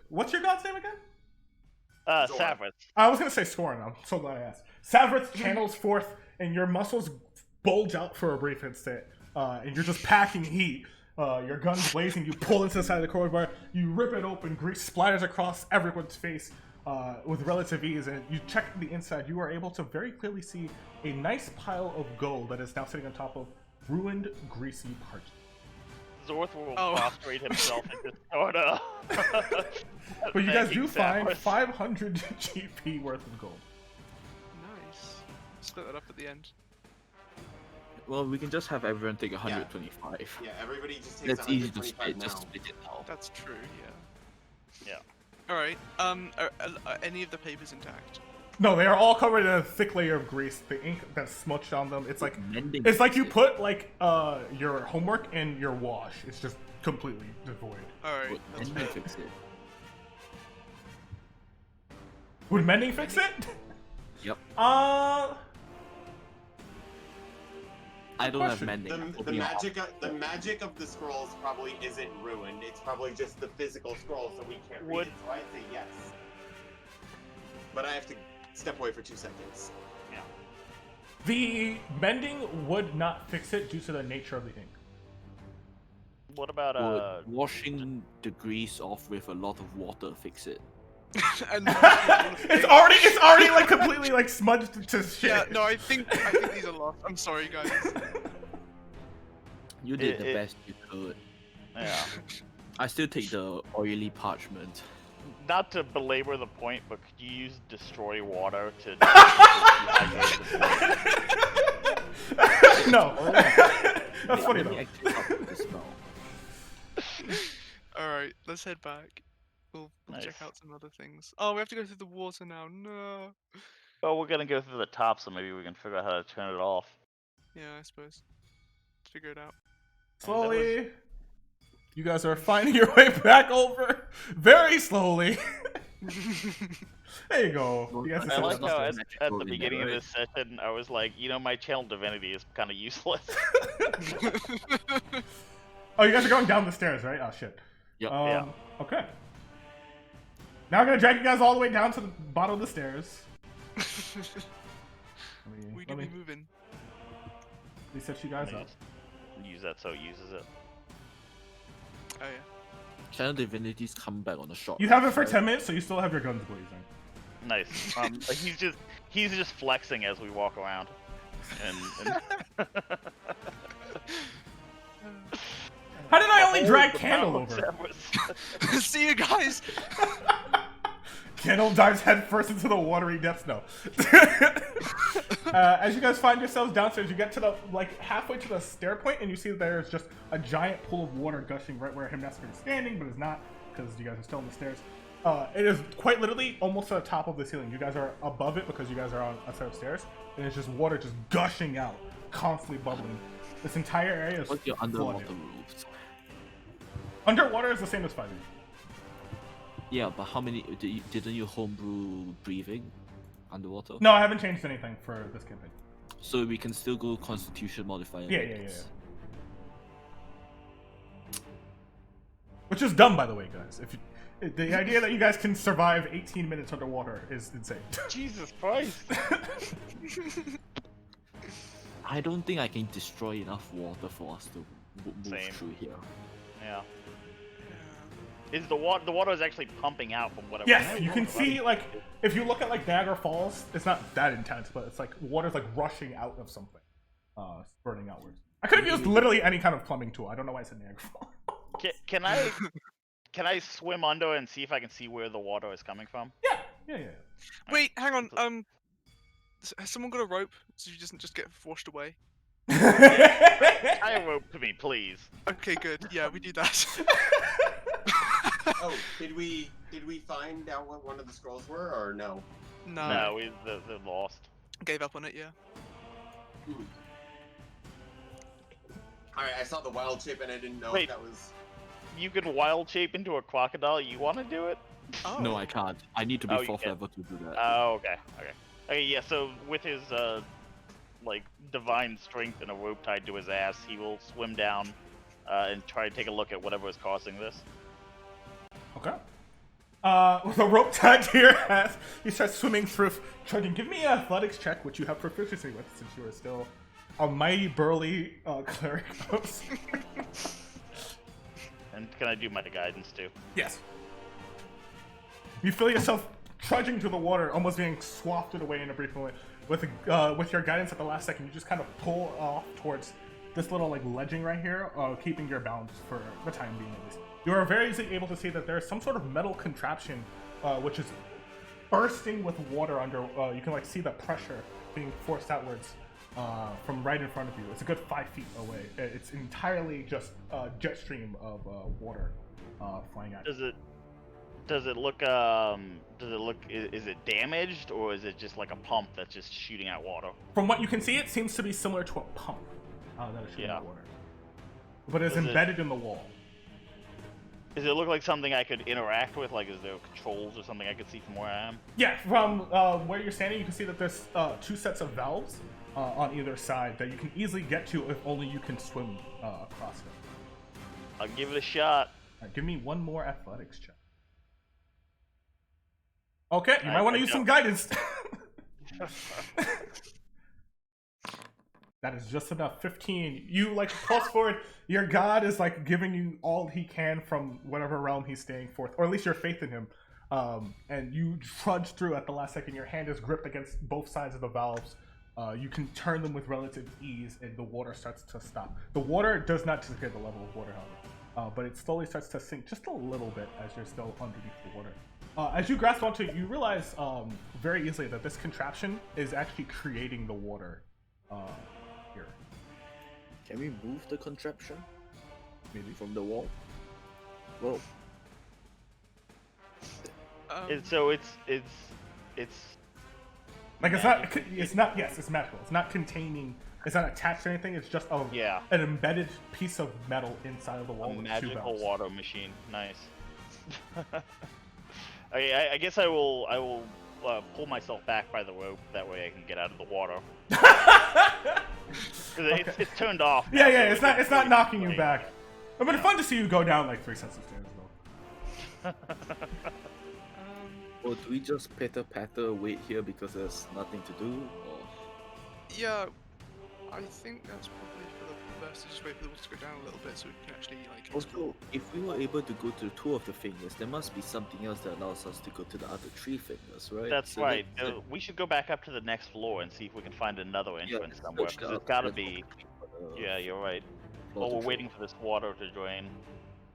S3: what's your god's name again?
S1: Savrith.
S3: I was gonna say Scorn. I'm so glad I asked. Savrith channels forth, and your muscles bulge out for a brief instant, and you're just packing heat. Your gun's blazing. You pull into the side of the crowbar. You rip it open. Grease splatters across everyone's face with relative ease. And you check the inside. You are able to very clearly see a nice pile of gold that is now sitting on top of ruined, greasy parchment.
S1: Zorth will prostrate himself and just sort of.
S3: But you guys do find 500 GP worth of gold.
S5: Nice. Split that up at the end.
S2: Well, we can just have everyone take 125.
S4: Yeah, everybody just takes
S2: That's easy to
S4: 125
S2: split.
S4: now.
S2: Just split it now.
S5: That's true, yeah.
S1: Yeah.
S5: Alright, are any of the papers intact?
S3: No, they are all covered in a thick layer of grease. The ink that's smudged on them. It's like
S2: Mending
S3: you
S2: fix
S3: put like your homework in your wash. It's just completely devoid.
S5: Alright,
S2: it.
S5: that's
S2: Mending
S5: fair.
S2: fix it.
S3: Would mending fix it?
S2: Yep. I don't have
S3: question.
S2: mending.
S4: The magic of the scrolls probably isn't ruined. It's probably just the physical scroll, so we can't read it. So I say yes. But I have to step away for 2 seconds.
S1: Yeah.
S3: The mending would not fix it due to the nature of the ink.
S1: What about
S2: Would washing the grease off with a lot of water fix it?
S5: And
S3: It's already like completely like smudged to shit.
S5: yeah, no, I think these are lost. I'm sorry, guys.
S2: You did the best you could.
S1: Yeah.
S2: I still take the oily parchment.
S1: Not to belabor the point, but could you use destroy water to?
S3: No. That's funny
S2: Let me
S3: though.
S2: actually help with the spell.
S5: Alright, let's head back. We'll check
S1: Nice.
S5: out some other things. Oh, we have to go through the water now. No.
S1: Well, we're gonna go through the top, so maybe we can figure out how to turn it off.
S5: Yeah, I suppose. Figure it out.
S3: Slowly, you guys are finding your way back over very slowly. There you go. You guys
S1: I
S3: are
S1: like
S3: set
S1: how
S3: up.
S1: at the beginning of this session, I was like, my channel divinity is kind of useless.
S3: Oh, you guys are going down the stairs, right? Oh shit.
S2: Yep.
S1: Yeah.
S3: Okay. Now I'm gonna drag you guys all the way down to the bottom of the stairs.
S5: We
S3: Let
S5: do
S3: me
S5: be moving.
S3: set you guys up.
S1: Use that so it uses it.
S5: Oh yeah.
S2: Channel divinities come back on the shot.
S3: You have it for 10 minutes, so you still have your guns blazing.
S1: Nice. He's just flexing as we walk around. And
S3: How did I only
S1: Behold
S3: drag
S1: the
S3: Candle
S1: power of
S3: over?
S1: Severus.
S5: See you guys.
S3: Candle dives headfirst into the watery depths. No. As you guys find yourselves downstairs, you get to the halfway to the stair point, and you see that there is just a giant pool of water gushing right where Hymnescus is standing, but is not because you guys are still on the stairs. It is quite literally almost to the top of the ceiling. You guys are above it because you guys are on a set of stairs, and it's just water just gushing out, constantly bubbling. This entire area is
S2: What's your
S3: flooded.
S2: underwater rules?
S3: Underwater is the same as 5e.
S2: Yeah, but how many? Didn't you homebrew breathing underwater?
S3: No, I haven't changed anything for this campaign.
S2: So we can still go Constitution modifier.
S3: Yeah. Which is dumb, by the way, guys. The idea that you guys can survive 18 minutes underwater is insane.
S1: Jesus Christ.
S2: I don't think I can destroy enough water for us to move
S1: Same.
S2: through here.
S1: Yeah. Is the water is actually pumping out from whatever?
S3: Yes, you can see, if you look at Niagara Falls, it's not that intense, but it's water's rushing out of something, spurting outwards. I could have used literally any kind of plumbing tool. I don't know why I said Niagara Falls.
S1: Can I swim under and see if I can see where the water is coming from?
S3: Yeah.
S5: Wait, hang on. Has someone got a rope so you doesn't just get washed away?
S1: Tie a rope to me, please.
S5: Okay, good. Yeah, we do that.
S4: Oh, did we find out what one of the scrolls were, or no?
S5: No.
S1: No, they're lost.
S5: Gave up on it. Yeah.
S4: Alright, I saw the wild shape and I didn't know
S1: Wait.
S4: if that was...
S1: You can wild shape into a crocodile. You want to do it?
S5: Oh.
S2: No, I can't. I need to be
S1: Oh, you
S2: 4th
S1: can.
S2: level to do that.
S1: Oh, okay. Okay, yeah, so with his, like, divine strength and a rope tied to his ass, he will swim down and try to take a look at whatever is causing this.
S3: Okay. With a rope tied to your ass, you start swimming through. Trudging. Give me an athletics check, which you have proficiency with, since you are still a mighty burly cleric.
S1: And can I do my guidance too?
S3: Yes. You feel yourself trudging through the water, almost being swafted away in a brief moment. With your guidance at the last second, you just kind of pull off towards this little like ledging right here, keeping your balance for the time being at least. You are very easily able to see that there is some sort of metal contraption, which is bursting with water under. You can like see the pressure being forced outwards from right in front of you. It's a good 5 feet away. It's entirely just a jet stream of water flying at you.
S1: Does it look is it damaged, or is it just like a pump that's just shooting out water?
S3: From what you can see, it seems to be similar to a pump that is shooting out water, but it's embedded in the wall.
S1: Does it look like something I could interact with? Like, is there controls or something I could see from where I am?
S3: Yeah, from where you're standing, you can see that there's 2 sets of valves on either side that you can easily get to if only you can swim across them.
S1: I'll give it a shot.
S3: Give me one more athletics check. Okay, you might want to use some guidance. That is just enough. 15. You like pulse forward. Your god is like giving you all he can from whatever realm he's staying forth, or at least your faith in him. And you trudge through at the last second. Your hand is gripped against both sides of the valves. You can turn them with relative ease, and the water starts to stop. The water does not disappear the level of water, however, but it slowly starts to sink just a little bit as you're still underneath the water. As you grasp onto it, you realize very easily that this contraption is actually creating the water here.
S2: Can we move the contraption? Maybe from the wall? Whoa.
S1: It's
S3: like it's not yes, it's magical. It's not containing, it's not attached to anything. It's just an embedded piece of metal inside of the wall.
S1: A
S3: with
S1: magical water machine. Nice. I guess I will pull myself back by the rope. That way I can get out of the water.
S3: Okay.
S1: It's turned off.
S3: Yeah, it's not knocking you back. It'd been fun to see you go down like 3 sets of stairs though.
S2: Or do we just patter wait here because there's nothing to do? Or...
S5: Yeah, I think that's probably for the best to just wait for the water to go down a little bit so we can actually like explore.
S2: Also, if we were able to go to 2 of the fingers, there must be something else that allows us to go to the other 3 fingers, right?
S1: That's right. We should go back up to the next floor and see if we can find another entrance somewhere. Because there's gotta be. Yeah, you're right. Well, we're waiting for this water to drain.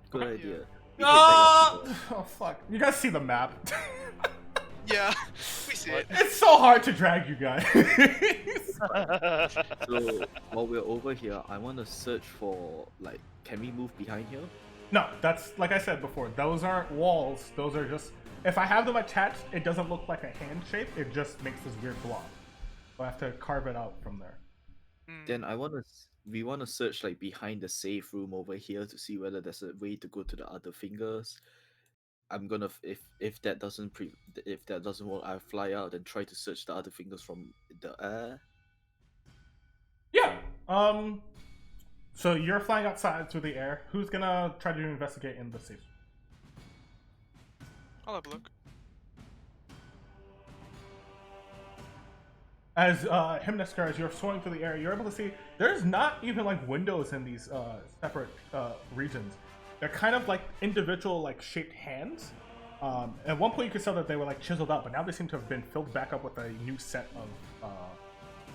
S2: Good idea.
S3: Oh fuck! You guys see the map?
S5: Yeah, we see it.
S3: It's so hard to drag you guys.
S2: So while we're over here, I want to search for like, can we move behind here?
S3: No, that's like I said before. Those aren't walls. Those are just. If I have them attached, it doesn't look like a hand shape. It just makes this weird blob. So I have to carve it out from there.
S2: Then we want to search like behind the safe room over here to see whether there's a way to go to the other fingers. I'm gonna if that doesn't work, I'll fly out and try to search the other fingers from the air.
S3: Yeah. So you're flying outside through the air. Who's gonna try to investigate in the safe?
S5: I'll have a look.
S3: As Hymnasker, as you're soaring through the air, you're able to see there's not even like windows in these separate regions. They're kind of like individual like shaped hands. At one point you could tell that they were like chiseled up, but now they seem to have been filled back up with a new set of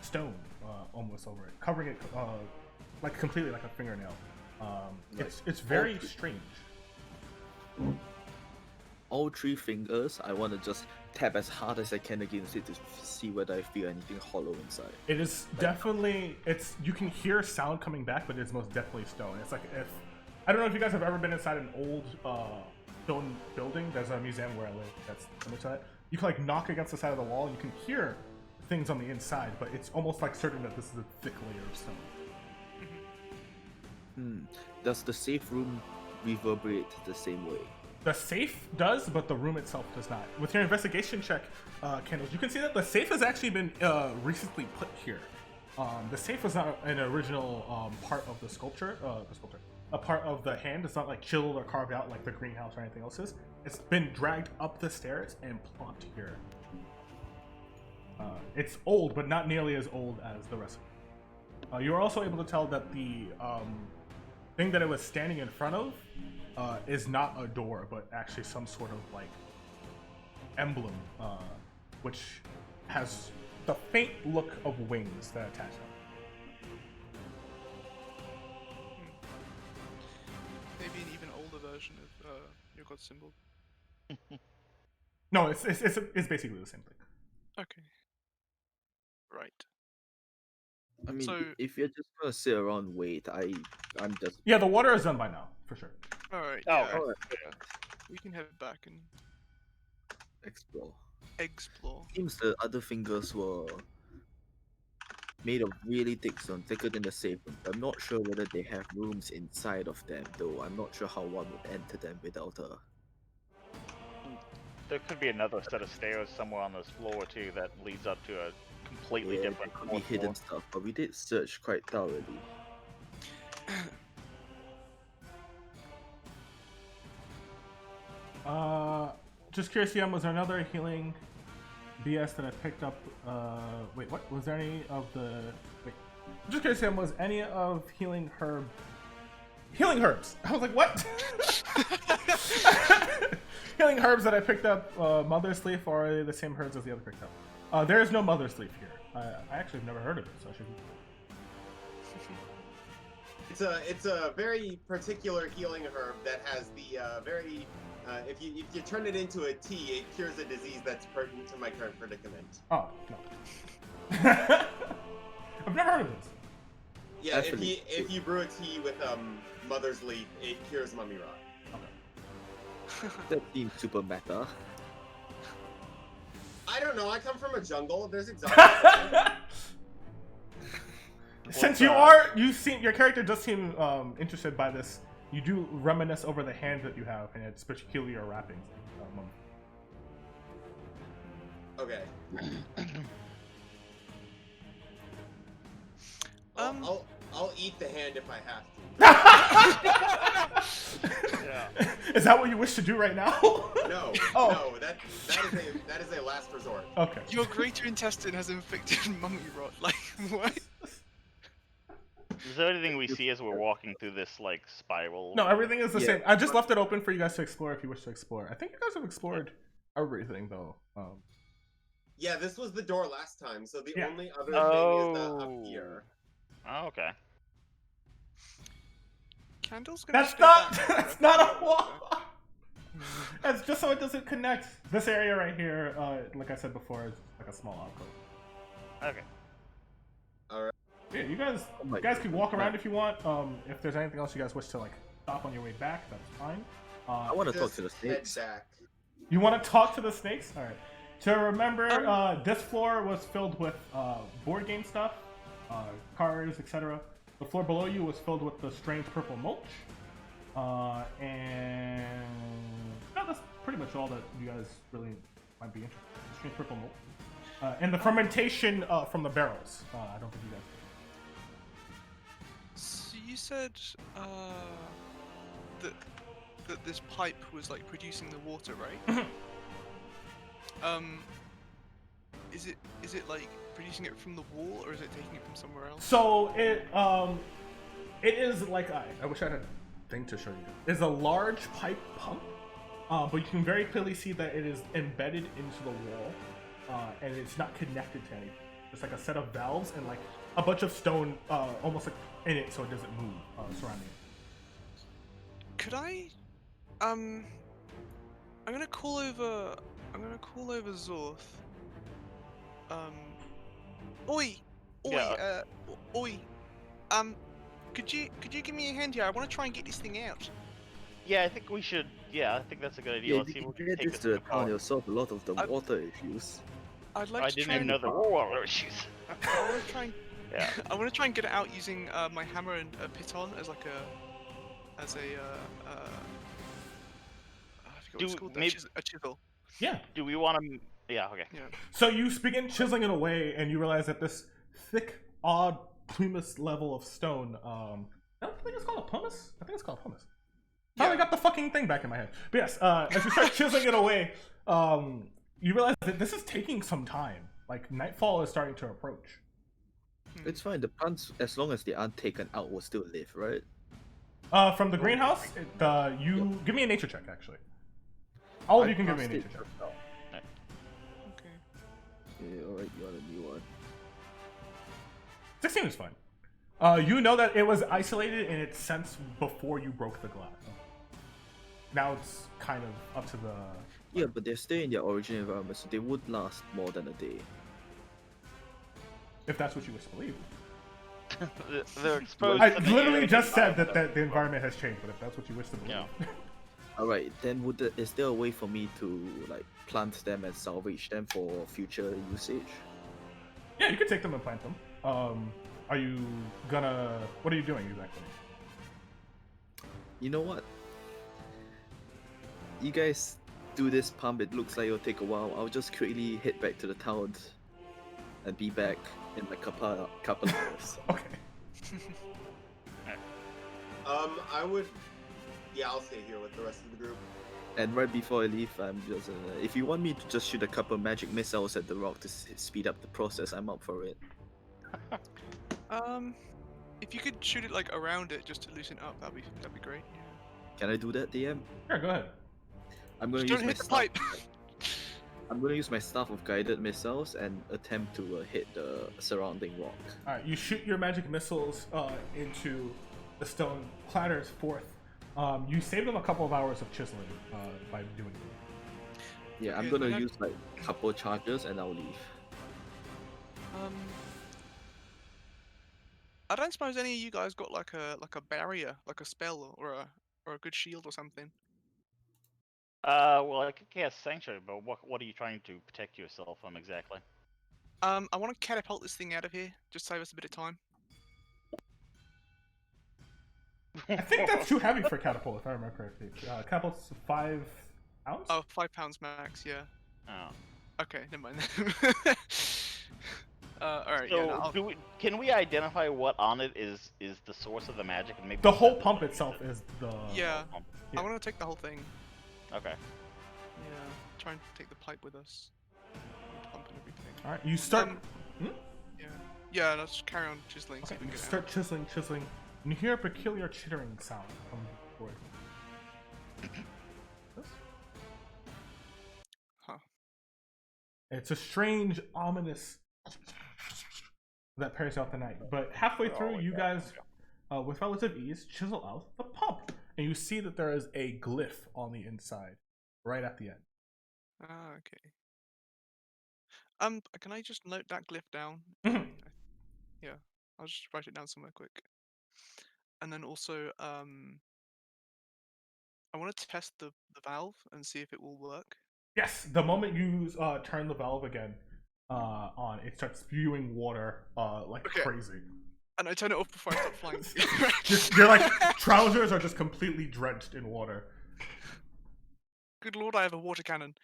S3: stone almost over it, covering it like completely like a fingernail. It's very strange.
S2: All 3 fingers, I want to just tap as hard as I can against it to see whether I feel anything hollow inside.
S3: It is definitely, you can hear sound coming back, but it's most definitely stone. It's like if, I don't know if you guys have ever been inside an old stone building. There's a museum where I live that's similar to that. You can like knock against the side of the wall and you can hear things on the inside, but it's almost like certain that this is a thick layer of stone.
S2: Does the safe room reverberate the same way?
S3: The safe does, but the room itself does not. With your investigation check, Candles, you can see that the safe has actually been recently put here. The safe was not an original part of the sculpture. A part of the hand. It's not like chiseled or carved out like the greenhouse or anything else is. It's been dragged up the stairs and plopped here. It's old, but not nearly as old as the rest of it. You're also able to tell that the thing that it was standing in front of is not a door, but actually some sort of like emblem, which has the faint look of wings that attach them.
S5: Maybe an even older version of your god symbol.
S3: No, it's basically the same thing.
S5: Okay. Right.
S2: I mean,
S5: So-
S2: if you're just gonna sit around and wait, I'm just.
S3: Yeah, the water is done by now, for sure.
S5: Alright,
S1: Oh,
S5: yeah.
S2: Alright,
S5: We can head back and
S2: explore.
S5: explore.
S2: Seems the other fingers were made of really thick stone, thicker than the safe room. I'm not sure whether they have rooms inside of them, though. I'm not sure how one would enter them without a.
S1: There could be another set of stairs somewhere on this floor too that leads up to a completely
S2: Yeah,
S1: different
S2: there could be
S1: fourth
S2: hidden
S1: floor.
S2: stuff, but we did search quite thoroughly.
S3: Just curious, was there another healing BS that I picked up? Wait, what? Was there any of the... Wait. Just curious, was any of healing herbs? I was like, what? Healing herbs that I picked up, Mother's Leaf, or are they the same herbs as the other picked up? There is no Mother's Leaf here. I actually have never heard of it, so I should...
S4: It's a very particular healing herb that has the very if you turn it into a tea, it cures a disease that's pertinent to my current predicament.
S3: Oh, no. I've never heard of this.
S4: Yeah,
S2: Actually,
S4: if you brew a tea with Mother's Leaf, it cures mummy rot.
S3: Okay.
S2: That seems super meta.
S4: I don't know. I come from a jungle. There's exotic.
S3: Since your character does seem interested by this, you do reminisce over the hand that you have and its peculiar wrappings.
S4: Okay. I'll eat the hand if I have to.
S1: Yeah.
S3: Is that what you wish to do right now?
S4: No,
S3: Oh.
S4: no, that is a last resort.
S3: Okay.
S5: Your greater intestine has inflicted mummy rot. Like, what?
S1: Is there anything we see as we're walking through this like spiral?
S3: No, everything is the
S2: Yeah.
S3: same. I just left it open for you guys to explore if you wish to explore. I think you guys have explored everything though.
S4: Yeah, this was the door last time, so the
S3: Yeah.
S4: only other thing is up here.
S1: Oh, okay.
S5: Candle's gonna
S3: That's
S5: stay
S3: not.
S5: back.
S3: That's not a wall. That's just so it doesn't connect. This area right here, like I said before, is like a small alcove.
S1: Okay.
S3: Yeah, you guys can walk around if you want. If there's anything else you guys wish to like stop on your way back, that's fine.
S2: I want to talk
S4: Just
S2: to the
S4: head
S2: snakes.
S4: back.
S3: You want to talk to the snakes? All right. So remember, this floor was filled with board game stuff, cards, etc. The floor below you was filled with the strange purple mulch, and that's pretty much all that you guys really might be interested in. The strange purple mulch, and the fermentation from the barrels. I don't think you guys.
S5: So you said that this pipe was like producing the water, right? Is it like producing it from the wall, or is it taking it from somewhere else?
S3: So it is like I wish I had a thing to show you. It's a large pipe pump, but you can very clearly see that it is embedded into the wall, and it's not connected to anything. It's like a set of valves and like a bunch of stone, almost like in it, so it doesn't move surrounding it.
S5: Could I? I'm gonna call over Zorth. Oi,
S1: Yeah.
S5: oi. Could you give me a hand here? I want to try and get this thing out.
S1: Yeah, I think we should. Yeah, I think that's a good idea.
S2: Yeah,
S1: Let's
S2: you
S1: see if
S2: can
S1: we can
S2: get
S1: take
S2: this
S1: this
S2: to the
S1: apart.
S2: town, you'll solve a lot of the
S5: I-
S2: water issues.
S5: I'd like
S1: I
S5: to
S1: didn't
S5: try
S1: even
S5: and
S1: know there were water issues.
S5: I want to try and
S1: Yeah.
S5: I want to try and get it out using my hammer and piton as like I forget what it's called. A chisel.
S3: Yeah.
S1: Do we want to? Yeah. Okay.
S5: Yeah.
S3: So you begin chiseling it away, and you realize that this thick, odd, pumice level of stone. I don't think it's called a pumice. I think it's called pumice. Finally got the fucking thing back in my head. But yes, as you start chiseling it away, you realize that this is taking some time. Like nightfall is starting to approach.
S2: It's fine. The plants, as long as they aren't taken out, will still live, right?
S3: From the greenhouse, you give me a nature check actually. All of you can give me a nature check.
S5: Okay.
S2: Yeah, alright, you want a new one.
S3: 16 is fine. You know that it was isolated in its sense before you broke the glass. Now it's kind of up to the...
S2: Yeah, but they're still in their original environment, so they would last more than a day.
S3: If that's what you wish to believe.
S1: They're exposed.
S3: I
S1: to the
S3: literally
S1: air
S3: just said that
S1: environment.
S3: the environment has changed, but if that's what you wish to believe.
S1: Yeah.
S2: Alright, then is there a way for me to like plant them and salvage them for future usage?
S3: Yeah, you can take them and plant them. Are you gonna... What are you doing exactly?
S2: You know what? You guys do this pump, it looks like it'll take a while. I'll just quickly head back to the town and be back in like couple of hours.
S3: Okay.
S4: I would... Yeah, I'll stay here with the rest of the group.
S2: And right before I leave, I'm just if you want me to just shoot a couple magic missiles at the rock to speed up the process, I'm up for it.
S5: If you could shoot it like around it just to loosen it up, that'd be great.
S2: Can I do that, DM?
S3: Sure, go ahead.
S2: I'm gonna
S5: Just
S2: use
S5: don't
S2: my
S5: hit the
S2: staff.
S5: pipe.
S2: I'm gonna use my staff of guided missiles and attempt to hit the surrounding rock.
S3: Alright, you shoot your magic missiles into the stone, clatters forth. You save them a couple of hours of chiseling by doing it.
S2: Yeah, I'm
S5: Okay,
S2: gonna
S5: then
S2: use like a couple charges and I'll leave.
S5: I don't suppose any of you guys got like a barrier, like a spell or a good shield or something.
S1: Well, I could cast Sanctuary, but what are you trying to protect yourself from exactly?
S5: I want to catapult this thing out of here. Just save us a bit of time.
S3: I think that's too heavy for catapult, if I remember correctly. Catapult's 5 pounds?
S5: Oh, 5 pounds max, yeah.
S1: Oh.
S5: Okay, never mind. Alright,
S1: So,
S5: yeah, no,
S1: can we identify what on it is the source of the magic? And maybe
S3: The whole pump itself is the...
S5: Yeah.
S3: Yeah.
S5: I want to take the whole thing.
S1: Okay.
S5: Yeah, try and take the pipe with us. Pump and everything.
S3: Alright, you start...
S5: Yeah, let's carry on chiseling.
S3: Okay,
S5: So we
S3: you
S5: can get
S3: start chiseling, and you hear a peculiar chittering sound from forth. This?
S5: Huh.
S3: It's a strange, ominous that pairs out the night. But halfway through, you guys, with relative ease, chisel out the pump, and you see that there is a glyph on the inside, right at the end.
S5: Ah, okay. Can I just note that glyph down?
S3: Mhm.
S5: Yeah, I'll just write it down somewhere quick. And then also, I want to test the valve and see if it will work.
S3: Yes, the moment you turn the valve again on, it starts spewing water like crazy.
S5: And I turn it off before I start flying.
S3: Your like trousers are just completely drenched in water.
S5: Good lord, I have a water cannon.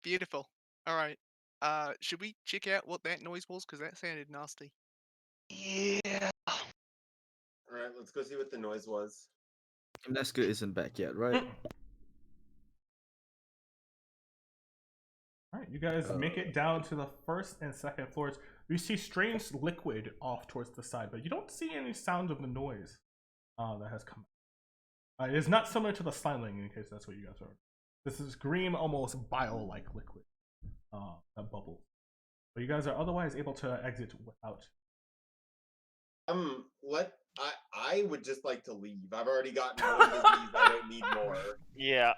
S5: Beautiful. Alright. Should we check out what that noise was? Because that sounded nasty.
S1: Yeah.
S4: Alright, let's go see what the noise was.
S2: Neska isn't back yet, right?
S3: Alright, you guys make it down to the first and second floors. You see strange liquid off towards the side, but you don't see any sound of the noise that has come. It is not similar to the slimeling, in case that's what you guys are. This is green, almost bile-like liquid that bubbles. But you guys are otherwise able to exit without.
S4: I would just like to leave. I've already gotten one of these. I don't need more.
S1: Yeah.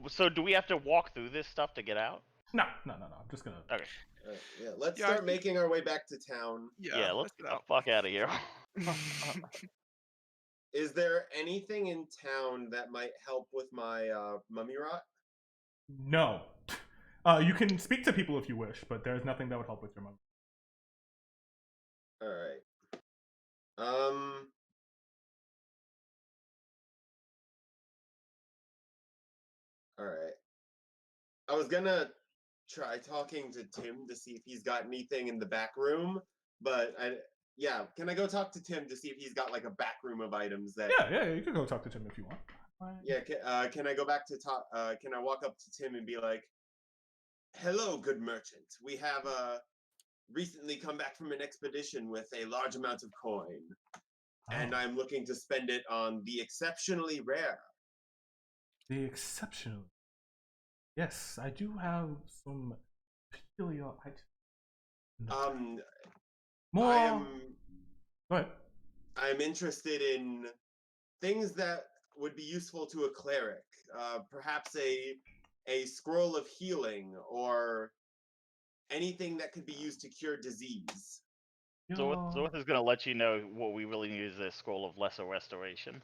S1: So do we have to walk through this stuff to get out?
S3: No. I'm just gonna.
S1: Okay.
S4: Yeah, let's start making our way back to town.
S1: Yeah. Let's get the fuck out of here.
S4: Is there anything in town that might help with my mummy rot?
S3: No. You can speak to people if you wish, but there's nothing that would help with your mum.
S4: All right. Um. All right. I was gonna try talking to Tim to see if he's got anything in the back room, but yeah, can I go talk to Tim to see if he's got like a back room of items that?
S3: Yeah, you can go talk to Tim if you want.
S4: Yeah, can I go back to talk? Can I walk up to Tim and be like, "Hello, good merchant. We have recently come back from an expedition with a large amount of coin, and I'm looking to spend it on the exceptionally rare."
S3: The exceptional. Yes, I do have some peculiar items. More.
S4: I am.
S3: Go ahead.
S4: I'm interested in things that would be useful to a cleric. Perhaps a scroll of healing or anything that could be used to cure disease.
S1: Zorth is going to let you know what we really need is a scroll of lesser restoration.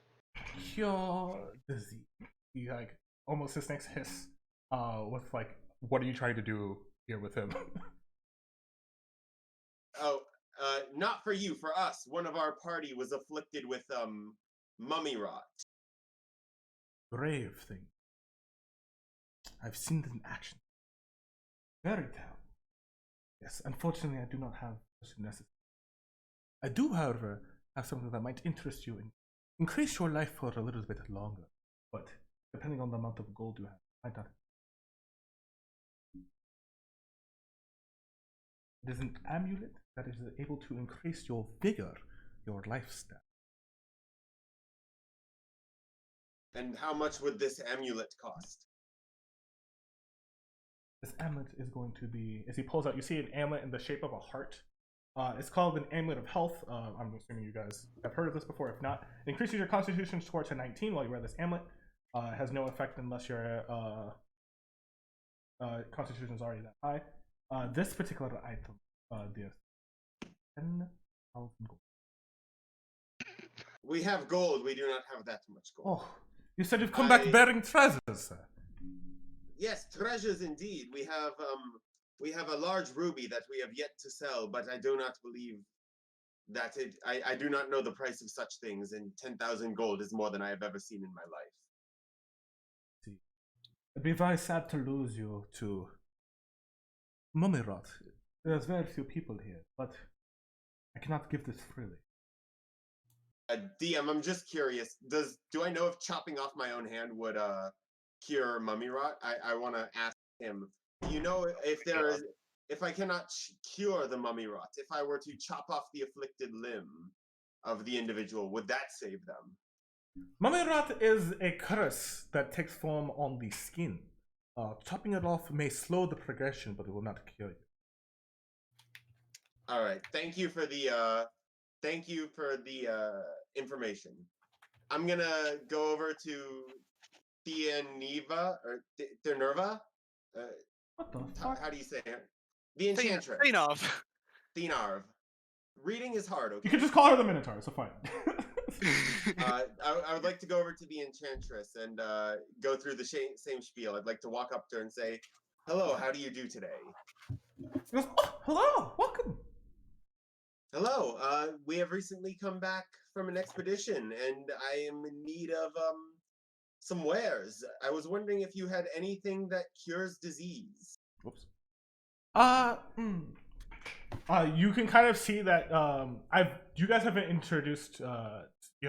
S3: Cure disease. He like almost his next hiss. With like, what are you trying to do here with him?
S4: Oh, not for you, for us. One of our party was afflicted with mummy rot.
S3: Brave thing. I've seen it in action. Very terrible. Yes, unfortunately, I do not have such necessary. I do, however, have something that might interest you and increase your life for a little bit longer. But depending on the amount of gold you have, might not. It is an amulet that is able to increase your vigor, your lifestyle.
S4: And how much would this amulet cost?
S3: This amulet is going to be, as he pulls out, you see an amulet in the shape of a heart. It's called an amulet of health. I'm assuming you guys have heard of this before. If not, it increases your constitution score to 19 while you wear this amulet. It has no effect unless your constitution is already that high. This particular item, dear, 10,000 gold.
S4: We have gold. We do not have that much gold.
S3: Oh, you said you've come back bearing treasures, sir.
S4: Yes, treasures indeed. We have a large ruby that we have yet to sell, but I do not believe that I do not know the price of such things, and 10,000 gold is more than I have ever seen in my life.
S3: It'd be very sad to lose you to mummy rot. There's very few people here, but I cannot give this freely.
S4: DM, I'm just curious. Do I know if chopping off my own hand would cure mummy rot? I want to ask him. Do you know if I cannot cure the mummy rot, if I were to chop off the afflicted limb of the individual, would that save them?
S3: Mummy rot is a curse that takes form on the skin. Chopping it off may slow the progression, but it will not cure you.
S4: All right. Thank you for the information. I'm gonna go over to Theaneva or Thenerva.
S3: What the fuck?
S4: How do you say it? The Enchantress. Thenarv. Reading is hard, okay?
S3: You can just call her the Minotaur, so fine.
S4: I would like to go over to the Enchantress and go through the same spiel. I'd like to walk up to her and say, "Hello, how do you do today?"
S3: She goes, "Oh, hello, welcome."
S4: Hello, we have recently come back from an expedition, and I am in need of some wares. I was wondering if you had anything that cures disease.
S3: Whoops. You can kind of see that you guys haven't introduced we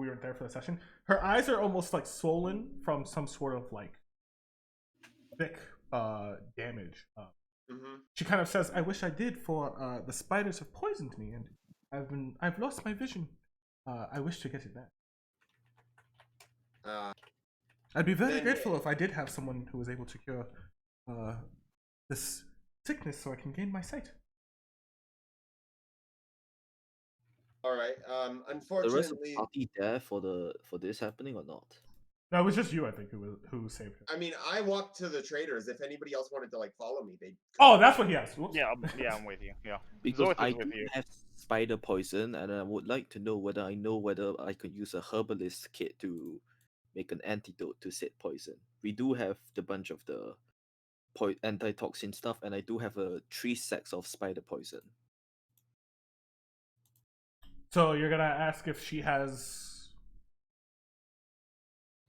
S3: weren't there for the session. Her eyes are almost like swollen from some sort of like thick damage. She kind of says, "I wish I did, for the spiders have poisoned me, and I've lost my vision. I wish to get it back. I'd be very grateful if I did have someone who was able to cure this sickness, so I can gain my sight."
S4: All right. Unfortunately,
S2: the rest of the party there for this happening or not?
S3: No, it was just you, I think, who saved her.
S4: I mean, I walked to the traders. If anybody else wanted to like follow me, they.
S3: Oh, that's what he asked. Whoops.
S1: Yeah, I'm with you. Yeah,
S2: Because
S1: Zorth
S2: I
S1: is with
S2: do
S1: you.
S2: have spider poison, and I would like to know whether I could use a herbalist kit to make an antidote to said poison. We do have the bunch of the antitoxin stuff, and I do have 3 sacks of spider poison.
S3: So you're gonna ask if she has.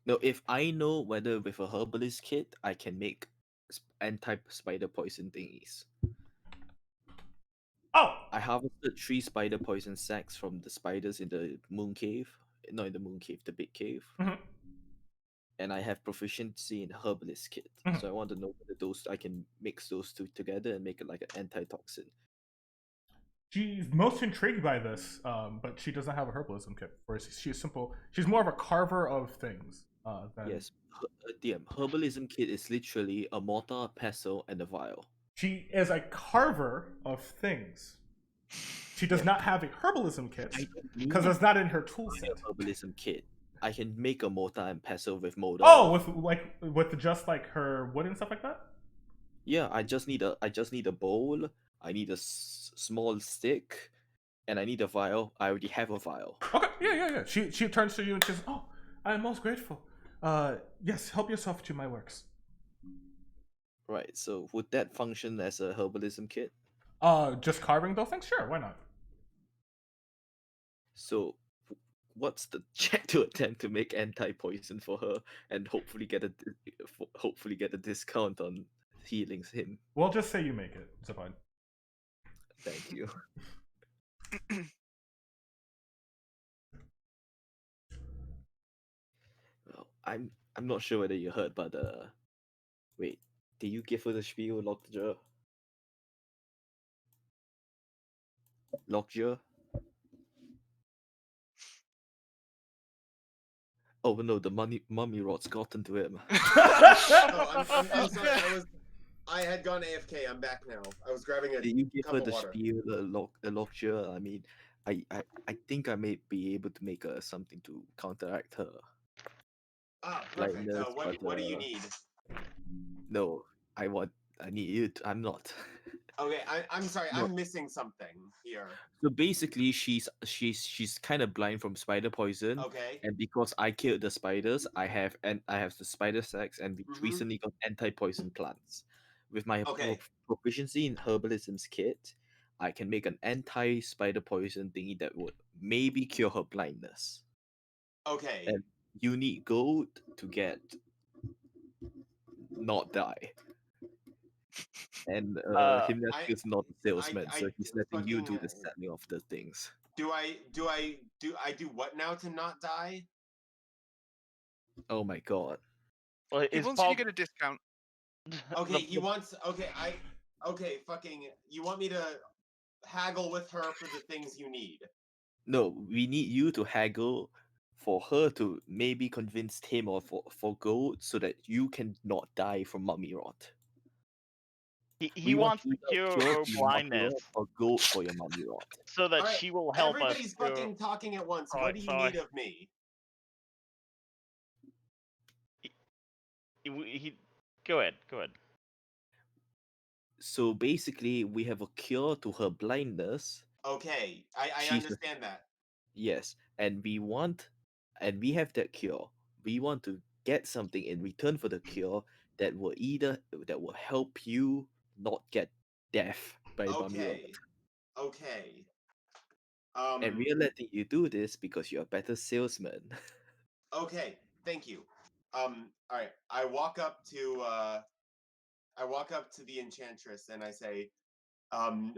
S2: No, if I know whether with a herbalist kit I can make anti-spider poison thingies.
S3: Oh.
S2: I harvested 3 spider poison sacks from the spiders in the moon cave. Not in the moon cave, the big cave.
S3: Mhm.
S2: And I have proficiency in herbalist kit.
S3: Mhm.
S2: So I want to know whether those I can mix those two together and make it like an antitoxin.
S3: She's most intrigued by this, but she doesn't have a herbalism kit. Whereas she's simple. She's more of a carver of things. Than...
S2: Yes, DM herbalism kit is literally a mortar, a pestle, and a vial.
S3: She is a carver of things. She does not have a herbalism kit because it's not in her tool set.
S2: Herbalism kit. I can make a mortar and pestle with molder.
S3: Oh, with just like her wood and stuff like that.
S2: Yeah, I just need a bowl. I need a small stick, and I need a vial. I already have a vial.
S3: Okay, yeah. She turns to you and says, "Oh, I am most grateful. Yes, help yourself to my works."
S2: Right. So would that function as a herbalism kit?
S3: Just carving those things? Sure, why not?
S2: So, what's the check to attempt to make anti-poison for her and hopefully get a discount on healing him?
S3: We'll just say you make it. It's fine.
S2: Thank you. Well, I'm not sure whether you heard, but wait, did you give her the spiel, Lockjaw? Lockjaw? Oh no, the mummy rod's gotten to him.
S4: I'm sorry. I had gone AFK. I'm back now. I was grabbing a
S2: Did you give
S4: cup
S2: her
S4: of
S2: the
S4: water.
S2: spiel, the Lockjaw? I mean, I think I may be able to make something to counteract her.
S4: Ah, perfect.
S2: Lightness,
S4: What do you need?
S2: No, I need you. I'm not.
S4: Okay, I'm sorry.
S2: No.
S4: I'm missing something here.
S2: So basically, she's kind of blind from spider poison.
S4: Okay.
S2: And because I killed the spiders, I have the spider sacks, and we recently got anti-poison plants. With my proficiency in herbalism's kit, I can make an anti-spider poison thingy that would maybe cure her blindness.
S4: Okay.
S2: And you need gold to get not die. And Himnescu is not a salesman, so he's letting you do the selling of the things.
S4: Do I do what now to not die?
S2: Oh my god.
S1: Well,
S5: He wants you to get a discount.
S4: Okay, he wants. Okay, fucking. You want me to haggle with her for the things you need?
S2: No, we need you to haggle for her to maybe convince him or for gold so that you can not die from mummy rot.
S1: He wants to cure her blindness
S2: or gold for your mummy rot,
S1: so that she will help us.
S4: Everybody's fucking talking at once. What do you need of me?
S1: Go ahead.
S2: So basically, we have a cure to her blindness.
S4: Okay, I understand that.
S2: Yes, and we have that cure. We want to get something in return for the cure that will help you not get death by mummy rot.
S4: Okay.
S2: And we are letting you do this because you're a better salesman.
S4: Okay, thank you. All right. I walk up to the enchantress and I say,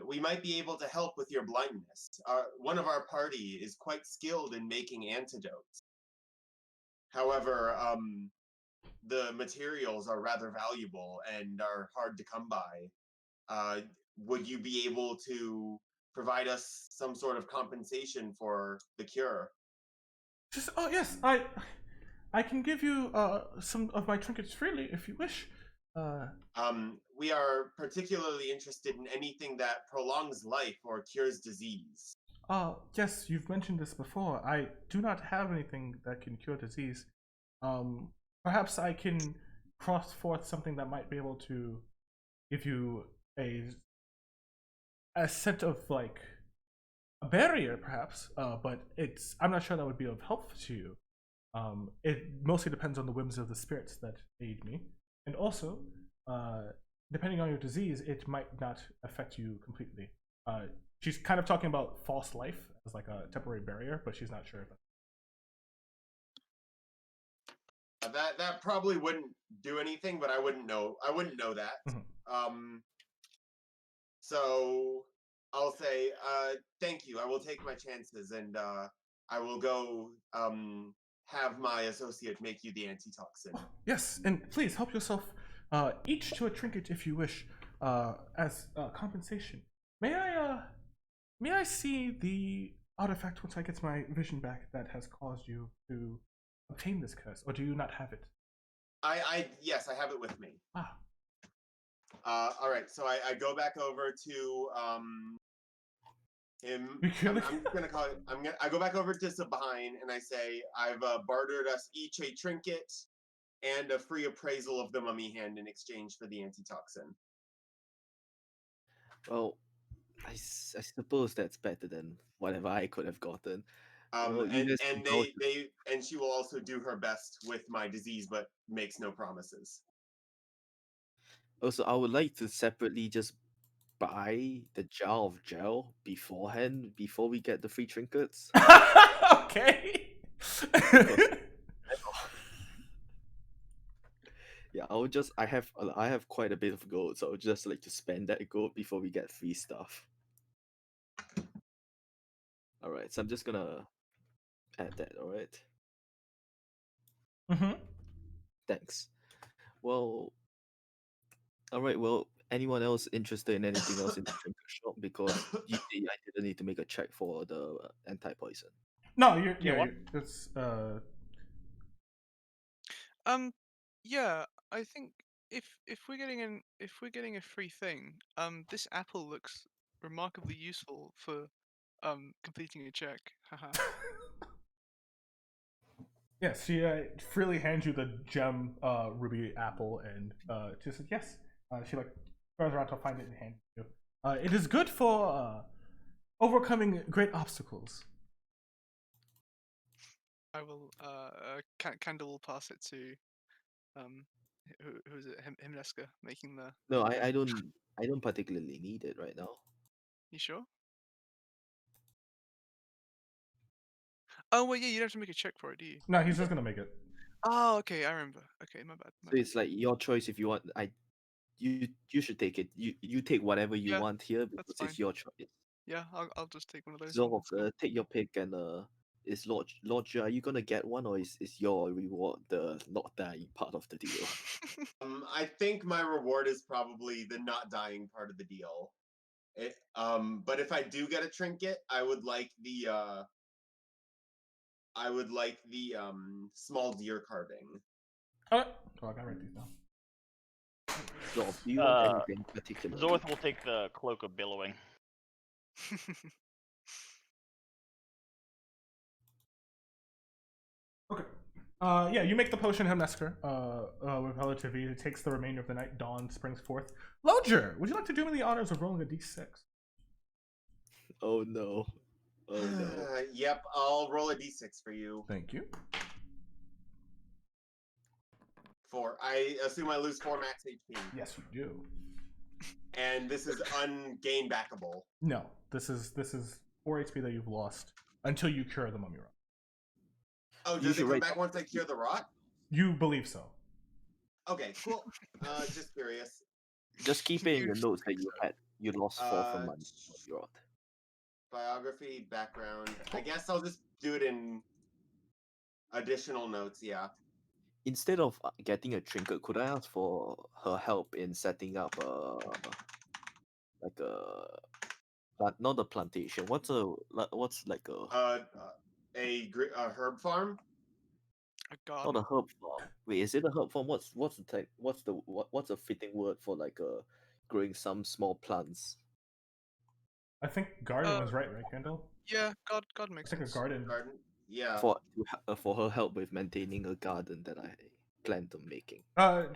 S4: we might be able to help with your blindness. One of our party is quite skilled in making antidotes. However, the materials are rather valuable and are hard to come by. Would you be able to provide us some sort of compensation for the cure?
S3: Yes, I can give you some of my trinkets freely if you wish.
S4: We are particularly interested in anything that prolongs life or cures disease.
S3: Yes, you've mentioned this before. I do not have anything that can cure disease. Perhaps I can cross forth something that might be able to give you a set of like a barrier, perhaps. But I'm not sure that would be of help to you. It mostly depends on the whims of the spirits that aid me, and also, depending on your disease, it might not affect you completely. She's kind of talking about false life as like a temporary barrier, but she's not sure.
S4: That probably wouldn't do anything, but I wouldn't know. I wouldn't know that.
S3: Mm-hmm.
S4: So I'll say thank you. I will take my chances, and I will go have my associate make you the antitoxin.
S3: Oh, yes, and please help yourself each to a trinket if you wish, as compensation. May I see the artifact once I get my vision back that has caused you to obtain this curse, or do you not have it?
S4: Yes, I have it with me.
S3: Ah.
S4: All right, so I go back over to him. I'm gonna call it. I go back over to Sabine and I say, I've bartered us each a trinket and a free appraisal of the mummy hand in exchange for the antitoxin.
S2: Well, I suppose that's better than whatever I could have gotten.
S4: And she will also do her best with my disease, but makes no promises.
S2: Also, I would like to separately just buy the jar of gel beforehand before we get the free trinkets.
S3: Okay.
S2: Yeah, I have quite a bit of gold, so I would just like to spend that gold before we get free stuff. Alright, so I'm just gonna add that, alright?
S3: Mm-hmm.
S2: Thanks. Well, alright, well, anyone else interested in anything else in the trinket shop? Because I didn't need to make a check for the anti-poison.
S3: No, it's
S5: Yeah, I think if we're getting a free thing, this apple looks remarkably useful for completing a check. Haha.
S3: Yes, she freely hands you the gem ruby apple, and she says yes. She like goes around to find it and hand it to you. It is good for overcoming great obstacles.
S5: I will Candle will pass it to who is it? Himneska making the.
S2: No, I don't particularly need it right now.
S5: You sure? Oh well, yeah, you don't have to make a check for it, do you?
S3: No, he's just gonna make it.
S5: Oh, okay, I remember. Okay, my bad.
S2: So it's like your choice if you want. You should take it. You take whatever you
S5: Yeah,
S2: want here
S5: that's
S2: because
S5: fine.
S2: it's your choice.
S5: Yeah, I'll just take one of those.
S2: So take your pick, and is Lord Jia, are you gonna get one, or is your reward the not dying part of the deal?
S4: I think my reward is probably the not dying part of the deal. But if I do get a trinket, I would like the small deer carving.
S3: Oh, I gotta write these down.
S2: So do you want anything particular?
S1: Zorth will take the cloak of billowing.
S3: Okay. Yeah, you make the potion, Himnesker, with relativity. It takes the remainder of the night. Dawn springs forth. Lodger, would you like to do me the honors of rolling a d6?
S2: Oh no. Oh no.
S4: Yep, I'll roll a d6 for you.
S3: Thank you.
S4: 4. I assume I lose 4 max HP.
S3: Yes, you do.
S4: And this is ungain backable.
S3: No, this is 4 HP that you've lost until you cure the mummy rot.
S4: Oh, does it come back once I cure the rot?
S3: You believe so.
S4: Okay, cool. Just curious.
S2: Just keep it in your notes that you lost 4 from mummy rot.
S4: Biography, background. I guess I'll just do it in additional notes, yeah.
S2: Instead of getting a trinket, could I ask for her help in setting up not a plantation? What's like
S4: a herb farm?
S5: A garden.
S2: Not a herb farm. Wait, is it a herb farm? What's the type? What's a fitting word for like growing some small plants?
S3: I think garden was right, Kendall?
S5: Yeah, God makes sense.
S3: A garden.
S4: Yeah.
S2: For her help with maintaining a garden that I planned on making.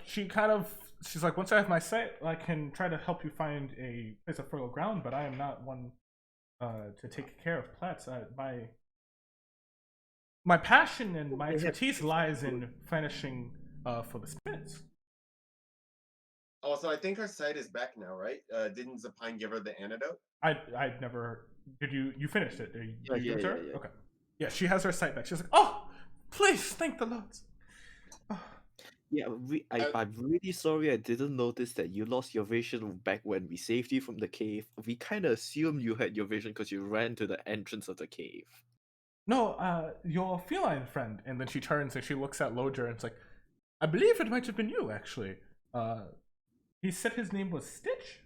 S3: She's like, once I have my site, I can try to help you find a place of fertile ground, but I am not one to take care of plants. My passion and my expertise lies in finishing for the smiths.
S4: Oh, so I think her site is back now, right? Didn't Zapine give her the antidote?
S3: I'd never did you finished it? Did you
S2: Yeah,
S3: give it to her?
S2: yeah.
S3: Okay. Yeah, she has her sight back. She's like, oh, please, thank the Lord. Oh.
S2: Yeah, I'm really sorry I didn't notice that you lost your vision back when we saved you from the cave. We kind of assumed you had your vision because you ran to the entrance of the cave.
S3: No, your feline friend. And then she turns and she looks at Lodger and it's like, I believe it might have been you, actually. He said his name was Stitch.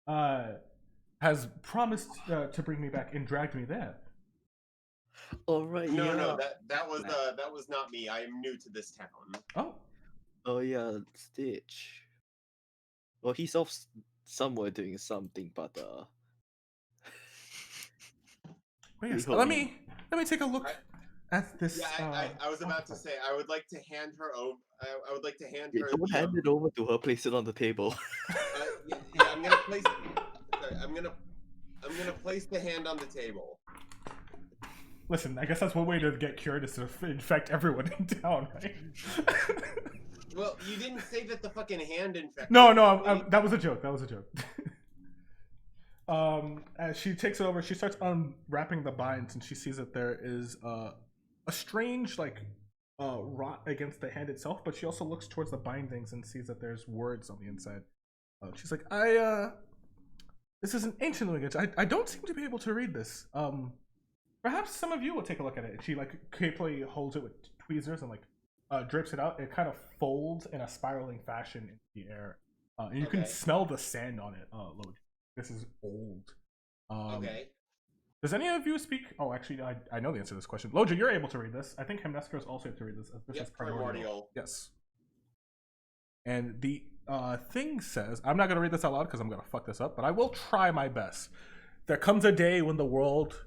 S3: Has promised to bring me back and dragged me there.
S2: All right.
S4: No, that was not me. I am new to this town.
S2: Oh yeah, Stitch. Well, he's off somewhere doing something, but
S3: yes, let me take a look at this.
S4: Yeah, I was about to say I would like to hand her over. I would like to hand her.
S2: Don't hand it over to her. Place it on the table.
S4: Yeah, I'm gonna place. Sorry, I'm gonna place the hand on the table.
S3: Listen, I guess that's one way to get cured is to infect everyone in town, right?
S4: Well, you didn't say that the fucking hand infected.
S3: No, that was a joke. That was a joke. As she takes it over, she starts unwrapping the binds, and she sees that there is a strange rot against the hand itself. But she also looks towards the bindings and sees that there's words on the inside. She's like, this is an ancient language. I don't seem to be able to read this. Perhaps some of you will take a look at it. And she carefully holds it with tweezers and drips it out. It kind of folds in a spiraling fashion in the air, and you can smell the sand on it. Lodge, this is old.
S4: Okay.
S3: Does any of you speak? Oh, actually, I know the answer to this question. Lodge, you're able to read this. I think Hemnesco is also able to read this. This is primordial. Yes. And the thing says, I'm not going to read this out loud because I'm going to fuck this up, but I will try my best. There comes a day when the world,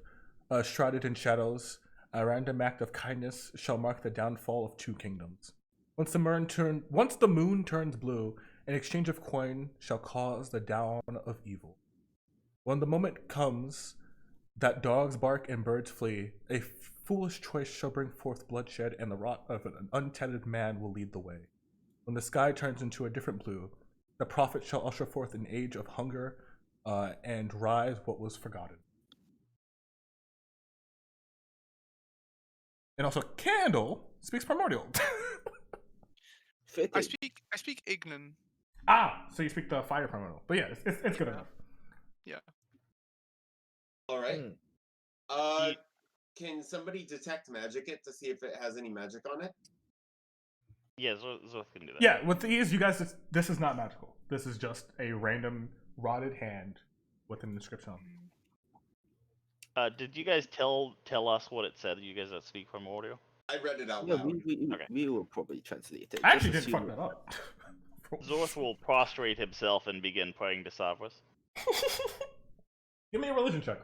S3: shrouded in shadows, a random act of kindness shall mark the downfall of two kingdoms. Once the moon turns blue, an exchange of coin shall cause the down of evil. When the moment comes that dogs bark and birds flee, a foolish choice shall bring forth bloodshed, and the rot of an untethered man will lead the way. When the sky turns into a different blue, the prophet shall usher forth an age of hunger and rise what was forgotten. And also, Candle speaks primordial.
S5: I speak Ignan.
S3: So you speak the fire primordial. But yeah, it's good enough.
S5: Yeah.
S4: All right. Can somebody detect magic it to see if it has any magic on it?
S1: Yeah, Zorth can do that.
S3: Yeah, with these, you guys, this is not magical. This is just a random rotted hand with an inscription on it.
S1: Did you guys tell us what it said? You guys that speak primordial?
S4: I read it out loud.
S2: We will probably translate it.
S3: I actually didn't fuck that up.
S1: Zorth will prostrate himself and begin praying to Savras.
S3: Give me a religion check.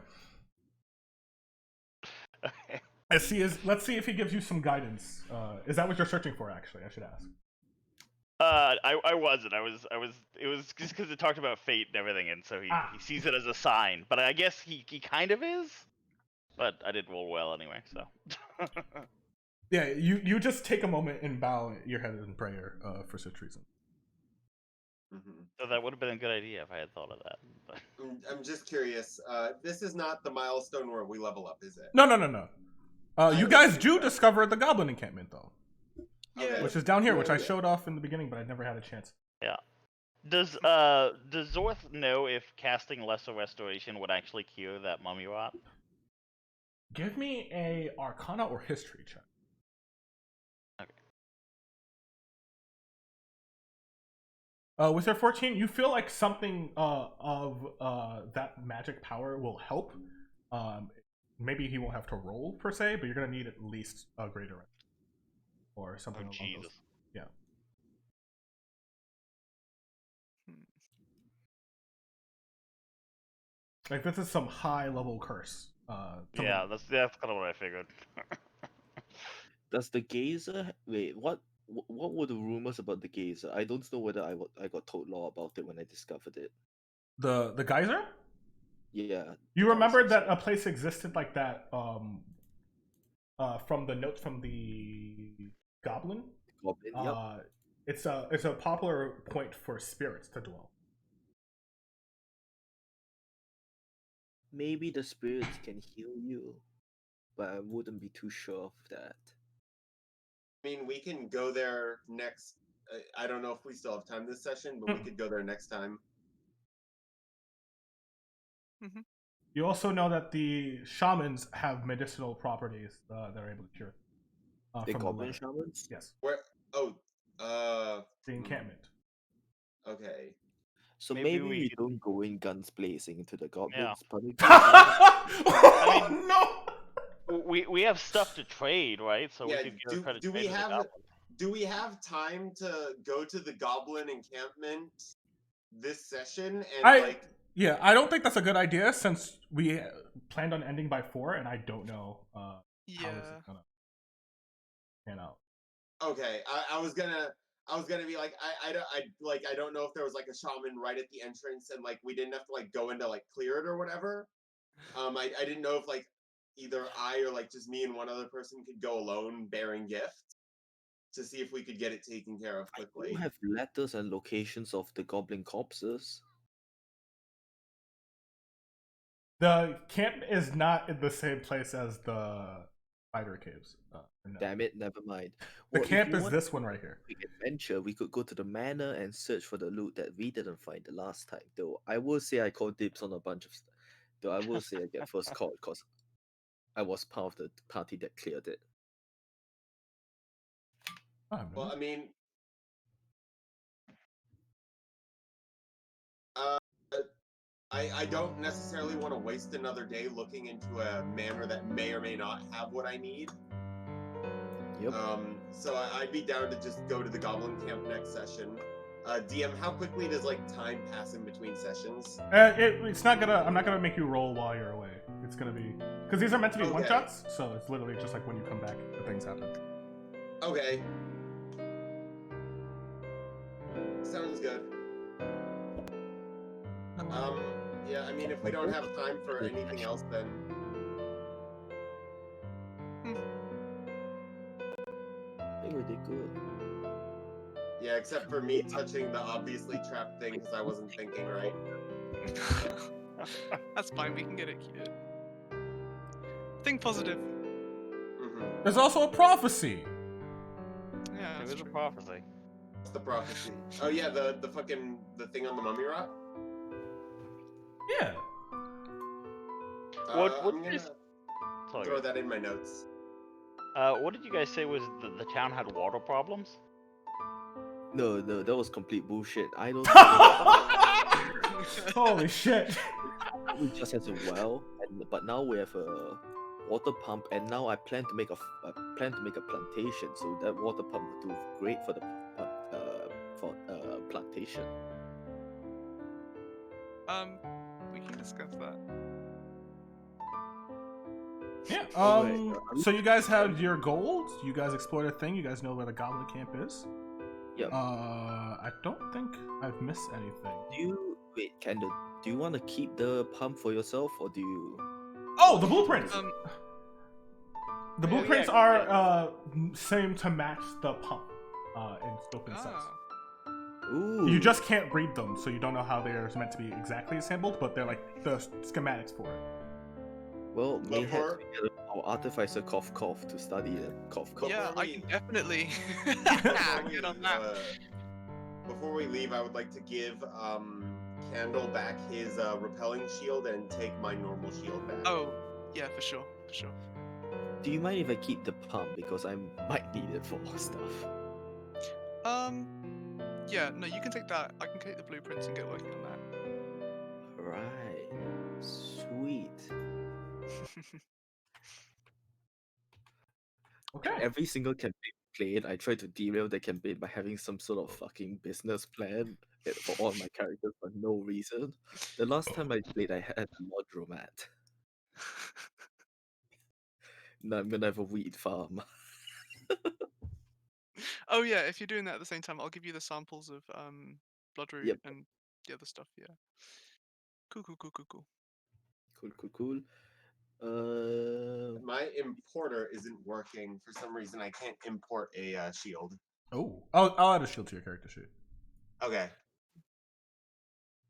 S1: Okay.
S3: Let's see if he gives you some guidance. Is that what you're searching for? Actually, I should ask.
S1: I wasn't. It was just because it talked about fate and everything, and so he sees it as a sign. But I guess he kind of is. But I did roll well anyway, so.
S3: Yeah, you just take a moment and bow your head in prayer for such reason.
S4: Mm-hmm.
S1: So that would have been a good idea if I had thought of that. But...
S4: I'm just curious. This is not the milestone where we level up, is it?
S3: No. You guys do discover the goblin encampment, though.
S4: Yeah.
S3: Which is down here, which I showed off in the beginning, but I never had a chance.
S1: Yeah. Does Zorth know if casting Lesser Restoration would actually cure that mummy rot?
S3: Give me a Arcana or History check.
S1: Okay.
S3: With your 14, you feel like something of that magic power will help. Maybe he won't have to roll per se, but you're gonna need at least a greater or something along those. Yeah. Like this is some high level curse.
S1: Yeah, that's kind of what I figured.
S2: Does the Gazer? Wait, what were the rumors about the Gazer? I don't know whether I got told law about it when I discovered it.
S3: The geyser?
S2: Yeah.
S3: You remembered that a place existed like that from the notes from the goblin?
S2: Yep.
S3: It's a popular point for spirits to dwell.
S2: maybe the spirits can heal you, but I wouldn't be too sure of that.
S4: I mean, we can go there next. I don't know if we still have time this session, but we could go there next time.
S5: Mm-hmm.
S3: You also know that the shamans have medicinal properties they're able to cure.
S2: The
S3: From
S2: goblin
S3: letter.
S2: shamans?
S3: Yes.
S4: Where? Oh,
S3: The encampment.
S4: Okay.
S2: So
S1: Maybe
S2: maybe
S1: we
S2: we
S1: could-
S2: don't go in guns blazing into the goblins, but we
S3: Oh,
S1: mean-
S3: no!
S1: we have stuff to trade, right? So
S4: Yeah.
S1: we could give credit
S4: Do we
S1: trade to the
S4: have
S1: goblin.
S4: do we have time to go to the goblin encampment this session and
S3: Yeah, I don't think that's a good idea since we planned on ending by 4, and I don't know how this is gonna pan out.
S4: Okay, I was gonna be like I don't know if there was like a shaman right at the entrance and like we didn't have to like go into like clear it or whatever. I didn't know if like either I or like just me and one other person could go alone bearing gifts to see if we could get it taken care of quickly.
S2: you have letters and locations of the goblin corpses.
S3: The camp is not in the same place as the spider caves. No.
S2: Damn it, never mind.
S3: The
S2: Well, if
S3: camp
S2: you
S3: is
S2: want
S3: this one right here.
S2: a quick adventure, we could go to the manor and search for the loot that we didn't find the last time. Though I will say I called dibs on a bunch of stuff. Though I will say I get first call because I was part of the party that cleared it.
S3: Oh,
S4: Well,
S3: really?
S4: I mean, I don't necessarily want to waste another day looking into a manor that may or may not have what I need.
S2: Yep.
S4: So I'd be down to just go to the goblin camp next session. DM, how quickly does like time pass in between sessions?
S3: It's not gonna. I'm not gonna make you roll while you're away. It's gonna be because these are meant to be one shots, so it's literally just like when you come back, the things happen.
S4: Okay. Sounds good. Yeah, I mean, if we don't have time for anything else, then
S2: I think we did good.
S4: yeah, except for me touching the obviously trapped thing because I wasn't thinking right.
S5: That's fine, we can get it cured. Think positive.
S3: There's also a prophecy.
S5: Yeah,
S1: There
S5: that's
S1: is a
S5: true.
S1: prophecy.
S4: What's the prophecy? Oh yeah, the thing on the mummy rock.
S3: Yeah.
S1: What
S4: I'm gonna
S1: Sorry.
S4: throw that in my notes.
S1: What did you guys say was the town had water problems?
S2: No, that was complete bullshit. I don't.
S3: Holy shit.
S2: We just has a well, but now we have a water pump, and now I plan to make a plantation. So that water pump would do great for the plantation.
S5: We can discuss that.
S3: Yeah.
S2: Alright,
S3: So you guys have your gold. You guys explored a thing. You guys know where the goblin camp is.
S2: Yep.
S3: I don't think I've missed anything.
S2: Kendall? Do you want to keep the pump for yourself, or do you?
S3: Oh, the blueprints. The
S1: Yeah,
S3: blueprints
S1: yeah,
S3: are same to match the pump in scope and size.
S2: Ooh.
S3: You just can't read them, so you don't know how they're meant to be exactly assembled, but they're like the schematics for it.
S2: Well, we had
S4: Before-
S2: to get our artificer cough to study it. Cough.
S5: Yeah,
S4: Before
S5: I can definitely
S4: Before we
S5: get on
S4: leave,
S5: that.
S4: Before we leave, I would like to give Candle back his repelling shield and take my normal shield back.
S5: Oh, yeah, for sure.
S2: Do you mind if I keep the pump, because I might need it for stuff?
S5: Yeah, no, you can take that. I can take the blueprints and get working on that.
S2: Right. Sweet.
S3: Okay.
S2: Every single campaign played, I try to derail the campaign by having some sort of fucking business plan for all my characters for no reason. The last time I played, I had a laundromat. Now I'm gonna have a wheat farm.
S5: Oh yeah, if you're doing that at the same time, I'll give you the samples of bloodroot
S2: Yep.
S5: and the other stuff. Yeah. Cool.
S2: Cool.
S4: My importer isn't working for some reason. I can't import a shield.
S3: Oh, I'll add a shield to your character sheet.
S4: Okay.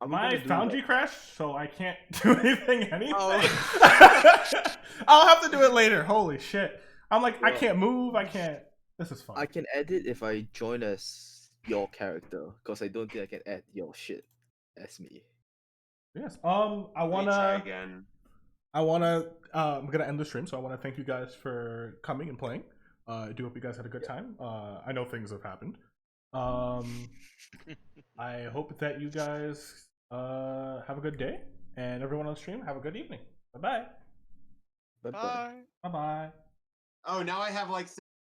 S3: My Foundry crashed, so I can't do anything anyway.
S5: Oh.
S3: I'll have to do it later. Holy shit. I'm like, I
S2: Well,
S3: can't move, I can't. This is fun.
S2: I can edit if I join as your character, because I don't think I can add your shit as me.
S3: Yes.
S4: Let me try again.
S3: I'm gonna end the stream, so I wanna thank you guys for coming and playing. I do hope you guys had a good time. I know things have happened. I hope that you guys have a good day, and everyone on stream have a good evening. Bye-bye.
S2: Bye bye.
S5: Bye.
S3: Bye-bye.
S4: Oh, now I have like